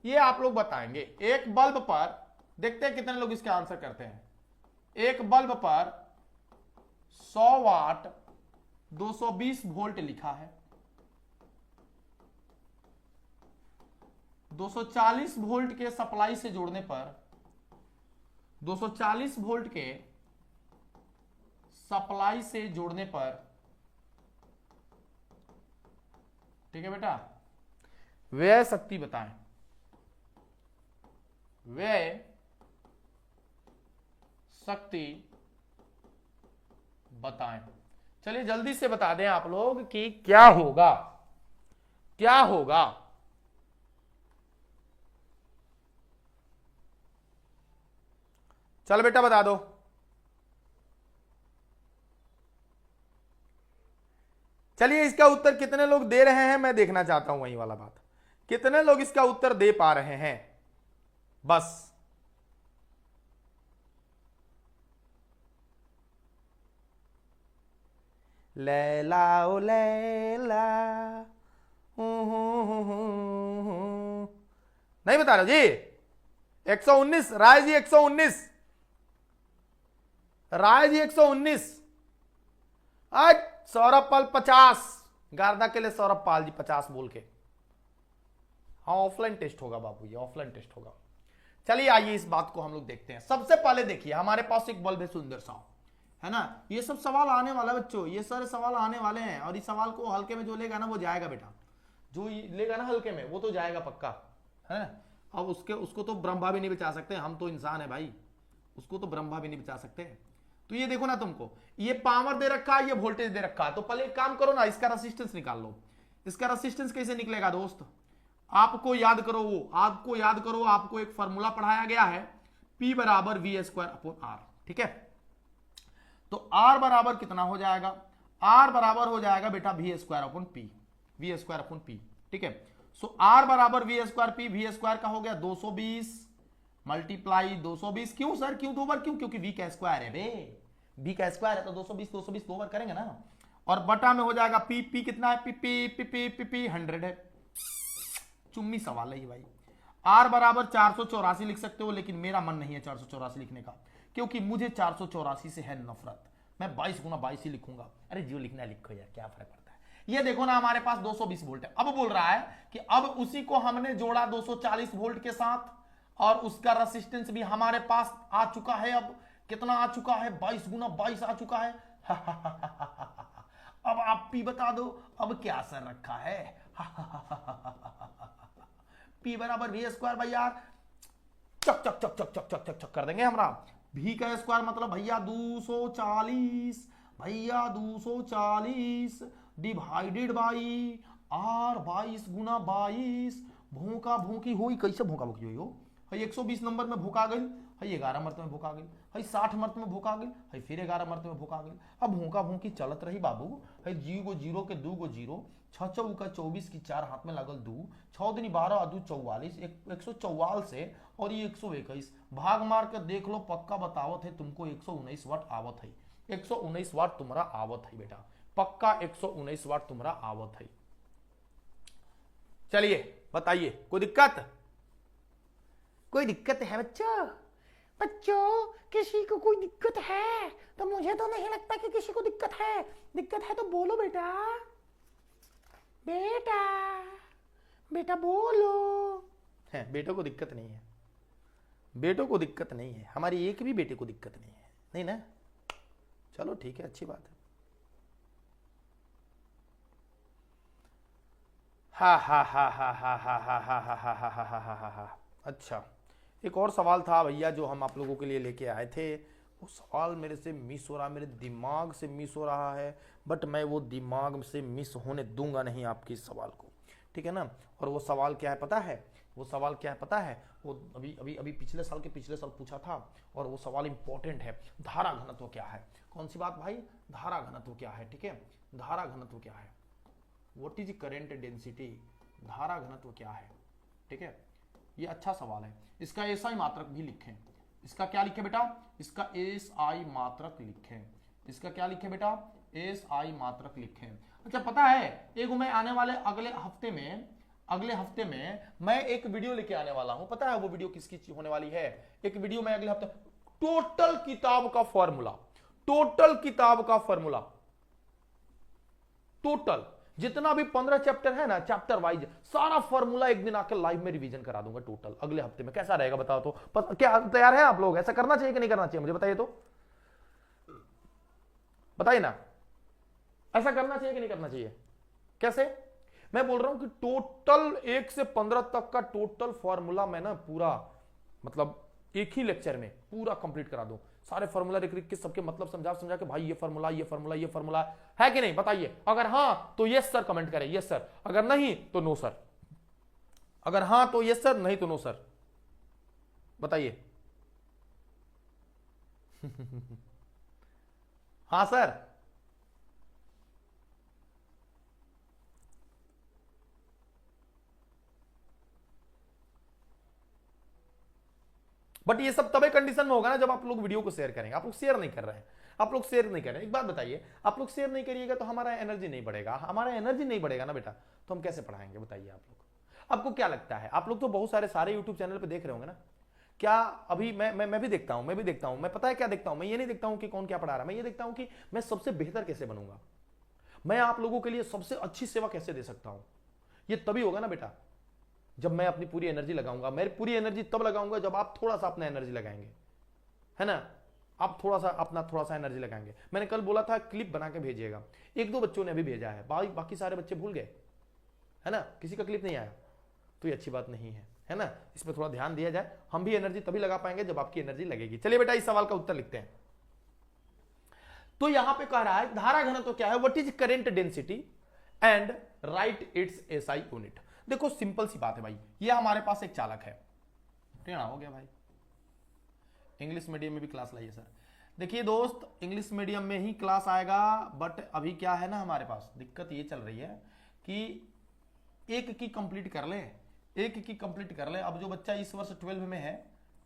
ये आप लोग बताएंगे। एक बल्ब पर, देखते हैं कितने लोग इसका आंसर करते हैं। एक बल्ब पर 100 वाट 220 वोल्ट लिखा है, 240 वोल्ट के सप्लाई से जोड़ने पर, 240 वोल्ट के सप्लाई से जोड़ने पर, ठीक है बेटा, व्यय शक्ति बताएं, व्यय शक्ति बताएं। चलिए जल्दी से बता दें आप लोग कि क्या होगा, क्या होगा। चल बेटा बता दो। चलिए इसका उत्तर कितने लोग दे रहे हैं मैं देखना चाहता हूं, वही वाला बात, कितने लोग इसका उत्तर दे पा रहे हैं बस। लैला ओ लैला, नहीं बता रहे जी। 119 राय जी, 119 राय जी, 119। आज सौरभ पाल 50, गारदा के लिए सौरभ पाल जी 50 बोल के। हाँ ऑफलाइन टेस्ट होगा बाबू, ये ऑफलाइन टेस्ट होगा। चलिए आइए इस बात को हम लोग देखते हैं। सबसे पहले देखिए हमारे पास एक बल्ब है सुंदर सा, है ना। ये सब सवाल आने वाला बच्चों, ये सारे सवाल आने वाले हैं, और इस सवाल को हल्के में जो लेगा ना वो जाएगा बेटा, जो लेगा ना हल्के में वो तो जाएगा पक्का, है ना। अब उसको तो ब्रह्मा भी नहीं बचा सकते, हम तो इंसान है भाई, उसको तो ब्रह्मा भी नहीं बचा सकते। तो ये देखो ना, तुमको ये पावर दे रखा है, ये वोल्टेज दे रखा है, तो पहले एक काम करो ना, इसका रेसिस्टेंस निकाल लो। इसका रेसिस्टेंस कैसे निकलेगा दोस्त, आपको याद करो, वो आपको याद करो, आपको एक फॉर्मूला पढ़ाया गया है, P बराबर वी स्क्वायर अपॉन आर, ठीक है। तो R बराबर कितना हो जाएगा, R बराबर हो जाएगा बेटा V square upon P, V square upon P, ठीक है। सो R बराबर V square P, V square का हो गया 220 मल्टीप्लाई 220, क्यों सर, क्यों 2 बार, क्यों, क्योंकि v का स्क्वायर है बे, v का स्क्वायर है तो 220 220 2 बार करेंगे ना। और बटा में हो जाएगा पी, पी कितना है, P P P P P P 100 है। चुम्मी सवाल है ये भाई। R बराबर 484 लिख सकते हो, लेकिन मेरा मन नहीं है 484 लिखने का, क्योंकि मुझे 484 से है नफरत। मैं 22 गुना 22 ही लिखूंगा। अरे जो लिखना लिखो यार, क्या फर्क पड़ता है। ये देखो ना हमारे पास 220 वोल्ट है। अब बोल रहा है कि अब उसी को हमने जोड़ा 240 वोल्ट के साथ, और उसका रेसिस्टेंस भी हमारे पास आ चुका है। अब कितना आ चुका है, 22 गुना 22 आ चुका है। अब आप भी बता दो अब क्या असर रखा है। P बराबर वी स्क्वायर भाई यार, चक चक चक चक चक चक चक चक कर देंगे हमरा। V का स्क्वायर मतलब भैया 240, भैया 240 डिवाइडेड बाई R, 22 गुना 22, भूखा भूखी हुई, कैसे भूखा भूखी हुई हो, 120 नंबर में भूखा गई, 11 मरते में भूखा गई, 60 मरते में भूखा गई, फिर 11 मरते में भूखा गई। अब भूखा भूखी चलत रही बाबू, जीरो जीरो के 2 जीरो, 6 चौका 24 की 4 हाथ में लगल 2, 6 दिन 12 2 44, 144 से, और ये 121 भाग मार कर देख लो, पक्का बतावत है तुमको 119 वाट आवत है। 119 वाट तुम्हारा आवत है बेटा, पक्का 119 वाट तुम्हारा आवत है। चलिए बताइए, कोई दिक्कत, कोई दिक्कत है बच्चों, बच्चों किसी को कोई दिक्कत है तो मुझे तो नहीं लगता कि किसी को दिक्कत है। दिक्कत है तो बोलो बेटा, बेटा बेटा बोलो। है बेटों को दिक्कत नहीं है, बेटों को दिक्कत नहीं है, हमारी एक भी बेटे को दिक्कत नहीं है, नहीं ना। चलो ठीक है, अच्छी बात है। हा हा हा हा हा हा हा हा हा हा हा हा हा हा हा। अच्छा, एक और सवाल था भैया जो हम आप लोगों के लिए लेके आए थे, वो सवाल मेरे से मिस हो रहा, मेरे दिमाग से मिस हो रहा है, बट मैं वो दिमाग से मिस होने दूंगा नहीं आपके इस सवाल को, ठीक है ना। और वो सवाल क्या है पता है, वो सवाल क्या है पता है, वो अभी अभी अभी पिछले साल पूछा था, और वो सवाल इंपॉर्टेंट है। धारा घनत्व क्या है, कौन सी बात भाई, धारा घनत्व क्या है, ठीक है। धारा घनत्व क्या है, व्हाट इज करंट डेंसिटी, धारा घनत्व क्या है, ठीक है। ये अच्छा सवाल है। इसका एसआई मात्रक भी लिखें। इसका क्या लिखे बेटा, इसका एसआई मात्रक लिखें। इसका क्या लिखे बेटा, एसआई मात्रक लिखें। अच्छा पता है, एक मैं आने वाले अगले हफ्ते में अगले हफ्ते में मैं एक वीडियो लेके आने वाला हूं। पता है वो वीडियो किसकी होने वाली है? एक वीडियो में अगले हफ्ते टोटल किताब का फॉर्मूला, टोटल किताब का फॉर्मूला, टोटल जितना भी 15 चैप्टर है ना, चैप्टर वाइज सारा फॉर्मूला एक दिन आकर लाइव में रिवीजन करा दूंगा टोटल अगले हफ्ते में। कैसा रहेगा बताओ तो? क्या तैयार है आप लोग? ऐसा करना चाहिए कि नहीं करना चाहिए मुझे बताइए तो, बताइए ना, ऐसा करना चाहिए कि नहीं करना चाहिए? कैसे? मैं बोल रहा हूं कि टोटल 1 से 15 तक का टोटल फॉर्मूला मैं ना पूरा मतलब एक ही लेक्चर में पूरा कंप्लीट करा दूं। सारे फॉर्मूला लिख लिख के सबके मतलब समझा समझा के भाई ये फॉर्मूला ये फॉर्मूला ये फॉर्मूला है कि नहीं बताइए। अगर हां तो यस सर कमेंट करें, यस सर। अगर नहीं तो नो सर। अगर हां तो यस सर, नहीं तो नो सर। बताइए। हां सर। बट ये सब तभी कंडीशन में होगा ना जब आप लोग वीडियो को शेयर करेंगे। आप लोग शेयर नहीं कर रहे हैं, आप लोग शेयर नहीं कर रहे हैं। एक बात बताइए, आप लोग शेयर नहीं करिएगा तो हमारा एनर्जी नहीं बढ़ेगा। हमारा एनर्जी नहीं बढ़ेगा ना बेटा, तो हम कैसे पढ़ाएंगे बताइए आप लोग? आपको क्या लगता है? आप लोग तो बहुत सारे यूट्यूब चैनल पे देख रहे होंगे ना। क्या अभी मैं भी देखता हूं, मैं पता है क्या देखता हूं? मैं ये नहीं देखता हूं कि कौन क्या पढ़ा रहा है, मैं ये देखता हूं कि मैं सबसे बेहतर कैसे बनूंगा, मैं आप लोगों के लिए सबसे अच्छी सेवा कैसे दे सकता हूं। ये तभी होगा ना बेटा जब मैं अपनी पूरी एनर्जी लगाऊंगा। मेरी पूरी एनर्जी तब लगाऊंगा जब आप थोड़ा सा अपना एनर्जी लगाएंगे, है ना? आप थोड़ा सा एनर्जी लगाएंगे। मैंने कल बोला था क्लिप बना के भेजिएगा, 1-2 बच्चों ने अभी भेजा है, बाकी सारे बच्चे भूल गए, है ना? किसी का क्लिप नहीं आया, तो ये अच्छी बात नहीं है ना? इस पर थोड़ा ध्यान दिया जाए। हम भी एनर्जी तभी लगा पाएंगे जब आपकी एनर्जी लगेगी। चलिए बेटा इस सवाल का उत्तर लिखते हैं। तो यहां पे कह रहा है धारा घनत्व तो क्या है, what is current density and right it's SI unit. देखो सिंपल सी बात है भाई, ये हमारे पास एक चालक है। टेढ़ा हो गया भाई, इंग्लिश मीडियम में भी क्लास लाइए सर। देखिए दोस्त, इंग्लिश मीडियम में ही क्लास आएगा, बट अभी क्या है ना हमारे पास दिक्कत ये चल रही है कि एक की कंप्लीट कर ले, एक की कंप्लीट कर ले। अब जो बच्चा इस वर्ष 12 में है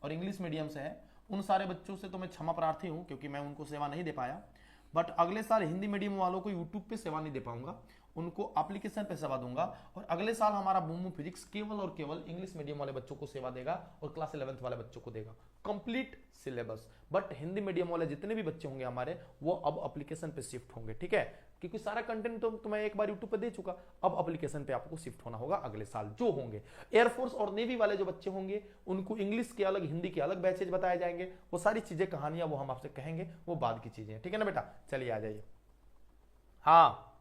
और इंग्लिश मीडियम से है, उन सारे बच्चों से तो मैं क्षमा प्रार्थी हूं क्योंकि मैं उनको सेवा नहीं दे पाया। बट अगले साल हिंदी मीडियम वालों को यूट्यूब पे सेवा नहीं दे पाऊंगा, उनको एप्लीकेशन पे सेवा दूंगा। और अगले साल हमारा बूम बूम फिजिक्स केवल और केवल इंग्लिश मीडियम वाले बच्चों को सेवा देगा और क्लास 11th वाले बच्चों को देगा complete syllabus. But Hindi medium वाले जितने भी बच्चे होंगे हमारे, वो अब एप्लीकेशन पे शिफ्ट होंगे, ठीक है? क्योंकि सारा कंटेंट तो मैं एक बार यूट्यूब पे दे चुका, अब एप्लीकेशन पे आपको शिफ्ट होना होगा अगले साल। जो होंगे एयरफोर्स और नेवी वाले जो बच्चे होंगे, उनको इंग्लिश के अलग, हिंदी के अलग बैचेज बताए जाएंगे। वो सारी चीजें, कहानियां वो हम आपसे कहेंगे, वो बाद की चीजें, ठीक है ना बेटा? चलिए आ जाइए। हाँ,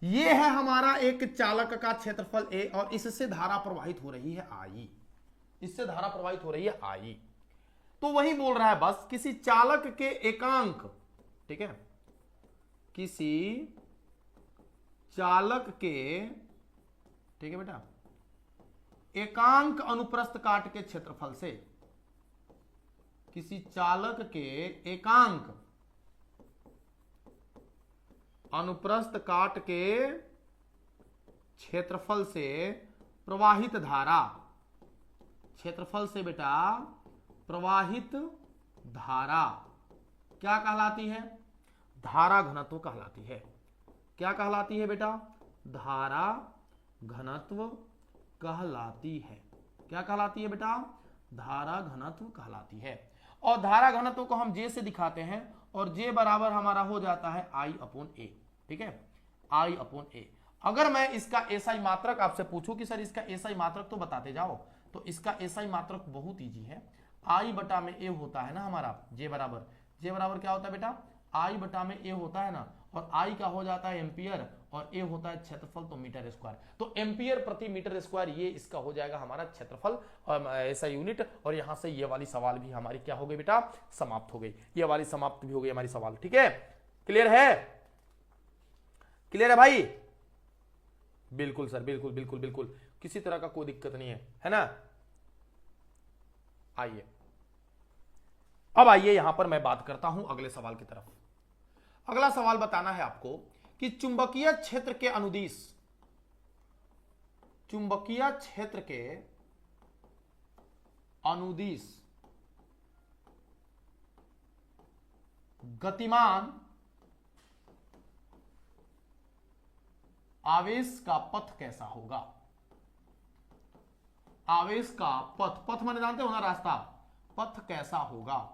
ये है हमारा एक चालक का क्षेत्रफल ए और इससे धारा प्रवाहित हो रही है आई, इससे धारा प्रवाहित हो रही है आई। तो वही बोल रहा है बस, किसी चालक के एकांक, ठीक है, किसी चालक के, ठीक है बेटा, एकांक अनुप्रस्थ काट के क्षेत्रफल से, किसी चालक के एकांक अनुप्रस्थ काट के क्षेत्रफल से प्रवाहित धारा, क्षेत्रफल से बेटा प्रवाहित धारा क्या कहलाती है? धारा घनत्व कहलाती है। क्या कहलाती है बेटा? धारा घनत्व कहलाती है। क्या कहलाती है बेटा? धारा घनत्व कहलाती है। और धारा घनत्व को हम जे से दिखाते हैं और जे बराबर हमारा हो जाता है आई अपॉन ए, ठीक है? आई अपॉन ए। अगर मैं इसका एसआई मात्रक आपसे पूछूं कि सर इसका एसआई मात्रक तो बताते जाओ, तो इसका एसआई मात्रक बहुत इजी है। आई बटा में ए होता है ना हमारा, जे बराबर क्या होता है बेटा? आई बटा में ए होता है ना, और आई का हो जाता है एम्पियर और ए होता है क्षेत्रफल, तो मीटर स्क्वायर। तो एम्पियर प्रति मीटर स्क्वायर ये इसका हो जाएगा हमारा क्षेत्रफल ऐसा यूनिट। और यहां से ये वाली सवाल भी हमारी क्या हो गई बेटा? समाप्त हो गई। ये वाली समाप्त भी हो गई हमारी सवाल, ठीक है? क्लियर है? क्लियर है भाई? बिल्कुल सर, बिल्कुल बिल्कुल बिल्कुल, किसी तरह का कोई दिक्कत नहीं है ना? आइए अब आइए यहां पर मैं बात करता हूं अगले सवाल की तरफ। अगला सवाल बताना है आपको कि चुंबकीय क्षेत्र के अनुदिश, चुंबकीय क्षेत्र के अनुदिश गतिमान आवेश का पथ कैसा होगा? आवेश का पथ, पथ माने जानते हो ना, रास्ता, पथ कैसा होगा,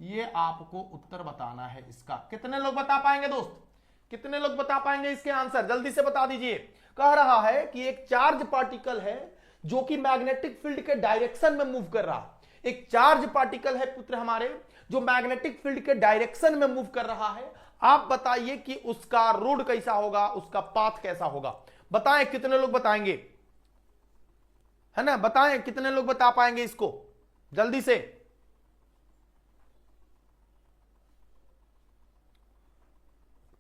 ये आपको उत्तर बताना है इसका। कितने लोग बता पाएंगे दोस्त? कितने लोग बता पाएंगे इसके आंसर? जल्दी से बता दीजिए। कह रहा है कि एक चार्ज पार्टिकल है जो कि मैग्नेटिक फील्ड के डायरेक्शन में मूव कर रहा। एक चार्ज पार्टिकल है पुत्र हमारे जो मैग्नेटिक फील्ड के डायरेक्शन में मूव कर रहा है। आप बताइए कि उसका रोड कैसा होगा, उसका पाथ कैसा होगा? बताएं कितने लोग बताएंगे, है ना? बताएं कितने लोग बता पाएंगे इसको, जल्दी से।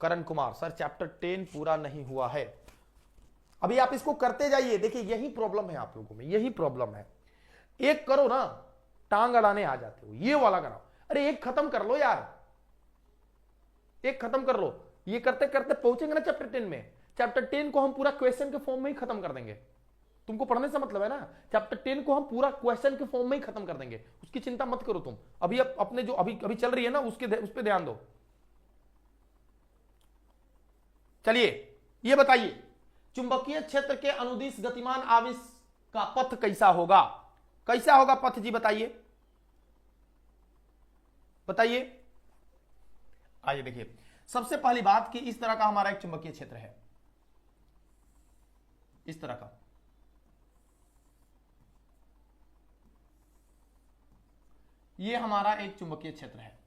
करण कुमार सर चैप्टर 10 पूरा नहीं हुआ है। अभी आप इसको करते जाइए। देखिए यही प्रॉब्लम है आप लोगों में, यही प्रॉब्लम है। एक करो ना, टांग अड़ाने आ जाते हो। ये वाला कराओ। अरे एक खत्म कर लो यार, एक खत्म कर लो। ये करते करते पहुंचेंगे ना चैप्टर 10 में। चैप्टर 10 को हम पूरा क्वेश्चन के फॉर्म में ही खत्म कर देंगे। तुमको पढ़ने से मतलब है ना, चैप्टर 10 को हम पूरा क्वेश्चन के फॉर्म में ही खत्म कर देंगे। उसकी चिंता मत करो तुम। अभी अपने जो अभी अभी चल रही है ना उस पर ध्यान दो। चलिए ये बताइए, चुंबकीय क्षेत्र के अनुदिश गतिमान आवेश का पथ कैसा होगा? कैसा होगा पथ जी, बताइए बताइए। आइए देखिए, सबसे पहली बात कि इस तरह का हमारा एक चुंबकीय क्षेत्र है, इस तरह का। ये हमारा एक चुंबकीय क्षेत्र है।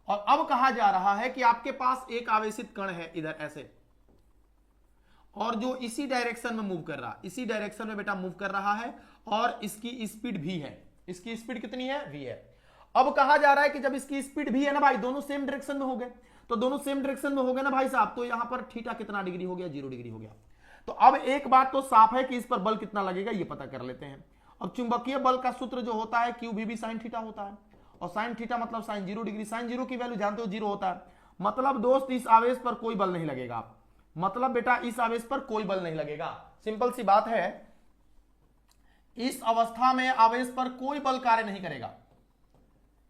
और अब कहा जा रहा है कि आपके पास एक आवेशित कण है इधर ऐसे, और जो इसी डायरेक्शन में मूव कर रहा, इसी डायरेक्शन में बेटा मूव कर रहा है, और इसकी स्पीड भी है। इसकी स्पीड कितनी है? v है। अब कहा जा रहा है कि जब इसकी स्पीड भी है ना भाई, दोनों सेम डायरेक्शन में हो गए, तो दोनों सेम डायरेक्शन में हो गए ना भाई साहब, तो यहां पर थीटा कितना डिग्री हो गया? 0 डिग्री हो गया। तो अब एक बात तो साफ है कि इस पर बल कितना लगेगा ये पता कर लेते हैं। अब चुंबकीय बल का सूत्र जो होता है QVB sin थीटा होता है, और sin थीटा मतलब sin 0 डिग्री। sin 0 की वैल्यू जानते हो 0 होता है। मतलब दोस्त इस आवेश पर कोई बल नहीं लगेगा। मतलब बेटा इस आवेश पर कोई बल नहीं लगेगा। सिंपल सी बात है, इस अवस्था में आवेश पर कोई बल कार्य नहीं करेगा।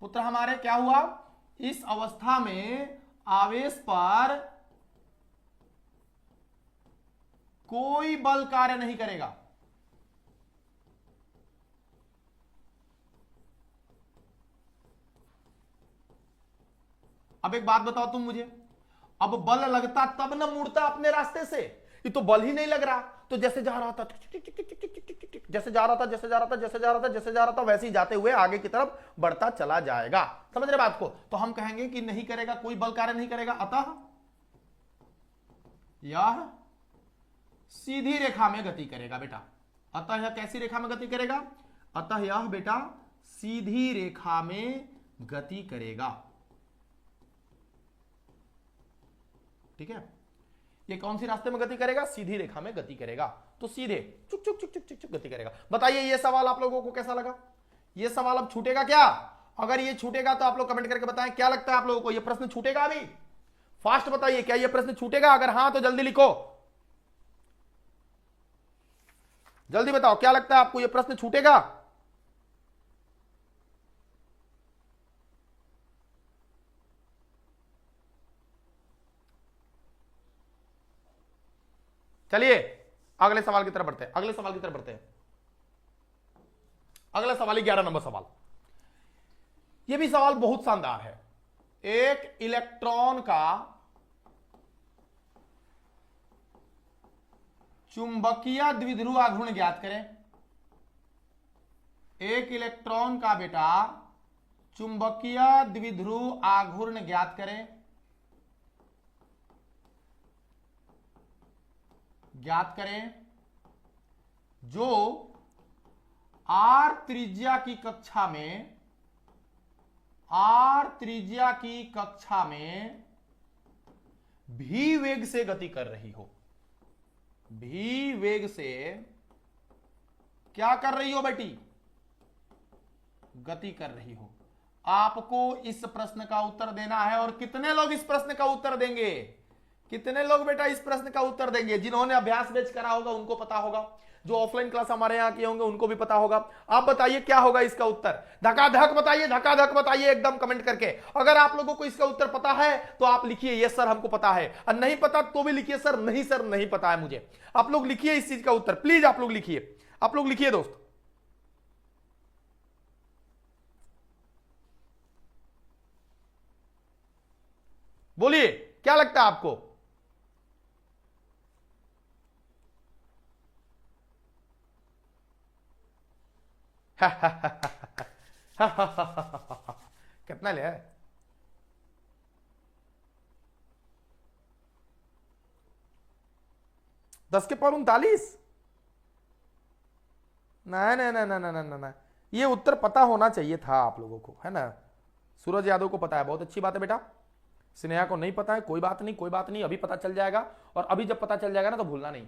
पुत्र हमारे क्या हुआ? इस अवस्था में आवेश पर कोई बल कार्य नहीं करेगा। अब एक बात बताओ तुम मुझे, अब बल लगता तब न मुड़ता अपने रास्ते से। ये तो बल ही नहीं लग रहा, तो जैसे जा रहा था, जैसे जा रहा था, जैसे जा रहा था, जैसे जा रहा था, जैसे जा रहा था, वैसे ही जाते हुए आगे की तरफ बढ़ता चला जाएगा। समझ रहे बात को? तो हम कहेंगे कि नहीं करेगा, कोई बल कार्य नहीं करेगा। अतः यह सीधी रेखा में गति करेगा बेटा। अतः यह कैसी रेखा में गति करेगा? अतः यह बेटा सीधी रेखा में गति करेगा। ठीक है, ये कौन सी रास्ते में गति करेगा? सीधी रेखा में गति करेगा। तो सीधे चुक चुक चुक चुक चुक चुक गति करेगा। बताइए ये सवाल आप लोगों को कैसा लगा? ये सवाल अब छूटेगा क्या? अगर ये छूटेगा तो आप लोग कमेंट करके बताएं क्या लगता है आप लोगों को, ये प्रश्न छूटेगा? अभी फास्ट बताइए, क्या ये प्रश्न छूटेगा? अगर हां तो जल्दी लिखो, जल्दी बताओ क्या लगता है आपको, ये प्रश्न छूटेगा? चलिए अगले सवाल की तरफ बढ़ते हैं। अगले सवाल की तरफ बढ़ते हैं। अगला सवाल 11 नंबर सवाल। यह भी सवाल बहुत शानदार है। एक इलेक्ट्रॉन का चुंबकीय द्विध्रुव आघूर्ण ज्ञात करें। एक इलेक्ट्रॉन का बेटा चुंबकीय द्विध्रुव आघूर्ण ज्ञात करें। ज्ञात करें जो आर त्रिज्या की कक्षा में, आर त्रिज्या की कक्षा में भी वेग से गति कर रही हो। भी वेग से क्या कर रही हो बेटी? गति कर रही हो। आपको इस प्रश्न का उत्तर देना है। और कितने लोग इस प्रश्न का उत्तर देंगे? कितने लोग बेटा इस प्रश्न का उत्तर देंगे? जिन्होंने अभ्यास बैच करा होगा उनको पता होगा, जो ऑफलाइन क्लास हमारे यहाँ किए होंगे उनको भी पता होगा। आप बताइए क्या होगा इसका उत्तर? धकाधक बताइए, धकाधक बताइए एकदम कमेंट करके। अगर आप लोगों को इसका उत्तर पता है तो आप लिखिए यस सर हमको पता है, और नहीं पता तो भी लिखिए सर नहीं पता है मुझे। आप लोग लिखिए इस चीज का उत्तर, प्लीज आप लोग लिखिए, आप लोग लिखिए दोस्त। बोलिए क्या लगता है आपको? कितना ले? 10 के पावर 39? नहीं नहीं नहीं नहीं नहीं नहीं, ये उत्तर पता होना चाहिए था आप लोगों को, है ना। सूरज यादव को पता है, बहुत अच्छी बात है बेटा। स्नेहा को नहीं पता है, कोई बात नहीं कोई बात नहीं, अभी पता चल जाएगा। और अभी जब पता चल जाएगा ना तो भूलना नहीं,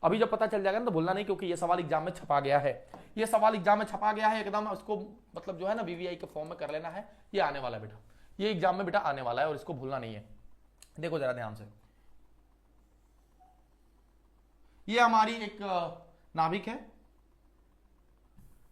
अभी जब पता चल जाएगा ना तो भूलना नहीं, क्योंकि ये सवाल एग्जाम में छपा गया है, ये सवाल एग्जाम में छपा गया है एकदम। उसको मतलब जो है ना वीवीआई के फॉर्म में कर लेना है, ये आने वाला है बेटा, ये एग्जाम में बेटा आने वाला है और इसको भूलना नहीं है। देखो जरा ध्यान से, ये हमारी एक नाभिक है,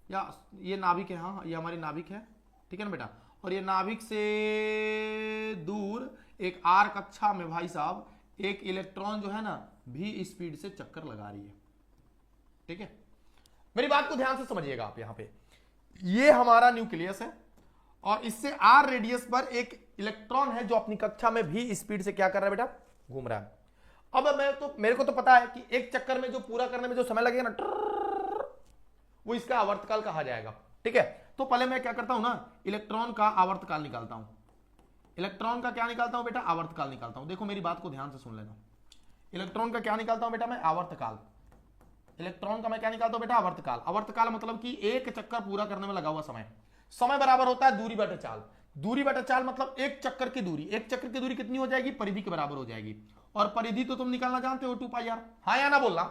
या ये नाभिक है, हाँ ये हमारी नाभिक है, ठीक है ना बेटा। और ये नाभिक से दूर एक आर कक्षा में भाई साहब एक इलेक्ट्रॉन जो है ना भी स्पीड से चक्कर लगा रही है, ठीक है। मेरी बात को ध्यान से समझिएगा आप, यहां पे ये हमारा न्यूक्लियस है और इससे आर रेडियस पर एक इलेक्ट्रॉन है जो अपनी कक्षा में भी स्पीड से क्या कर रहा है बेटा, घूम रहा है। अब मेरे को तो पता है कि एक चक्कर में जो पूरा करने में जो समय लगेगा ना, वो इसका आवर्तकाल कहा जाएगा, ठीक है। तो पहले मैं क्या करता हूं ना, इलेक्ट्रॉन का आवर्तकाल निकालता हूं। इलेक्ट्रॉन का क्या निकालता हूं बेटा, आवर्तकाल निकालता हूं। देखो मेरी बात को ध्यान से सुन लेना, इलेक्ट्रॉन का क्या निकालता हूं बेटा मैं, आवर्तकाल। इलेक्ट्रॉन का मैं क्या निकालता हूं बेटा, आवर्तकाल। आवर्तकाल मतलब कि एक चक्कर पूरा करने में लगा हुआ समय, समय बराबर होता है दूरी बटे चाल। दूरी बटे चाल मतलब एक चक्कर की दूरी, एक चक्कर की दूरी कितनी हो जाएगी, परिधि के बराबर हो जाएगी। और परिधि तो तुम निकालना जानते हो 2 पाई आर, हाँ या ना बोलना,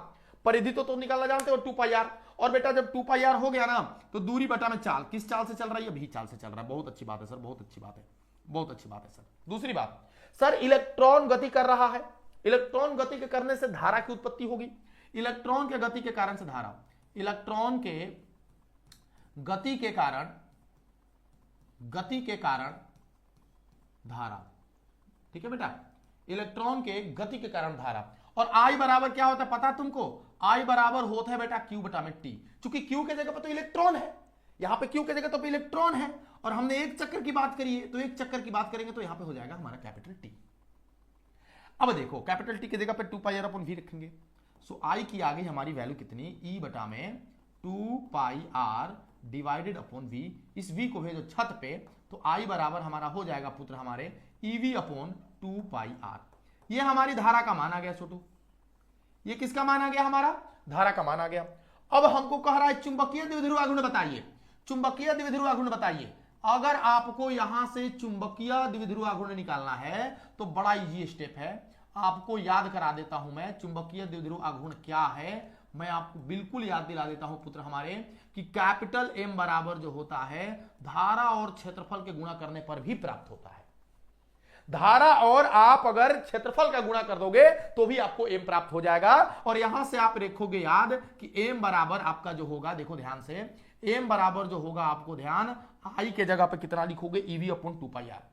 परिधि तो तुम निकालना जानते हो 2 पाई आर। और बेटा जब 2 पाई आर हो गया ना तो दूरी बटा में चाल, किस चाल से चल रहा है, भी चाल से चल रहा है। बहुत अच्छी बात है सर, बहुत अच्छी बात है, बहुत अच्छी बात है सर। दूसरी बात सर, इलेक्ट्रॉन गति कर रहा है, इलेक्ट्रॉन गति के करने से धारा की उत्पत्ति होगी। इलेक्ट्रॉन के गति के कारण से धारा, इलेक्ट्रॉन के गति के कारण, गति के कारण धारा, ठीक है बेटा, इलेक्ट्रॉन के गति के कारण धारा। और आई बराबर क्या होता है पता तुमको, आई बराबर होता है बेटा क्यू बटा में टी। चूंकि क्यू के जगह पर तो इलेक्ट्रॉन है, यहां पे क्यू के जगह तो इलेक्ट्रॉन है, और हमने एक चक्कर की बात करी है, तो एक चक्कर की बात करेंगे तो यहां पे हो जाएगा हमारा कैपिटल टी। अब देखो कैपिटल टी की जगह पे 2 पाई आर अपन वी रखेंगे। सो आई की आ गई हमारी वैल्यू कितनी, ई बटा में 2 pi are divided upon we. इस वी को भेजो छत पे तो आई बराबर हमारा हो जाएगा पुत्र हमारे ईवी अपॉन 2 पाई आर। ये हमारी धारा का मान आ गया छोटू, ये किसका मान आ गया, हमारा धारा का मान आ गया। अब हमको कह रहा है चुंबकीय द्विध्रुव आघूर्ण बताइए, चुंबकीय द्विध्रुव आघूर्ण बताइए। अगर आपको यहां से चुंबकीय द्विध्रुव आघूर्ण निकालना है तो बड़ा इजी स्टेप है, आपको याद करा देता हूं मैं चुंबकीय द्विध्रुव आघूर्ण क्या है। मैं आपको बिल्कुल याद दिला देता हूं पुत्र हमारे कि कैपिटल एम बराबर जो होता है धारा और क्षेत्रफल के गुणा करने पर भी प्राप्त होता है। धारा और आप अगर क्षेत्रफल का गुणा कर दोगे तो भी आपको एम प्राप्त हो जाएगा। और यहां से आप रखोगे याद कि एम बराबर आपका जो होगा, देखो ध्यान से, एम बराबर जो होगा आपको ध्यान, आई के जगह पे कितना लिखोगे, EV upon 2 pi R.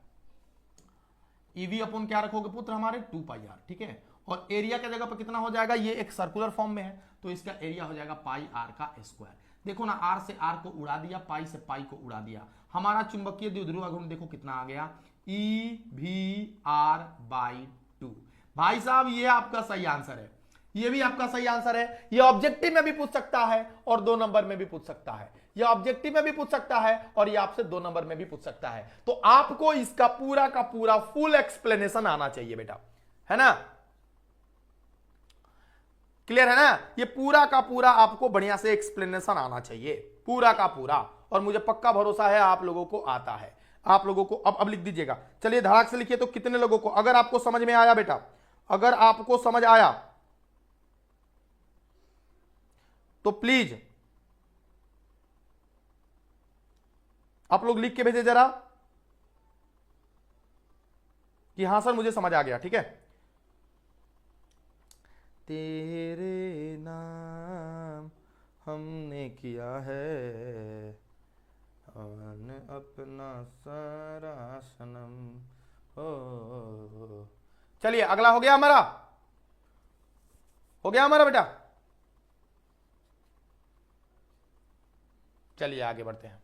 EV upon क्या रखोगे पुत्र हमारे 2 पाई आर, ठीक है। और एरिया के जगह पे कितना हो जाएगा, ये एक सर्कुलर फॉर्म में है तो इसका एरिया हो जाएगा पाई आर का स्क्वायर। देखो ना, आर से आर को उड़ा दिया, पाई से पाई को उड़ा दिया। हमारा चुंबकीय द्विध्रुव आघूर्ण देखो कितना आ गया, ई वी आर बाई 2। भाई साहब ये आपका सही आंसर है, ये भी आपका सही आंसर है। ये ऑब्जेक्टिव में भी पूछ सकता है और 2 नंबर में भी पूछ सकता है, ये ऑब्जेक्टिव में भी पूछ सकता है और ये आपसे 2 नंबर में भी पूछ सकता है। तो आपको इसका पूरा का पूरा फुल एक्सप्लेनेशन आना चाहिए बेटा, है ना, क्लियर है ना। ये पूरा का पूरा आपको बढ़िया से एक्सप्लेनेशन आना चाहिए, पूरा का पूरा। और मुझे पक्का भरोसा है आप लोगों को आता है, आप लोगों को। अब लिख दीजिएगा, चलिए धड़ाक से लिखिए तो कितने लोगों को, अगर आपको समझ में आया बेटा, अगर आपको समझ आया तो प्लीज आप लोग लिख के भेजे जरा कि हां सर मुझे समझ आ गया, ठीक है। तेरे नाम हमने किया है हवन अपना सारा सनम हो। चलिए अगला हो गया हमारा, हो गया हमारा बेटा। चलिए आगे बढ़ते हैं।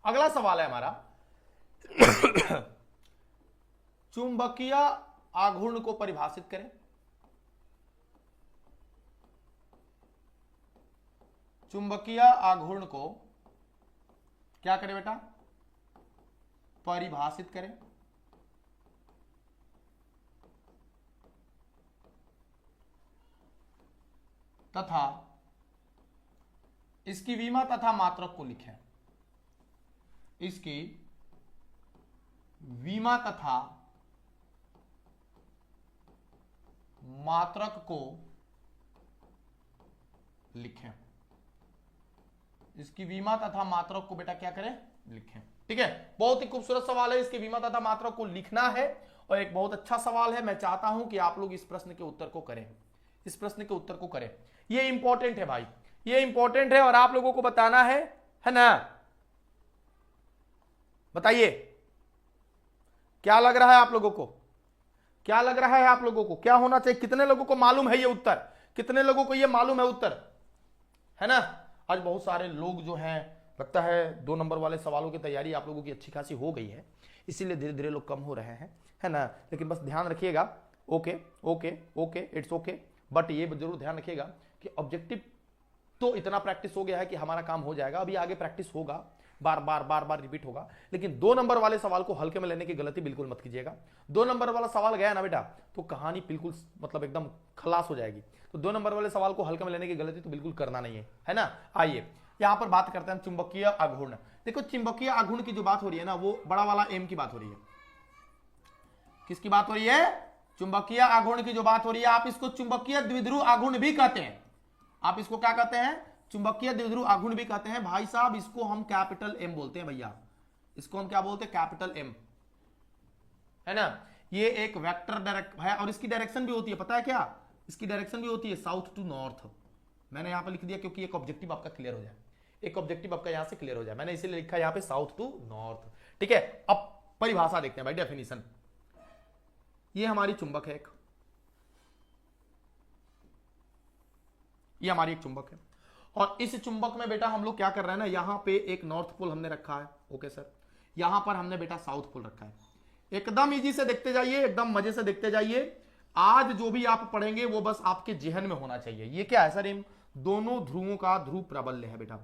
अगला सवाल है हमारा चुंबकीय आघूर्ण को परिभाषित करें। चुंबकीय आघूर्ण को क्या करें बेटा? परिभाषित करें। तथा इसकी विमा तथा मात्रक को लिखें। इसकी विमा तथा मात्रक को लिखें। इसकी विमा तथा मात्रक को बेटा क्या करें? लिखें। ठीक है, बहुत ही खूबसूरत सवाल है। इसकी विमा तथा मात्रक को लिखना है और एक बहुत अच्छा सवाल है। मैं चाहता हूं कि आप लोग इस प्रश्न के उत्तर को करें, इस प्रश्न के उत्तर को करें। ये इंपॉर्टेंट है भाई, ये इंपॉर्टेंट है और आप लोगों को बताना है ना? बताइए क्या लग रहा है आप लोगों को? क्या लग रहा है आप लोगों को? क्या होना चाहिए? कितने लोगों को मालूम है ये उत्तर? कितने लोगों को ये मालूम है उत्तर? है ना? आज बहुत सारे लोग जो हैं, लगता है 2 नंबर वाले सवालों की तैयारी आप लोगों की अच्छी खासी हो गई है, इसीलिए धीरे धीरे लोग कम हो रहे हैं, है ना? लेकिन बस ध्यान रखिएगा, okay okay okay, it's okay, but ये जरूर ध्यान रखिएगा कि ऑब्जेक्टिव तो इतना प्रैक्टिस हो गया है कि हमारा काम हो जाएगा। अभी आगे प्रैक्टिस होगा, बार बार बार बार रिपीट होगा। लेकिन 2 नंबर वाले सवाल को हल्के में लेने की गलती बिल्कुल मत कीजिएगा। 2 नंबर वाला सवाल गया ना बेटा तो कहानी बिल्कुल मतलब एकदम खलास हो जाएगी। तो 2 नंबर वाले सवाल को हल्के में लेने की गलती तो बिल्कुल करना नहीं है ना? आइए यहां पर बात करते हैं चुंबकीय आघूर्ण। देखो चुंबकीय आघूर्ण की जो बात हो रही है ना, वो बड़ा वाला एम की बात हो रही है। किसकी बात हो रही है? चुंबकीय आघूर्ण की जो बात हो रही है, आप इसको चुंबकीय द्विध्रुव आघूर्ण भी कहते हैं। आप इसको क्या कहते हैं? चुंबकीय द्विध्रुव आघूर्ण भी कहते हैं भाई साहब। इसको हम कैपिटल एम बोलते हैं भैया, इसको हम क्या बोलते हैं? कैपिटल एम, है ना? ये एक वेक्टर डायरेक्ट है और इसकी डायरेक्शन भी होती है, पता है क्या? इसकी डायरेक्शन भी होती है साउथ टू नॉर्थ। मैंने यहां पर लिख दिया क्योंकि एक ऑब्जेक्टिव आपका क्लियर हो जाए, एक ऑब्जेक्टिव आपका यहां से क्लियर हो जाए, मैंने इसीलिए लिखा यहां पे साउथ टू नॉर्थ। ठीक है, अब परिभाषा देखते हैं भाई, डेफिनेशन। ये हमारी चुंबक है एक, ये हमारी एक चुंबक है और इस चुंबक में बेटा हम लोग क्या कर रहे हैं ना, यहां पे एक नॉर्थ पोल हमने रखा है, ओके सर। यहां पर हमने बेटा साउथ पोल रखा है। एकदम इजी से देखते जाइए, एकदम मजे से देखते जाइए। आज जो भी आप पढ़ेंगे वो बस आपके जेहन में होना चाहिए। ये क्या है सर? इन दोनों ध्रुवों का ध्रुव प्राबल्य है बेटा,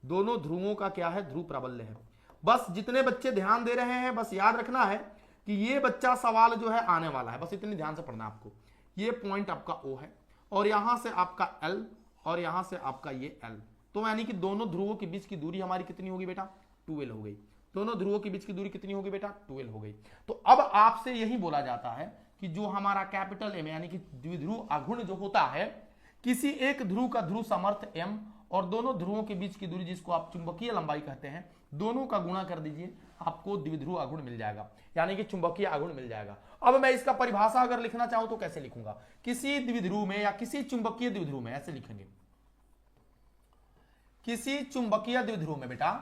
दोनों ध्रुवों का क्या है? ध्रुव प्राबल्य है। बस जितने बच्चे ध्यान दे रहे हैं, बस याद रखना है कि ये बच्चा सवाल जो है आने वाला है, बस इतनी ध्यान से पढ़ना आपको। ये पॉइंट आपका O है और यहां से आपका L और यहां से आपका ये L, तो यानी कि दोनों ध्रुवों के बीच की दूरी हमारी कितनी होगी बेटा? 2L हो गई। दोनों ध्रुवों के बीच की दूरी कितनी होगी बेटा? 2L हो गई। तो अब आपसे यही बोला जाता है कि जो हमारा कैपिटल M यानी कि द्विध्रुव आघूर्ण जो होता है, किसी एक ध्रुव का ध्रुव सामर्थ्य M और दोनों ध्रुवों के बीच की दूरी जिसको आप चुंबकीय लंबाई कहते हैं, दोनों का गुणा कर दीजिए, आपको द्विध्रुव आघूर्ण मिल जाएगा, यानी कि चुंबकीय आघूर्ण मिल जाएगा। अब मैं इसका परिभाषा अगर लिखना चाहूं तो कैसे लिखूंगा? किसी द्विध्रुव में या किसी चुंबकीय द्विध्रुव में ऐसे लिखेंगे, किसी चुंबकीय द्विध्रुव में बेटा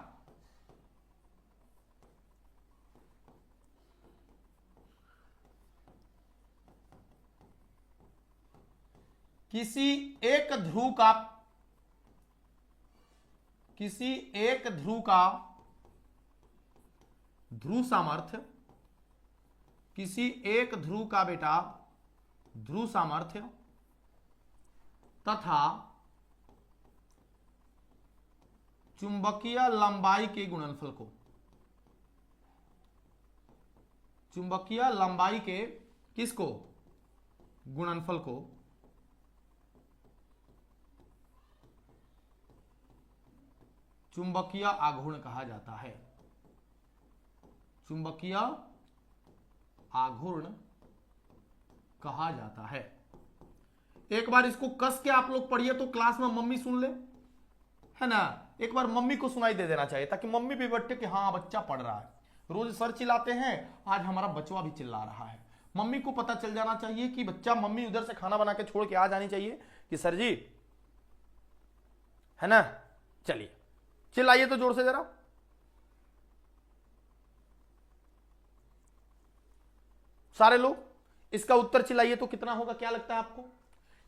किसी एक ध्रुव का ध्रुव सामर्थ्य, किसी एक ध्रुव का बेटा ध्रुव सामर्थ्य तथा चुंबकीय लंबाई के गुणनफल को, चुंबकीय लंबाई के किसको? गुणनफल को चुंबकीय आघूर्ण कहा जाता है। चुंबकीय आघूर्ण कहा जाता है। एक बार इसको कस के आप लोग पढ़िए तो क्लास में मम्मी सुन ले, है ना? एक बार मम्मी को सुनाई दे देना चाहिए ताकि मम्मी भी बैठे कि हाँ बच्चा पढ़ रहा है। रोज सर चिल्लाते हैं, आज हमारा बचवा भी चिल्ला रहा है। मम्मी को पता चल जाना चाहिए कि बच्चा, मम्मी उधर से खाना बना के छोड़ के आ जानी चाहिए कि सर जी, है ना, चलिए चिल्लाइए तो जोर से जरा। सारे लोग इसका उत्तर चिल्लाइए तो कितना होगा, क्या लगता है आपको?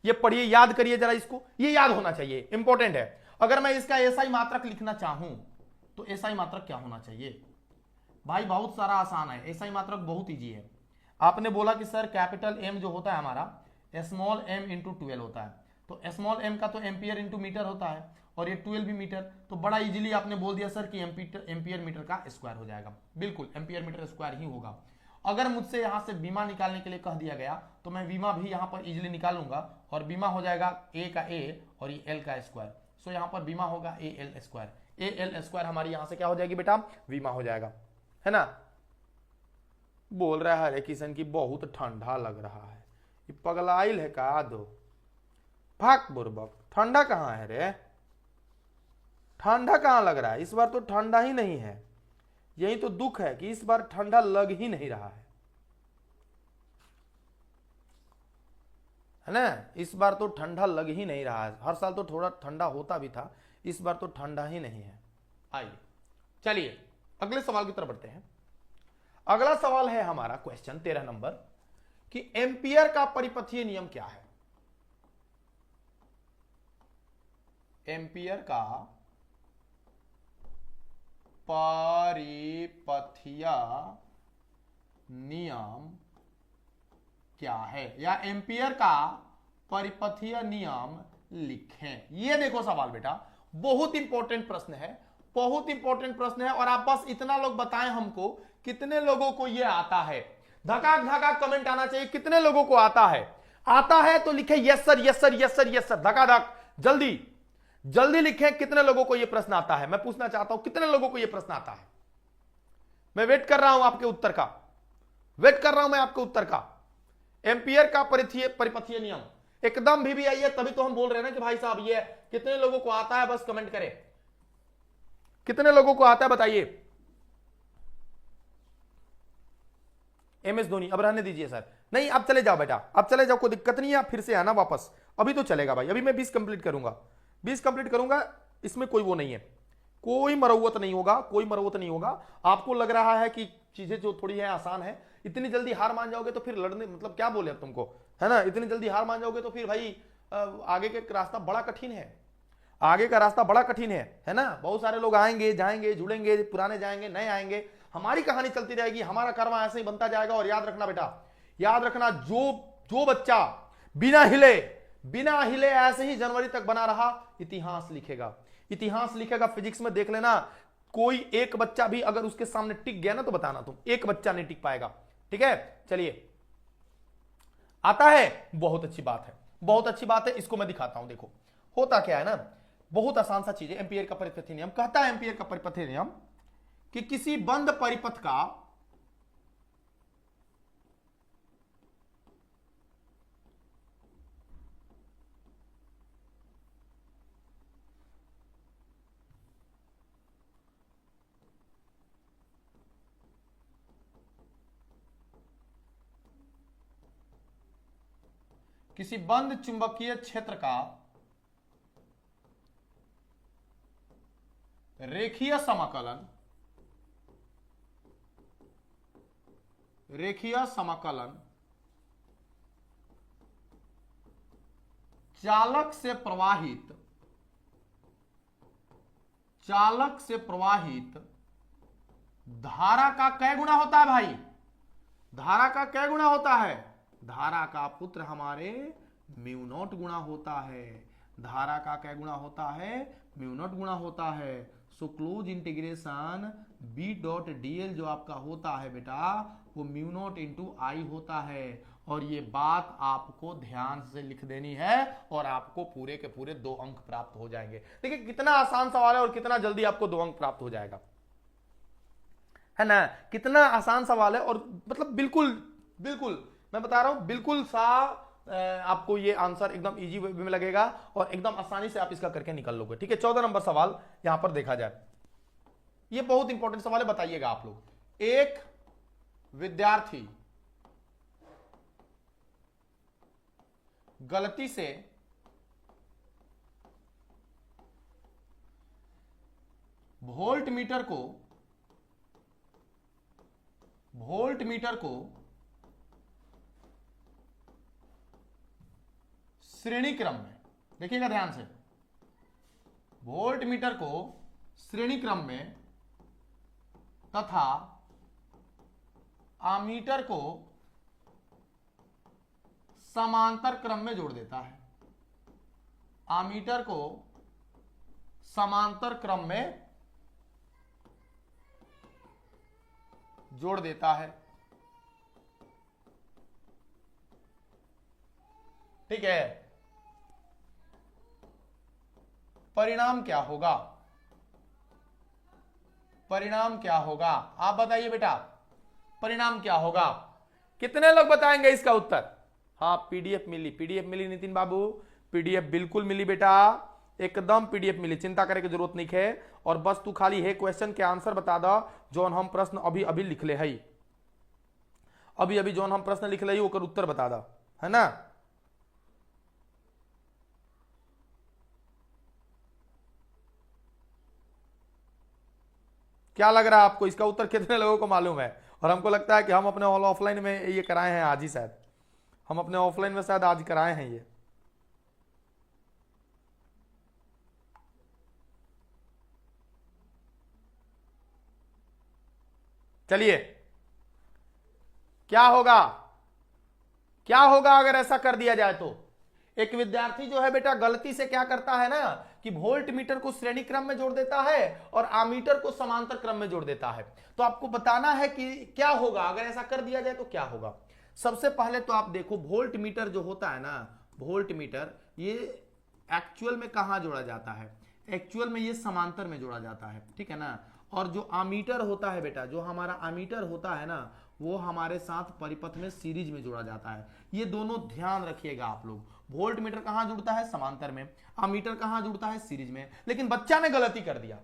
ये पढ़िए, याद करिए जरा इसको, ये याद होना चाहिए, इंपॉर्टेंट है। अगर मैं इसका एसआई मात्रक लिखना चाहूं तो एसआई मात्रक क्या होना चाहिए भाई? बहुत सारा आसान है, एसआई मात्रक बहुत इजी है। आपने बोला कि सर कैपिटल एम जो होता है हमारा स्मॉल एम इंटू 12 होता है, तो स्मॉल एम का तो एम्पियर इंटू मीटर होता है और ये 12 भी मीटर, तो बड़ा इजीली आपने बोल दिया सर कि एम्पियर मीटर का स्क्वायर हो जाएगा। बिल्कुल एम्पियर मीटर स्क्वायर ही होगा। अगर मुझसे यहां से बीमा निकालने के लिए कह दिया गया तो मैं बीमा भी यहां पर इजीली निकाल लूंगा और बीमा हो जाएगा ए का ए और ये एल का स्क्वायर। सो यहां पर बीमा होगा A L square, A L square हमारी यहां से क्या हो जाएगी बेटा? बीमा हो जाएगा, है ना। बोल रहा है हरे किशन की बहुत ठंडा लग रहा है, ये पगलाइल है का दो? भाग बुर्बक, ठंडा कहां है रे? ठंडा कहां लग रहा है? इस बार तो ठंडा ही नहीं है। यही तो दुख है कि इस बार ठंडा लग ही नहीं रहा है ना। इस बार तो ठंडा लग ही नहीं रहा है। हर साल तो थोड़ा ठंडा होता भी था, इस बार तो ठंडा ही नहीं है। आइए चलिए अगले सवाल की तरफ बढ़ते हैं। अगला सवाल है हमारा क्वेश्चन 13 नंबर कि एम्पियर का परिपथीय नियम क्या है? एम्पियर का परिपथीय नियम क्या है, या एम्पियर का परिपथीय नियम लिखें। ये देखो सवाल बेटा, बहुत इंपॉर्टेंट प्रश्न है, बहुत इंपॉर्टेंट प्रश्न है। और आप बस इतना लोग बताएं हमको कितने लोगों को ये आता है। धकाक धकाक कमेंट आना चाहिए, कितने लोगों को आता है? आता है तो लिखे yes sir, yes sir, yes sir, yes sir, धकाधक जल्दी जल्दी लिखें कितने लोगों को यह प्रश्न आता है। मैं पूछना चाहता हूं कितने लोगों को यह प्रश्न आता है। मैं वेट कर रहा हूं आपके उत्तर का, वेट कर रहा हूं मैं आपके उत्तर का। एम्पियर का परिपथीय नियम एकदम भी आइए, तभी तो हम बोल रहे हैं ना कि भाई साहब ये कितने लोगों को आता है, बस कमेंट करें कितने लोगों को आता है बताइए। MS धोनी, अब रहने दीजिए सर, नहीं अब चले जाओ बेटा, अब चले जाओ, कोई दिक्कत नहीं है, आप फिर से आना वापस, अभी तो चलेगा भाई, अभी मैं 20 कंप्लीट करूंगा, 20 कंप्लीट करूंगा, इसमें कोई वो नहीं है, कोई मरौवत नहीं होगा, कोई मरौवत नहीं होगा। आपको लग रहा है कि चीजें जो थोड़ी है आसान है, इतनी जल्दी हार मान जाओगे तो फिर लड़ने, मतलब क्या बोले अब तुमको, है ना, इतनी जल्दी हार मान जाओगे तो फिर भाई आगे के रास्ता बड़ा कठिन है, आगे का रास्ता बड़ा कठिन है ना। बहुत सारे लोग आएंगे जाएंगे, जुड़ेंगे, पुराने जाएंगे नए आएंगे, हमारी कहानी चलती रहेगी, हमारा कर्मा ऐसे ही बनता जाएगा। और याद रखना बेटा, याद रखना, जो बच्चा बिना हिले ऐसे ही जनवरी तक बना रहा, इतिहास लिखेगा, इतिहास लिखेगा। फिजिक्स में देख लेना, कोई एक बच्चा भी अगर उसके सामने टिक गया ना तो बताना तुम, एक बच्चा नहीं टिक पाएगा, ठीक है। चलिए, आता है, बहुत अच्छी बात है, बहुत अच्छी बात है। इसको मैं दिखाता हूं, देखो होता क्या है ना, बहुत आसान सा चीज है। एम्पियर का परिपथीय नियम कहता है, एम्पियर का परिपथीय नियम कि किसी बंद परिपथ का किसी बंद चुंबकीय क्षेत्र का रेखीय समाकलन चालक से प्रवाहित धारा का कै गुना होता है भाई? धारा का कै गुना होता है? धारा का पुत्र हमारे म्यू नॉट गुणा होता है। धारा का कै गुणा होता है? म्यू नॉट गुणा होता है। So close integration B dot DL जो आपका होता है बेटा, वो म्यू नॉट इंटू आई होता है। और ये बात आपको ध्यान से लिख देनी है और आपको पूरे के पूरे 2 अंक प्राप्त हो जाएंगे। देखिए कितना आसान सवाल है और कितना जल्दी आपको 2 अंक प्राप्त हो जाएगा, है ना। कितना आसान सवाल है और मतलब बिल्कुल बिल्कुल मैं बता रहा हूं, बिल्कुल सा आपको ये आंसर एकदम इजी वे में लगेगा और एकदम आसानी से आप इसका करके निकल लोगे, ठीक है। 14 नंबर सवाल यहां पर देखा जाए, ये बहुत इंपॉर्टेंट सवाल है, बताइएगा आप लोग। एक विद्यार्थी गलती से वोल्ट मीटर को श्रेणी क्रम में, देखिएगा ध्यान से, वोल्ट मीटर को श्रेणी क्रम में तथा आमीटर को समांतर क्रम में जोड़ देता है। आमीटर को समांतर क्रम में जोड़ देता है। ठीक है, परिणाम क्या होगा? परिणाम क्या होगा आप बताइए बेटा, परिणाम क्या होगा? कितने लोग बताएंगे इसका उत्तर? हाँ, पीडीएफ मिली नितिन बाबू, पीडीएफ बिल्कुल मिली बेटा, एकदम पीडीएफ मिली, चिंता करने की जरूरत नहीं है। और बस तू खाली है क्वेश्चन के आंसर बता दो जो हम प्रश्न अभी अभी लिख ले है, अभी अभी जो हम प्रश्न लिख ले ओकर उत्तर बता दो, है ना। क्या लग रहा है आपको, इसका उत्तर कितने लोगों को मालूम है? और हमको लगता है कि हम अपने ऑफलाइन में ये कराए हैं आज ही, शायद हम अपने ऑफलाइन में शायद आज कराए हैं ये। चलिए, क्या होगा, क्या होगा अगर ऐसा कर दिया जाए तो? एक विद्यार्थी जो है बेटा गलती से क्या करता है ना कि वोल्ट मीटर को श्रेणी क्रम में जोड़ देता है और आमीटर को समांतर क्रम में जोड़ देता है। तो आपको बताना है कि क्या होगा अगर ऐसा कर दिया जाए तो क्या होगा। सबसे पहले तो आप देखो, वोल्ट मीटर जो होता है ना, वोल्ट मीटर ये एक्चुअल में कहां जोड़ा जाता है? एक्चुअल में ये समांतर में जोड़ा जाता है, ठीक है ना। और जो आमीटर होता है बेटा, जो हमारा आमीटर होता है ना, वो हमारे साथ परिपथ में सीरीज में जोड़ा जाता है। ये दोनों ध्यान रखिएगा आप लोग। वोल्ट मीटर कहां जुड़ता है? समांतर में। अमीटर कहां जुड़ता है? सीरीज में। लेकिन बच्चा ने गलती कर दिया,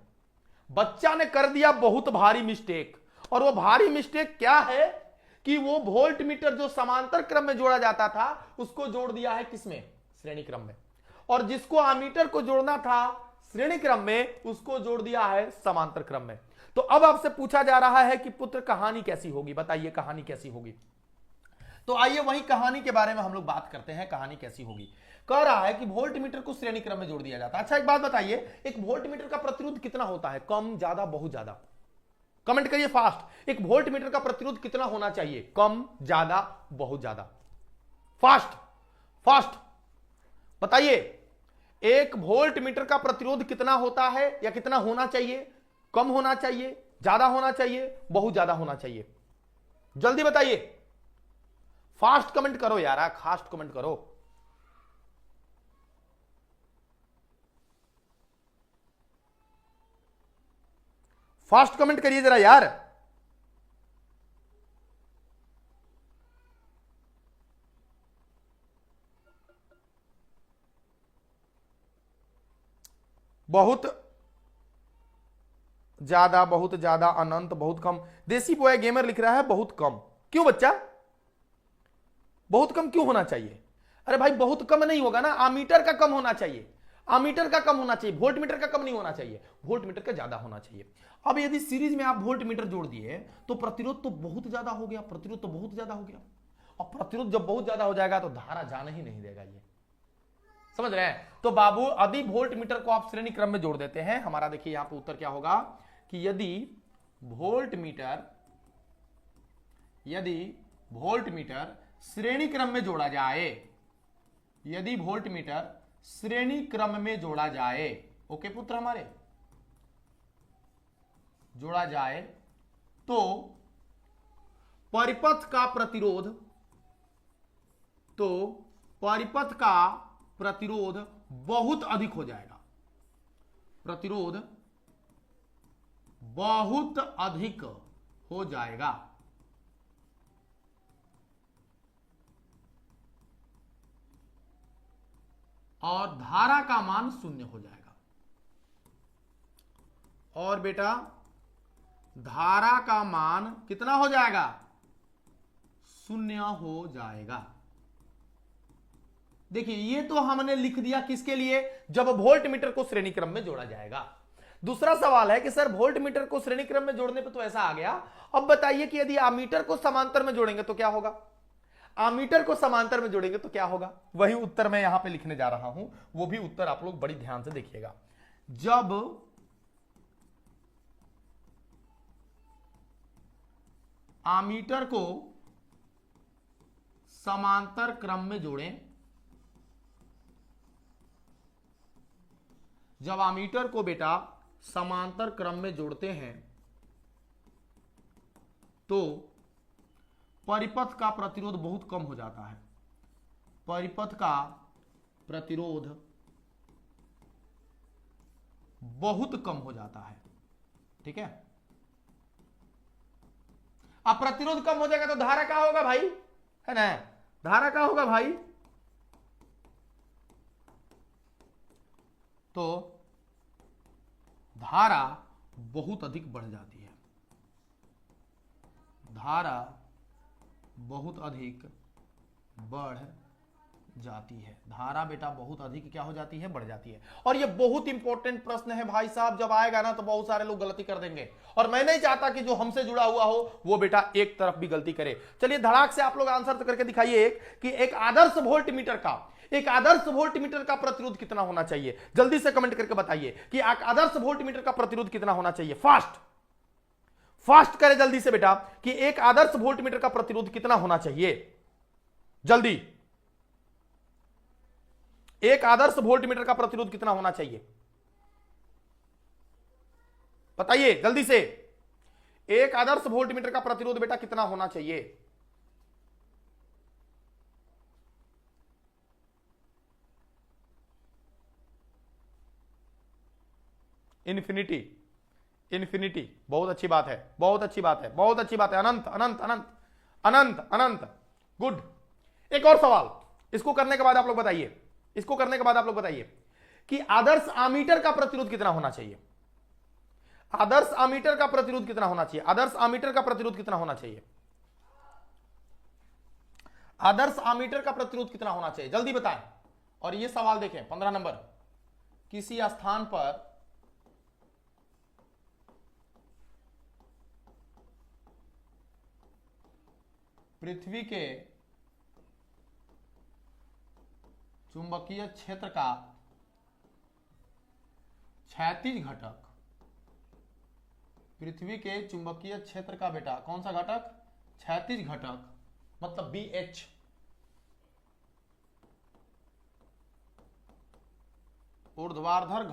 बच्चा ने कर दिया बहुत भारी मिस्टेक। और वो भारी मिस्टेक क्या है कि वो वोल्ट मीटर जो समांतर क्रम में जोड़ा जाता था उसको जोड़ दिया है किसमें? श्रेणी क्रम में। और जिसको अमीटर को जोड़ना था श्रेणी क्रम में उसको जोड़ दिया है समांतर क्रम में। तो अब आपसे पूछा जा रहा है कि पुत्र कहानी कैसी होगी, बताइए कहानी कैसी होगी। तो आइए वही कहानी के बारे में हम लोग बात करते हैं, कहानी कैसी होगी। कह रहा है कि वोल्ट मीटर को श्रेणी क्रम में जोड़ दिया जाता है। अच्छा एक बात बताइए, एक वोल्ट मीटर का प्रतिरोध कितना होता है? कम, ज्यादा, बहुत ज्यादा? कमेंट करिए फास्ट। एक वोल्ट मीटर का प्रतिरोध कितना होना चाहिए? कम, ज्यादा, बहुत ज्यादा? फास्ट फास्ट बताइए, एक वोल्ट मीटर का प्रतिरोध कितना होता है या कितना होना चाहिए? कम होना चाहिए, ज्यादा होना चाहिए, बहुत ज्यादा होना चाहिए? जल्दी बताइए, फास्ट कमेंट करो यार, फास्ट कमेंट करो। फास्ट कमेंट करिए जरा यार। बहुत ज्यादा, बहुत ज्यादा, अनंत, बहुत कम। देसी बॉय गेमर लिख रहा है बहुत कम। क्यों बच्चा, बहुत कम क्यों होना चाहिए? अरे भाई बहुत कम नहीं होगा ना, आमीटर का कम होना चाहिए, आमीटर का कम होना चाहिए, वोल्ट मीटर का कम नहीं होना चाहिए, वोल्ट मीटर का ज्यादा होना चाहिए। अब यदि सीरीज में आप वोल्ट मीटर जोड़ दिए तो प्रतिरोध तो बहुत ज्यादा हो गया, प्रतिरोध तो बहुत ज्यादा हो गया। और प्रतिरोध जब बहुत ज्यादा हो जाएगा तो धारा जाने ही नहीं देगा, ये समझ रहे हैं। तो बाबू यदि वोल्ट मीटर को आप श्रेणी क्रम में जोड़ देते हैं, हमारा देखिए यहां पर उत्तर क्या होगा कि यदि वोल्ट मीटर श्रेणी क्रम में जोड़ा जाए, यदि वोल्ट मीटर श्रेणी क्रम में जोड़ा जाए, ओके पुत्र हमारे, जोड़ा जाए तो परिपथ का प्रतिरोध बहुत अधिक हो जाएगा, प्रतिरोध बहुत अधिक हो जाएगा। और धारा का मान शून्य हो जाएगा। और बेटा धारा का मान कितना हो जाएगा? 0 हो जाएगा। देखिए ये तो हमने लिख दिया किसके लिए? जब वोल्ट मीटर को श्रेणी क्रम में जोड़ा जाएगा। दूसरा सवाल है कि सर वोल्ट मीटर को श्रेणी क्रम में जोड़ने पे तो ऐसा आ गया, अब बताइए कि यदि आमीटर को समांतर में जोड़ेंगे तो क्या होगा? आमीटर को समांतर में जोड़ेंगे तो क्या होगा? वही उत्तर मैं यहां पे लिखने जा रहा हूं, वो भी उत्तर आप लोग बड़ी ध्यान से देखिएगा। जब आमीटर को समांतर क्रम में जोड़ें, जब आमीटर को बेटा समांतर क्रम में जोड़ते हैं तो परिपथ का प्रतिरोध बहुत कम हो जाता है। परिपथ का प्रतिरोध बहुत कम हो जाता है। ठीक है, अब प्रतिरोध कम हो जाएगा तो धारा क्या होगा भाई? है ना, धारा क्या होगा भाई? तो धारा बहुत अधिक बढ़ जाती है। धारा बहुत अधिक बढ़ जाती है। धारा बेटा बहुत अधिक क्या हो जाती है? बढ़ जाती है। और ये बहुत इंपॉर्टेंट प्रश्न है भाई साहब, जब आएगा ना तो बहुत सारे लोग गलती कर देंगे, और मैं नहीं चाहता कि जो हमसे जुड़ा हुआ हो वो बेटा एक तरफ भी गलती करे। चलिए धड़ाक से आप लोग आंसर तो करके दिखाइए कि एक आदर्श वोल्ट मीटर का प्रतिरोध कितना होना चाहिए? जल्दी से कमेंट करके बताइए कि एक आदर्श वोल्ट मीटर का प्रतिरोध कितना होना चाहिए। फास्ट करें जल्दी से बेटा कि एक आदर्श वोल्ट मीटर का प्रतिरोध कितना होना चाहिए? जल्दी, एक आदर्श वोल्ट मीटर का प्रतिरोध कितना होना चाहिए? बताइए जल्दी से। एक आदर्श वोल्ट मीटर का प्रतिरोध बेटा कितना होना चाहिए? इन्फिनिटी। बहुत अच्छी बात है, बहुत अच्छी बात है, बहुत अच्छी बात है। अनंत अनंत अनंत अनंत अनंत। गुड। एक और सवाल, इसको करने के बाद आप लोग बताइए कि आदर्श आमीटर का प्रतिरोध कितना होना चाहिए? आदर्श आमीटर का प्रतिरोध कितना होना चाहिए? आदर्श आमीटर का प्रतिरोध कितना होना चाहिए? आदर्श आमीटर का प्रतिरोध कितना होना चाहिए? जल्दी बताएं। और ये सवाल देखें 15 नंबर, किसी स्थान पर पृथ्वी के चुंबकीय क्षेत्र का क्षैतिज घटक, पृथ्वी के चुंबकीय क्षेत्र का बेटा कौन सा घटक? क्षैतिज घटक, मतलब BH, ऊर्ध्वाधर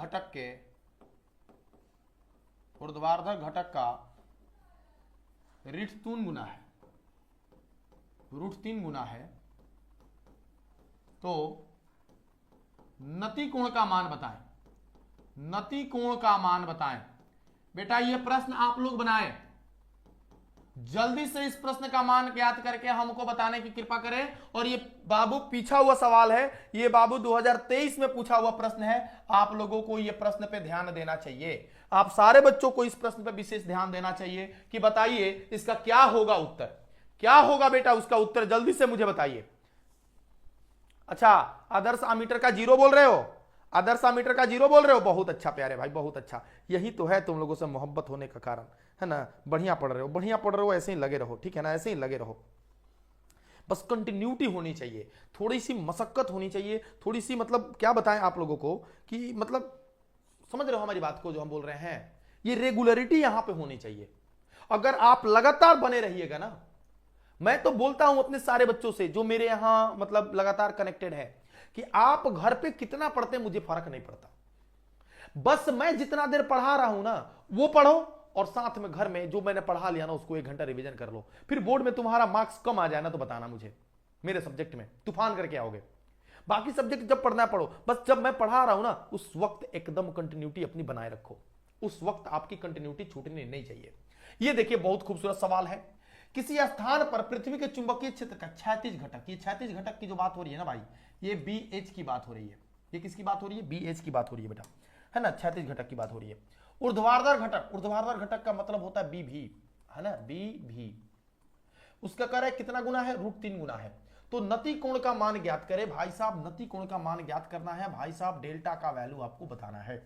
घटक का ऋण 3 गुना है, √3 गुना है, तो नति कोण का मान बताएं। नति कोण का मान बताएं। बेटा ये प्रश्न आप लोग बनाएं, जल्दी से इस प्रश्न का मान ज्ञात करके हमको बताने की कृपा करें। और ये बाबू पीछा हुआ सवाल है, ये बाबू 2023 में पूछा हुआ प्रश्न है। आप लोगों को ये प्रश्न पे ध्यान देना चाहिए। आप सारे बच्चों को इस प्रश्न पे विशेष ध्यान देना चाहिए कि बताइए इसका क्या होगा उत्तर, क्या होगा बेटा उसका उत्तर, जल्दी से मुझे बताइए। अच्छा, आदर्श आमीटर का 0 बोल रहे हो? आदर्श आमीटर का 0 बोल रहे हो? बहुत अच्छा प्यारे भाई, बहुत अच्छा। यही तो है तुम लोगों से मोहब्बत होने का कारण, है ना। बढ़िया पढ़ रहे हो, ऐसे ही लगे रहो, ठीक है ना, ऐसे ही लगे रहो। बस कंटिन्यूटी होनी चाहिए, थोड़ी सी मशक्कत होनी चाहिए, थोड़ी सी मतलब क्या बताएं आप लोगों को कि मतलब समझ रहे हो हमारी बात को जो हम बोल रहे हैं। ये रेगुलरिटी यहां पे होनी चाहिए। अगर आप लगातार बने रहिएगा ना, मैं तो बोलता हूं अपने सारे बच्चों से जो मेरे यहां मतलब लगातार कनेक्टेड है, कि आप घर पे कितना पढ़ते मुझे फर्क नहीं पड़ता, बस मैं जितना देर पढ़ा रहा हूं ना वो पढ़ो, और साथ में घर में जो मैंने पढ़ा लिया ना उसको 1 घंटा रिवीजन कर लो। फिर बोर्ड में तुम्हारा मार्क्स कम आ जाए ना तो बताना मुझे, मेरे सब्जेक्ट में तूफान करके आओगे। बाकी सब्जेक्ट जब पढ़ना पढ़ो, बस जब मैं पढ़ा रहा हूं ना उस वक्त एकदम कंटिन्यूटी अपनी बनाए रखो, उस वक्त आपकी कंटिन्यूटी छूटनी नहीं चाहिए। ये देखिए बहुत खूबसूरत सवाल है। किसी स्थान पर पृथ्वी के चुंबकीय क्षेत्र का क्षैतिज घटक, ये क्षैतिज घटक की जो बात हो रही है ना भाई, ये BH की बात हो रही है। ये किसकी बात हो रही है? BH की बात हो रही है बेटा, है ना, क्षैतिज घटक की बात हो रही है। ऊर्ध्वाधर घटक, ऊर्ध्वाधर घटक का मतलब होता है बी भी, है ना, बी भी। उसका कह रहा है कितना गुना है, √3 गुना है। तो नति कोण का मान ज्ञात करें भाई साहब, नति कोण का मान ज्ञात करना है भाई साहब, डेल्टा का वैल्यू आपको बताना है,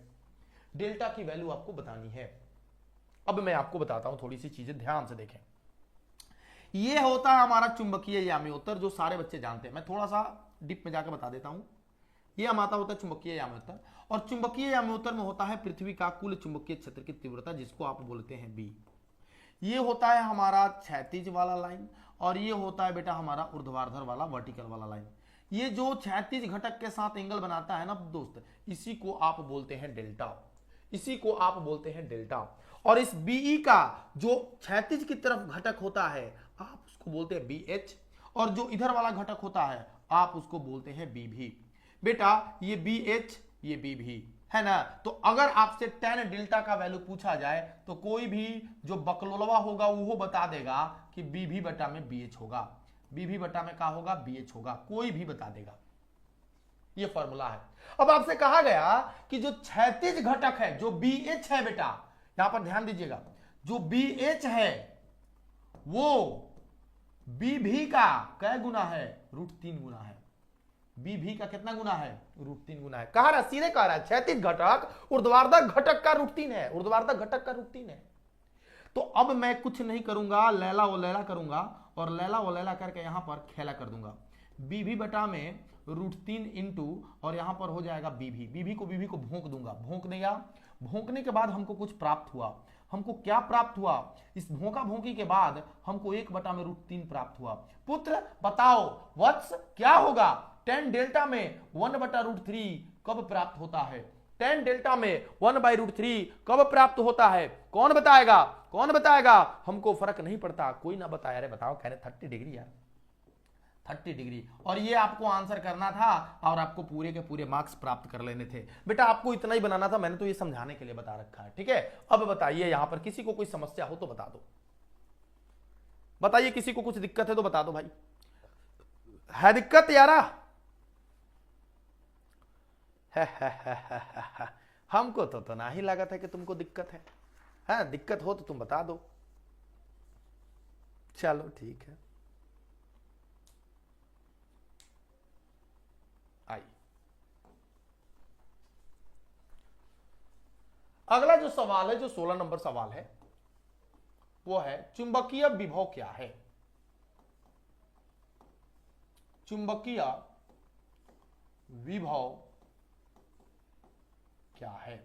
डेल्टा की वैल्यू आपको बतानी है। अब मैं आपको बताता हूं, थोड़ी सी चीजें ध्यान से देखें। ये होता है हमारा चुंबकीय याम्योत्तर, जो सारे बच्चे जानते हैं। मैं थोड़ा सा डिप में जाकर बता देता हूं। ये हमारा होता है चुंबकीय याम्योत्तर, और चुंबकीय याम्योत्तर में होता है पृथ्वी का कुल चुंबकीय क्षेत्र की तीव्रता, जिसको आप बोलते हैं बी। ये होता है हमारा क्षैतिज वाला लाइन, और ये होता है बेटा हमारा ऊर्ध्वाधर वाला, वर्टिकल वाला लाइन। ये जो क्षैतिज घटक के साथ एंगल बनाता है ना दोस्त, इसी को आप बोलते हैं डेल्टा, इसी को आप बोलते हैं डेल्टा। और इस बीई का जो क्षैतिज की तरफ घटक होता है आप उसको बोलते हैं BH, और जो इधर वाला घटक होता है आप उसको बोलते हैं BV। बेटा ये BH ये BV है ना। तो अगर आपसे tan डेल्टा का वैल्यू पूछा जाए तो कोई भी जो बकलोलवा होगा वो बता देगा कि BV बटा में BH होगा, BV बटा में क्या होगा, BH होगा, कोई भी बता देगा। ये फॉर्मूला है। अब आपसे कहा गया कि जो क्षैतिज घटक है जो BH है, बेटा यहां पर ध्यान दीजिएगा, जो BH है वो BV का कै गुना है, √3 गुना है। BV का कितना गुना है, √3 गुना है। कहा रहा, सीधे कह रहा है क्षैतिज घटक ऊर्ध्वाधर घटक का √3 है, ऊर्ध्वाधर घटक का √3 है। तो अब मैं कुछ नहीं करूंगा, लैला व लैला करूंगा, और लैला व लैला करके यहां पर खेला कर दूंगा। BV बटा में √3 इंटू, और यहां पर हो जाएगा BV को भोंक दूंगा, भोंक देगा। भोंकने के बाद हमको कुछ प्राप्त हुआ, हमको क्या प्राप्त हुआ, इस भोंका भोंकी के बाद हमको 1 बटा में √3 प्राप्त हुआ। पुत्र बताओ वत्स क्या होगा, tan डेल्टा में 1 बटा √3 कब प्राप्त होता है, tan डेल्टा में 1/√3 कब प्राप्त होता है, कौन बताएगा, कौन बताएगा। हमको फर्क नहीं पड़ता, कोई ना बताया। अरे बताओ, कह रहे 30 डिग्री यार, 30 डिग्री। और ये आपको आंसर करना था और आपको पूरे के पूरे मार्क्स प्राप्त कर लेने थे। बेटा आपको इतना ही बनाना था, मैंने तो ये समझाने के लिए बता रखा है, ठीक है। अब बताइए यहां पर किसी को कोई समस्या हो तो बता दो, बताइए किसी को कुछ दिक्कत है तो बता दो भाई। है दिक्कत यारा? हमको तो ना ही लगा था कि तुमको दिक्कत है। हाँ दिक्कत हो तो तुम बता दो, चलो ठीक है। आई अगला जो सवाल है, जो 16 नंबर सवाल है, वो है चुंबकीय विभव क्या है। चुंबकीय विभव क्या है?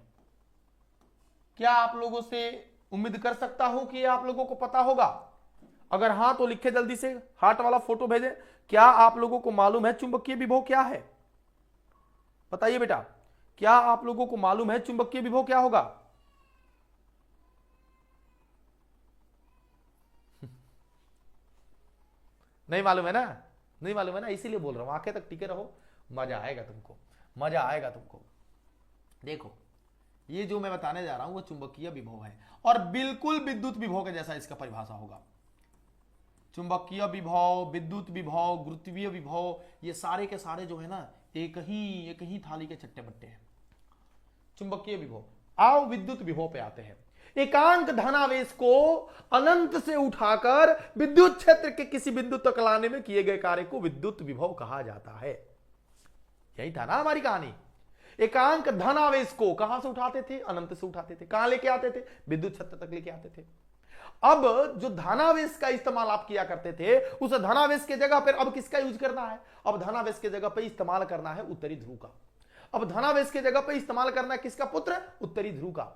क्या आप लोगों से उम्मीद कर सकता हूं कि आप लोगों को पता होगा? अगर हां तो लिखे जल्दी से, हार्ट वाला फोटो भेजें। क्या आप लोगों को मालूम है चुंबकीय विभव क्या है? बताइए बेटा, क्या आप लोगों को मालूम है चुंबकीय विभव क्या होगा? नहीं मालूम है ना, नहीं मालूम है ना, इसीलिए बोल रहा हूं, आंखें तक टिके रहो, मजा आएगा तुमको, मजा आएगा तुमको। देखो ये जो मैं बताने जा रहा हूं वो चुंबकीय विभव है, और बिल्कुल विद्युत विभव के जैसा इसका परिभाषा होगा। चुंबकीय विभव, विद्युत विभव, गुरुत्वीय विभव, ये सारे के सारे जो है ना एक ही थाली के चट्टे बट्टे हैं। चुंबकीय विभव। आओ विद्युत विभव पे आते हैं। एकांक धनावेश को अनंत से उठाकर विद्युत क्षेत्र के किसी बिंदु तक लाने में किए गए कार्य को विद्युत विभव कहा जाता है। यही था ना हमारी कहानी। एकांक धनावेश को कहां से उठाते थे? अनंत से उठाते थे। कहां लेके आते थे? विद्युत क्षेत्र तक लेके आते थे। अब जो धनावेश का इस्तेमाल आप किया करते थे, उस धनावेश के जगह पर अब किसका यूज करना है? अब धनावेश के जगह पर इस्तेमाल करना है उत्तरी ध्रुव का। अब धनावेश के जगह पर इस्तेमाल करना है किसका पुत्र? उत्तरी ध्रुव का।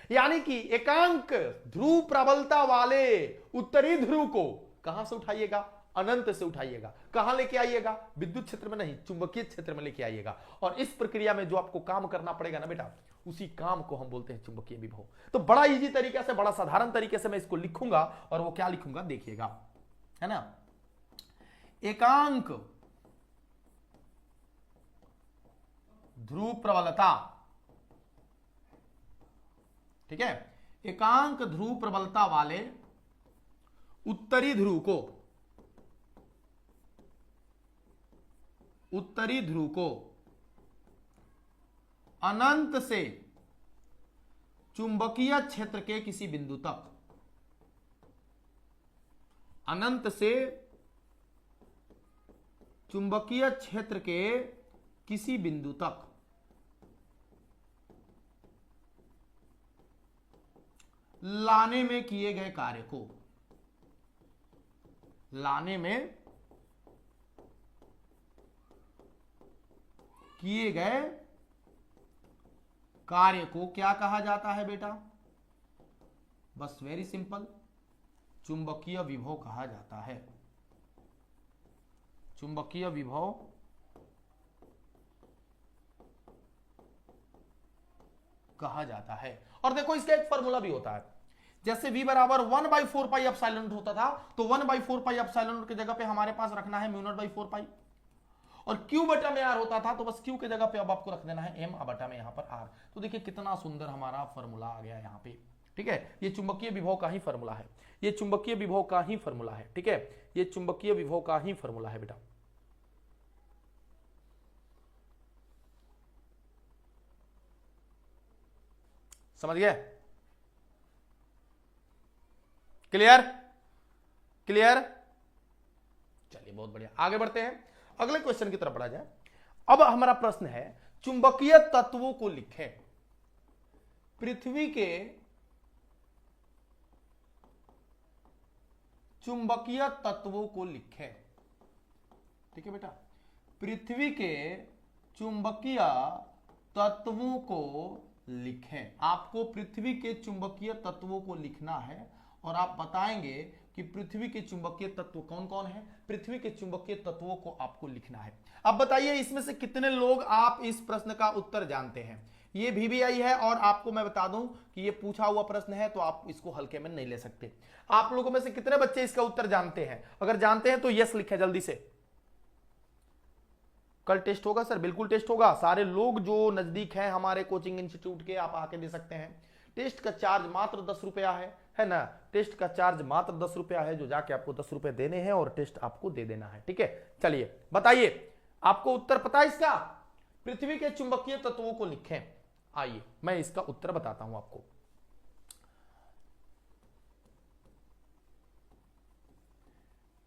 यानी कि एकांक ध्रुव प्रबलता वाले उत्तरी ध्रुव को कहां से उठाइएगा? अनंत से उठाइएगा। कहां लेके आइएगा? विद्युत क्षेत्र में नहीं, चुंबकीय क्षेत्र में लेके आइएगा। और इस प्रक्रिया में जो आपको काम करना पड़ेगा ना बेटा, उसी काम को हम बोलते हैं चुंबकीय विभव। तो बड़ा इजी तरीके से, बड़ा साधारण तरीके से मैं इसको लिखूंगा, और वो क्या लिखूंगा देखिएगा, है ना। एकांक ध्रुव प्रबलता, ठीक है, एकांक ध्रुव प्रबलता वाले उत्तरी ध्रुव को, उत्तरी ध्रुव को अनंत से चुंबकीय क्षेत्र के किसी बिंदु तक, अनंत से चुंबकीय क्षेत्र के किसी बिंदु तक लाने में किए गए कार्य को, लाने में किए गए कार्य को क्या कहा जाता है बेटा? बस वेरी सिंपल, चुंबकीय विभव कहा जाता है। चुंबकीय विभव कहा जाता है। और देखो इसका एक फॉर्मूला भी होता है, जैसे v बराबर 1/4 एप्सिलॉन नॉट होता था, तो 1/4 एप्सिलॉन नॉट की जगह पे हमारे पास रखना है μ0/4, और q बटा में r होता था, तो बस q की जगह पे अब आपको रख देना है m बटा में यहां पर r। तो देखिए कितना सुंदर हमारा फॉर्मूला आ गया यहां पे, ठीक है। ये चुंबकीय विभव का ही फॉर्मूला है, ये चुंबकीय विभव का ही फॉर्मूला है, ठीक है। ये चुंबकीय विभव का ही फॉर्मूला है बेटा। समझ गए? क्लियर? क्लियर? चलिए बहुत बढ़िया, आगे बढ़ते हैं, अगले क्वेश्चन की तरफ बढ़ा जाए। अब हमारा प्रश्न है, चुंबकीय तत्वों को लिखें। पृथ्वी के चुंबकीय तत्वों को लिखें, ठीक है बेटा। पृथ्वी के चुंबकीय तत्वों को लिखें। आपको पृथ्वी के चुंबकीय तत्वों को लिखना है और आप बताएंगे कि पृथ्वी के चुंबकीय तत्व कौन कौन है। पृथ्वी के चुंबकीय तत्वों को आपको लिखना है। अब बताइए इसमें से कितने लोग आप इस प्रश्न का उत्तर जानते हैं। ये VBI है और आपको मैं बता दूं कि ये पूछा हुआ प्रश्न है, तो आप इसको हल्के में नहीं ले सकते। आप लोगों में से कितने बच्चे इसका उत्तर जानते हैं? अगर जानते हैं तो यस लिखें जल्दी से। कल टेस्ट होगा सर? बिल्कुल टेस्ट होगा। सारे लोग जो नजदीक हैं हमारे कोचिंग इंस्टीट्यूट के, आप आके दे सकते हैं। टेस्ट का चार्ज मात्र 10 रुपया है ना। टेस्ट का चार्ज मात्र 10 रुपया है, जो जाके आपको 10 रुपए देने हैं और टेस्ट आपको दे देना है, ठीक है। चलिए बताइए, आपको उत्तर पता है इसका? पृथ्वी के चुंबकीय तत्वों को लिखें। आइए मैं इसका उत्तर बताता हूं आपको।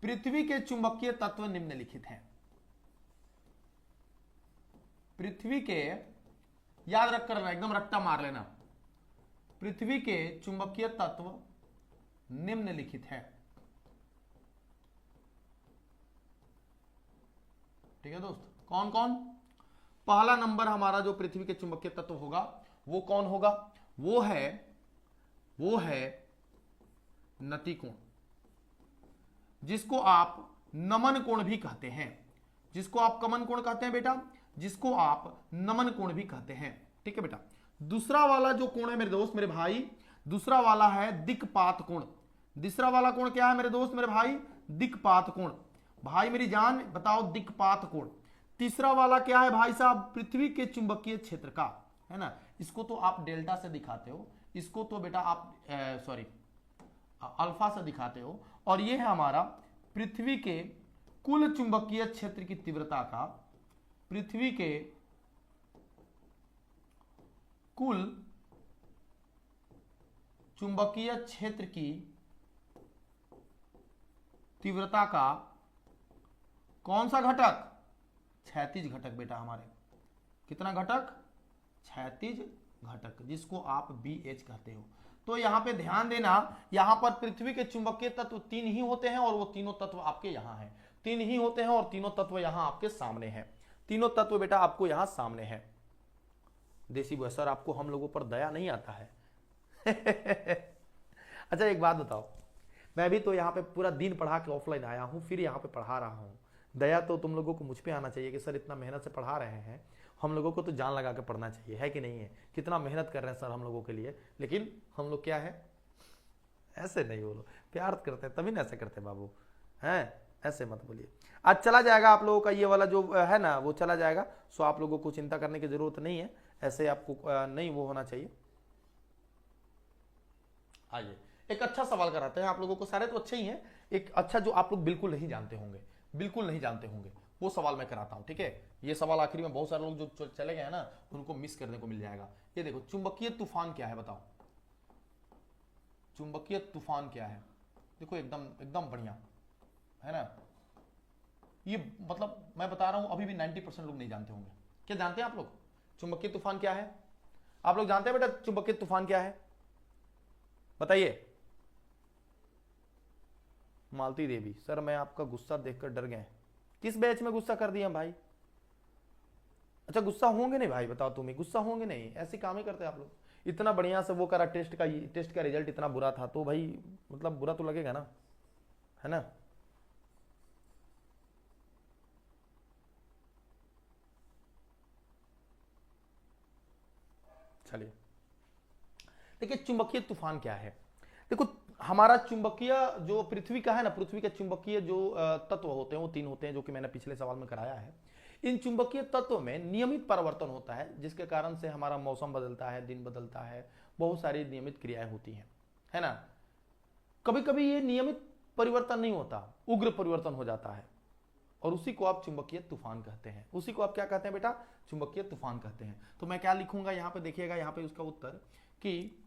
पृथ्वी के चुंबकीय तत्व निम्नलिखित हैं। पृथ्वी के, याद रखकर एकदम रट्टा मार लेना, पृथ्वी के चुंबकीय तत्व निम्नलिखित हैं, ठीक है दोस्त। कौन कौन? पहला नंबर हमारा जो पृथ्वी के चुंबकीय तत्व होगा वो कौन होगा? वो है नति कोण, जिसको आप नमन कोण भी कहते हैं। जिसको आप कमन कोण कहते हैं बेटा, जिसको आप नमन कोण भी कहते हैं, ठीक है बेटा। दूसरा वाला जो कोण है मेरे दोस्त मेरे भाई, दूसरा वाला है दिक्पात कोण। दूसरा वाला कोण क्या है मेरे दोस्त मेरे भाई? दिक्पात कोण। भाई मेरी जान बताओ, दिक्पात कोण। तीसरा वाला क्या है भाई साहब? पृथ्वी के चुंबकीय क्षेत्र का, है ना। इसको तो आप डेल्टा से दिखाते हो, इसको तो बेटा आप सॉरी अल्फा से दिखाते हो। और ये है हमारा पृथ्वी के कुल चुंबकीय क्षेत्र की तीव्रता का, पृथ्वी के कुल चुंबकीय क्षेत्र की तीव्रता का कौन सा घटक? क्षैतिज घटक बेटा हमारे। कितना घटक? क्षैतिज घटक, जिसको आप BH कहते हो। तो यहां पे ध्यान देना, यहां पर पृथ्वी के चुंबकीय तत्व 3 ही होते हैं और वो तीनों तत्व आपके यहां हैं। 3 ही होते हैं और तीनों तत्व यहां आपके सामने हैं। तीनों तत्व बेटा आपको यहां सामने है। देसी बॉय सर आपको हम लोगों पर दया नहीं आता है? अच्छा एक बात बताओ, मैं भी तो यहाँ पे पूरा दिन पढ़ा के ऑफलाइन आया हूँ, फिर यहाँ पे पढ़ा रहा हूँ। दया तो तुम लोगों को मुझ पे आना चाहिए कि सर इतना मेहनत से पढ़ा रहे हैं, हम लोगों को तो जान लगा के पढ़ना चाहिए, है कि नहीं है? कितना मेहनत कर रहे हैं सर हम लोगों के लिए, लेकिन हम लोग क्या है, ऐसे नहीं बोलो, प्यार करते हैं तभी ना ऐसे करते बाबू, हैं? ऐसे मत बोलिए। आज चला जाएगा आप लोगों का ये वाला जो है ना, वो चला जाएगा। सो आप लोगों को चिंता करने की जरूरत नहीं है, ऐसे आपको नहीं वो होना चाहिए। आइए एक अच्छा सवाल कराते हैं आप लोगों को, सारे तो अच्छे ही हैं। एक अच्छा जो आप लोग बिल्कुल नहीं जानते होंगे, बिल्कुल नहीं जानते होंगे, वो सवाल मैं कराता हूं, ठीक है। ये सवाल आखिरी में बहुत सारे लोग जो चले गए हैं ना, उनको मिस करने को मिल जाएगा। ये देखो, चुंबकीय तूफान क्या है बताओ? चुंबकीय तूफान क्या है? देखो एकदम एकदम बढ़िया है ना। ये मतलब मैं बता रहा हूं अभी भी 90% लोग नहीं जानते होंगे। क्या जानते हैं आप लोग चुंबकीय तूफान क्या है? आप लोग जानते हैं बेटा चुंबकीय तूफान क्या है? बताइए। मालती देवी, सर मैं आपका गुस्सा देखकर डर गए। किस बैच में गुस्सा कर दिया भाई? अच्छा गुस्सा होंगे नहीं भाई, बताओ तुम ही गुस्सा होंगे नहीं, ऐसे काम ही करते हैं आप लोग। इतना बढ़िया से वो करा टेस्ट का रिजल्ट इतना बुरा था तो भाई मतलब बुरा तो लगेगा ना, है ना। चलिए देखिए चुंबकीय तूफान क्या है। देखो हमारा चुंबकीय जो पृथ्वी का है ना, पृथ्वी के चुंबकीय जो तत्व होते हैं वो तीन होते हैं, जो कि मैंने पिछले सवाल में कराया है। इन चुंबकीय तत्वों में नियमित परिवर्तन होता है, जिसके कारण से हमारा मौसम बदलता है, दिन बदलता है, बहुत सारी नियमित क्रियाएं होती हैं, है ना। कभी कभी ये नियमित परिवर्तन नहीं होता, उग्र परिवर्तन हो जाता है, और उसी को आप चुंबकीय तूफान कहते हैं। उसी को आप क्या कहते हैं बेटा? चुंबकीय तूफान कहते हैं। तो मैं क्या लिखूंगा यहाँ पे, देखिएगा यहाँ पे उसका उत्तर कि,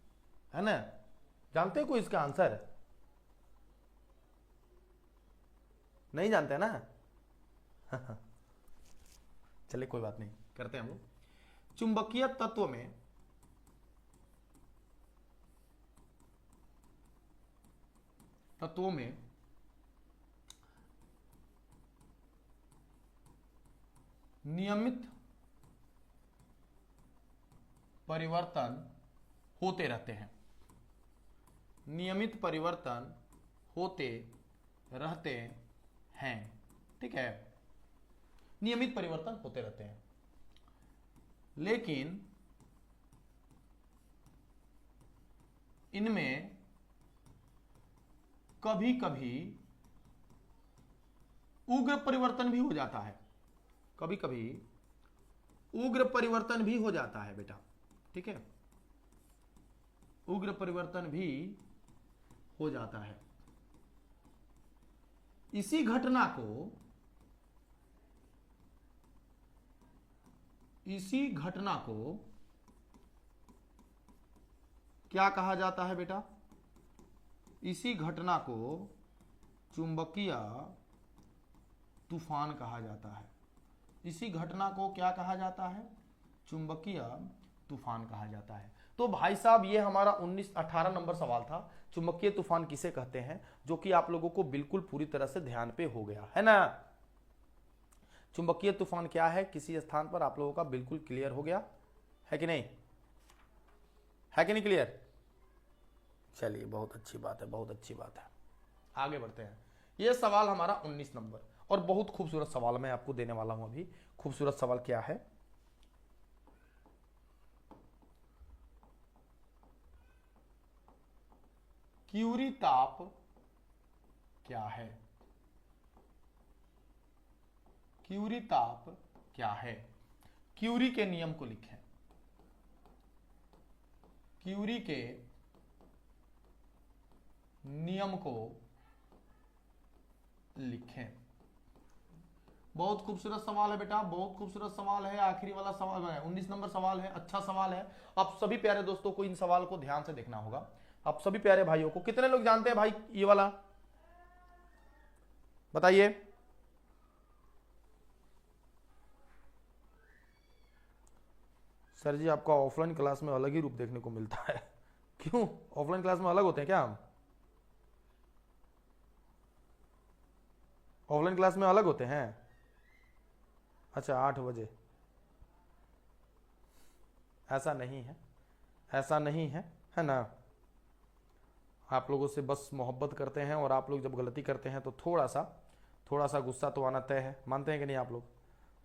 है ना, जानते हैं कोई इसका आंसर? नहीं जानते ना? चलिए कोई बात नहीं, करते हैं हम लोग। चुंबकीय तत्वों में नियमित परिवर्तन होते रहते हैं। नियमित परिवर्तन होते रहते हैं, ठीक है, नियमित परिवर्तन होते रहते हैं, लेकिन इनमें कभी कभी उग्र परिवर्तन भी हो जाता है। कभी कभी उग्र परिवर्तन भी हो जाता है बेटा, ठीक है, उग्र परिवर्तन भी हो जाता है। इसी घटना को क्या कहा जाता है बेटा? इसी घटना को चुंबकीय तूफान कहा जाता है। इसी घटना को क्या कहा जाता है? चुंबकीय तूफान कहा जाता है। तो भाई साहब ये हमारा 18 नंबर सवाल था, चुंबकीय तूफान किसे कहते हैं, जो कि आप लोगों को बिल्कुल पूरी तरह से ध्यान पे हो गया है ना। चुंबकीय तूफान क्या है किसी स्थान पर आप लोगों का बिल्कुल क्लियर हो गया है कि नहीं? है कि नहीं क्लियर? चलिए बहुत अच्छी बात है, बहुत अच्छी बात है। आगे बढ़ते हैं। यह सवाल हमारा 19 नंबर, और बहुत खूबसूरत सवाल मैं आपको देने वाला हूं अभी। खूबसूरत सवाल क्या है? क्यूरी ताप क्या है? क्यूरी ताप क्या है? क्यूरी के नियम को लिखें। क्यूरी के नियम को लिखें। बहुत खूबसूरत सवाल है बेटा, बहुत खूबसूरत सवाल है। आखिरी वाला सवाल है, 19 नंबर सवाल है, अच्छा सवाल है। आप सभी प्यारे दोस्तों को इन सवाल को ध्यान से देखना होगा। आप सभी प्यारे भाइयों को, कितने लोग जानते हैं भाई ये वाला, बताइए। सर जी आपका ऑफलाइन क्लास में अलग ही रूप देखने को मिलता है। क्यों, ऑफलाइन क्लास में अलग होते हैं क्या हम? ऑफलाइन क्लास में अलग होते हैं? अच्छा 8 बजे। ऐसा नहीं है, ऐसा नहीं है ना। आप लोगों से बस मोहब्बत करते हैं, और आप लोग जब गलती करते हैं तो थोड़ा सा गुस्सा तो आना तय है। मानते हैं कि नहीं आप लोग?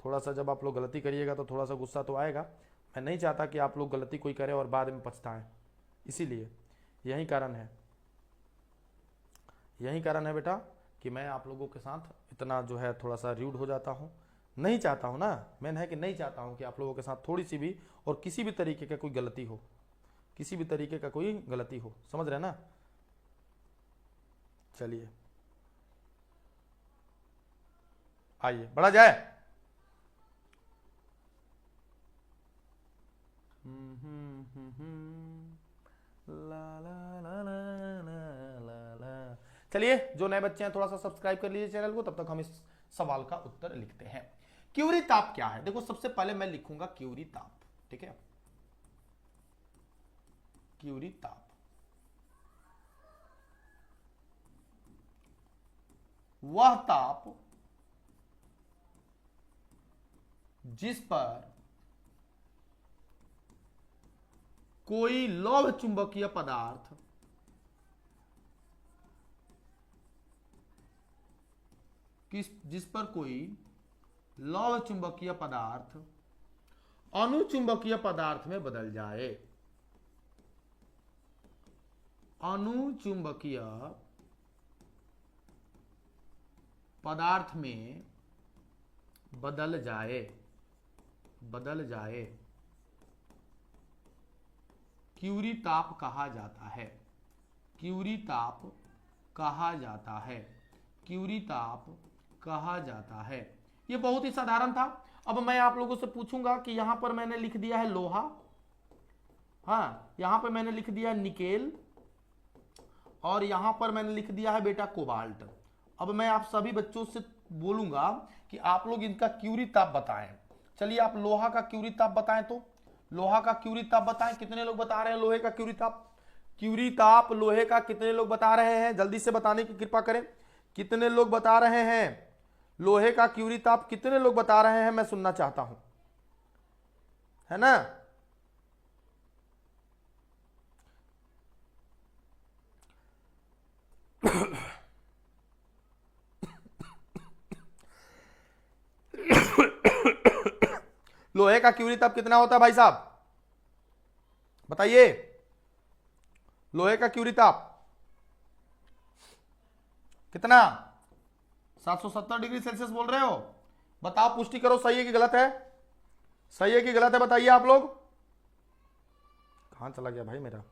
थोड़ा सा जब आप लोग गलती करिएगा तो थोड़ा सा गुस्सा तो आएगा। मैं नहीं चाहता कि आप लोग गलती कोई करे और बाद में पछताएं, इसीलिए यही कारण है, यही कारण है बेटा कि मैं आप लोगों के साथ इतना जो है थोड़ा सा र्यूड हो जाता हूँ। नहीं चाहता हूँ ना, मैन है कि नहीं चाहता हूँ कि आप लोगों के साथ थोड़ी सी भी और किसी भी तरीके का कोई गलती हो, किसी भी तरीके का कोई गलती हो, समझ रहे ना। चलिए आइए बढ़ा जाए। ला ला ला ला चलिए, जो नए बच्चे हैं थोड़ा सा सब्सक्राइब कर लीजिए चैनल को, तब तक हम इस सवाल का उत्तर लिखते हैं। क्यूरी ताप क्या है? देखो, सबसे पहले मैं लिखूंगा क्यूरी ताप, ठीक है। क्यूरी ताप वह ताप जिस पर कोई लौह चुंबकीय पदार्थ जिस पर कोई लौह चुंबकीय पदार्थ अनुचुंबकीय पदार्थ में बदल जाए। अनुचुंबकीय पदार्थ में बदल जाए क्यूरी ताप कहा जाता है। क्यूरी ताप कहा जाता है। क्यूरी ताप कहा जाता है। ये बहुत ही साधारण था। अब मैं आप लोगों से पूछूंगा कि यहां पर मैंने लिख दिया है लोहा, हाँ, यहां पर मैंने लिख दिया निकेल, और यहां पर मैंने लिख दिया है बेटा कोबाल्ट। अब मैं आप सभी बच्चों से बोलूंगा कि आप लोग इनका क्यूरी ताप बताएं। चलिए, आप लोहा का क्यूरी ताप बताएं। तो लोहा का क्यूरी ताप बताएं। कितने लोग बता रहे हैं लोहे का क्यूरी ताप? क्यूरी ताप लोहे का कितने लोग बता रहे हैं? जल्दी से बताने की कृपा करें। कितने लोग बता रहे हैं लोहे का क्यूरी ताप? कितने लोग बता रहे हैं? मैं सुनना चाहता हूं, है ना। लोहे का क्यूरी ताप कितना होता है भाई साहब? बताइए। लोहे का क्यूरी ताप कितना? 770 डिग्री सेल्सियस बोल रहे हो? बताओ, पुष्टि करो, सही है कि गलत है? सही है कि गलत है? बताइए आप लोग। कहां चला गया भाई मेरा?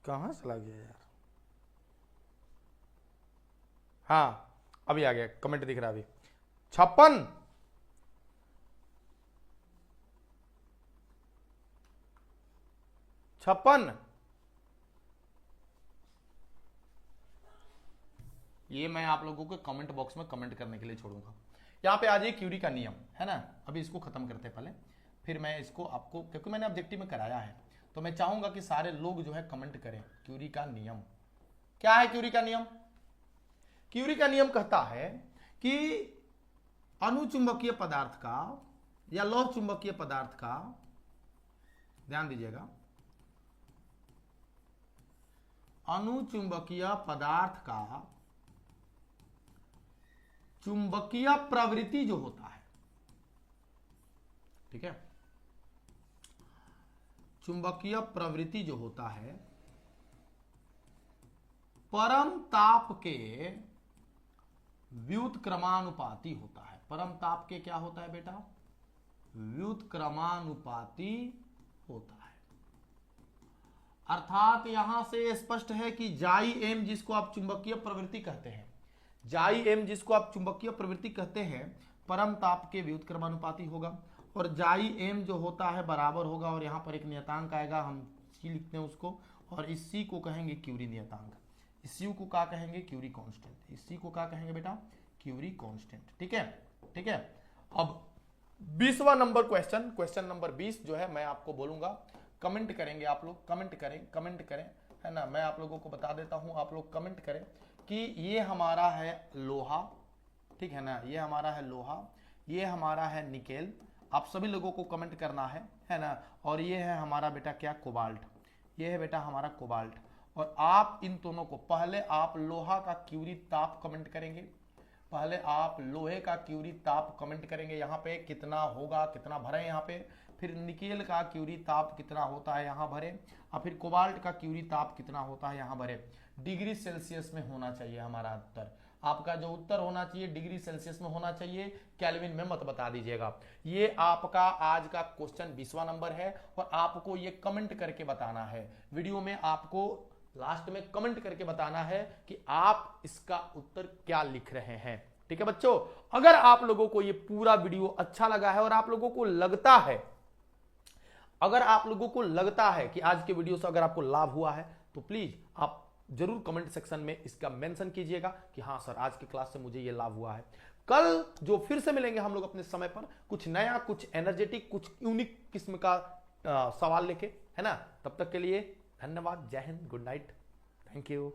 कहां चला गया यार? हाँ, अभी आ गया, कमेंट दिख रहा है अभी। 56। ये मैं आप लोगों को कमेंट बॉक्स में कमेंट करने के लिए छोड़ूंगा। यहाँ पे आ जाइए, क्यूरी का नियम है ना। अभी इसको खत्म करते हैं पहले, फिर मैं इसको आपको, क्योंकि मैंने ऑब्जेक्टिव में कराया है, तो मैं चाहूंगा कि सारे लोग जो है कमेंट करें। क्यूरी का नियम क्या है? क्यूरी का नियम, क्यूरी का नियम कहता है कि अनुचुंबकीय पदार्थ का या लौह चुंबकीय पदार्थ का, ध्यान दीजिएगा, अनुचुंबकीय पदार्थ का चुंबकीय प्रवृत्ति जो होता है, ठीक है, चुंबकीय प्रवृत्ति जो होता है परम ताप के व्युत्क्रमानुपाती होता है। परम ताप के क्या होता है बेटा? व्युत्क्रमानुपाती होता है। अर्थात यहां से स्पष्ट है कि जाई एम जिसको आप चुंबकीय प्रवृत्ति कहते हैं, जाई एम जिसको आप चुंबकीय प्रवृत्ति कहते हैं, परम ताप के व्युत्क्रमानुपाती होगा। और जाई एम जो होता है बराबर होगा, और यहां पर एक नियतांक आएगा, हम सी लिखते हैं उसको, और इस सी को कहेंगे क्यूरी नियतांक। इस यू को क्या कहेंगे? Curie constant. इस सी को क्या कहेंगे बेटा? Curie constant. ठीक है, ठीक है। अब 20वां नंबर क्वेश्चन, क्वेश्चन नंबर 20 जो है मैं आपको बोलूंगा, कमेंट करेंगे आप लोग, कमेंट करें, है ना। मैं आप लोगों को बता देता हूं, आप लोग कमेंट करें कि ये हमारा है लोहा, ठीक है ना, ये हमारा है लोहा, ये हमारा है निकेल। आप सभी लोगों को कमेंट करना है ना। और ये है हमारा बेटा क्या? कोबाल्ट। ये है बेटा हमारा कोबाल्ट। और आप इन दोनों को, पहले आप लोहा का क्यूरी ताप कमेंट करेंगे, पहले आप लोहे का क्यूरी ताप कमेंट करेंगे। यहाँ पे कितना होगा, कितना भरे यहाँ पे फिर निकेल का क्यूरी ताप कितना होता है यहाँ भरे, और फिर कोबाल्ट का क्यूरी ताप कितना होता है यहाँ भरे। डिग्री सेल्सियस में होना चाहिए हमारा उत्तर। आपका जो उत्तर होना चाहिए डिग्री सेल्सियस में होना चाहिए, केल्विन में मत बता दीजिएगा। ये आपका आज का क्वेश्चन 20वां नंबर है और आपको ये कमेंट करके बताना है। वीडियो में आपको लास्ट में कमेंट करके बताना है कि आप इसका उत्तर क्या लिख रहे हैं। ठीक है बच्चों, अगर आप लोगों को ये पूरा वीडियो अच्छा लगा है और आप लोगों को लगता है, अगर आप लोगों को लगता है कि आज के वीडियो से अगर आपको लाभ हुआ है तो प्लीज आप जरूर कमेंट सेक्शन में इसका मेंशन कीजिएगा कि हाँ सर आज की क्लास से मुझे ये लाभ हुआ है। कल जो फिर से मिलेंगे हम लोग अपने समय पर, कुछ नया, कुछ एनर्जेटिक, कुछ यूनिक किस्म का सवाल लेके, है ना। तब तक के लिए धन्यवाद, जय Hind, good night, thank you.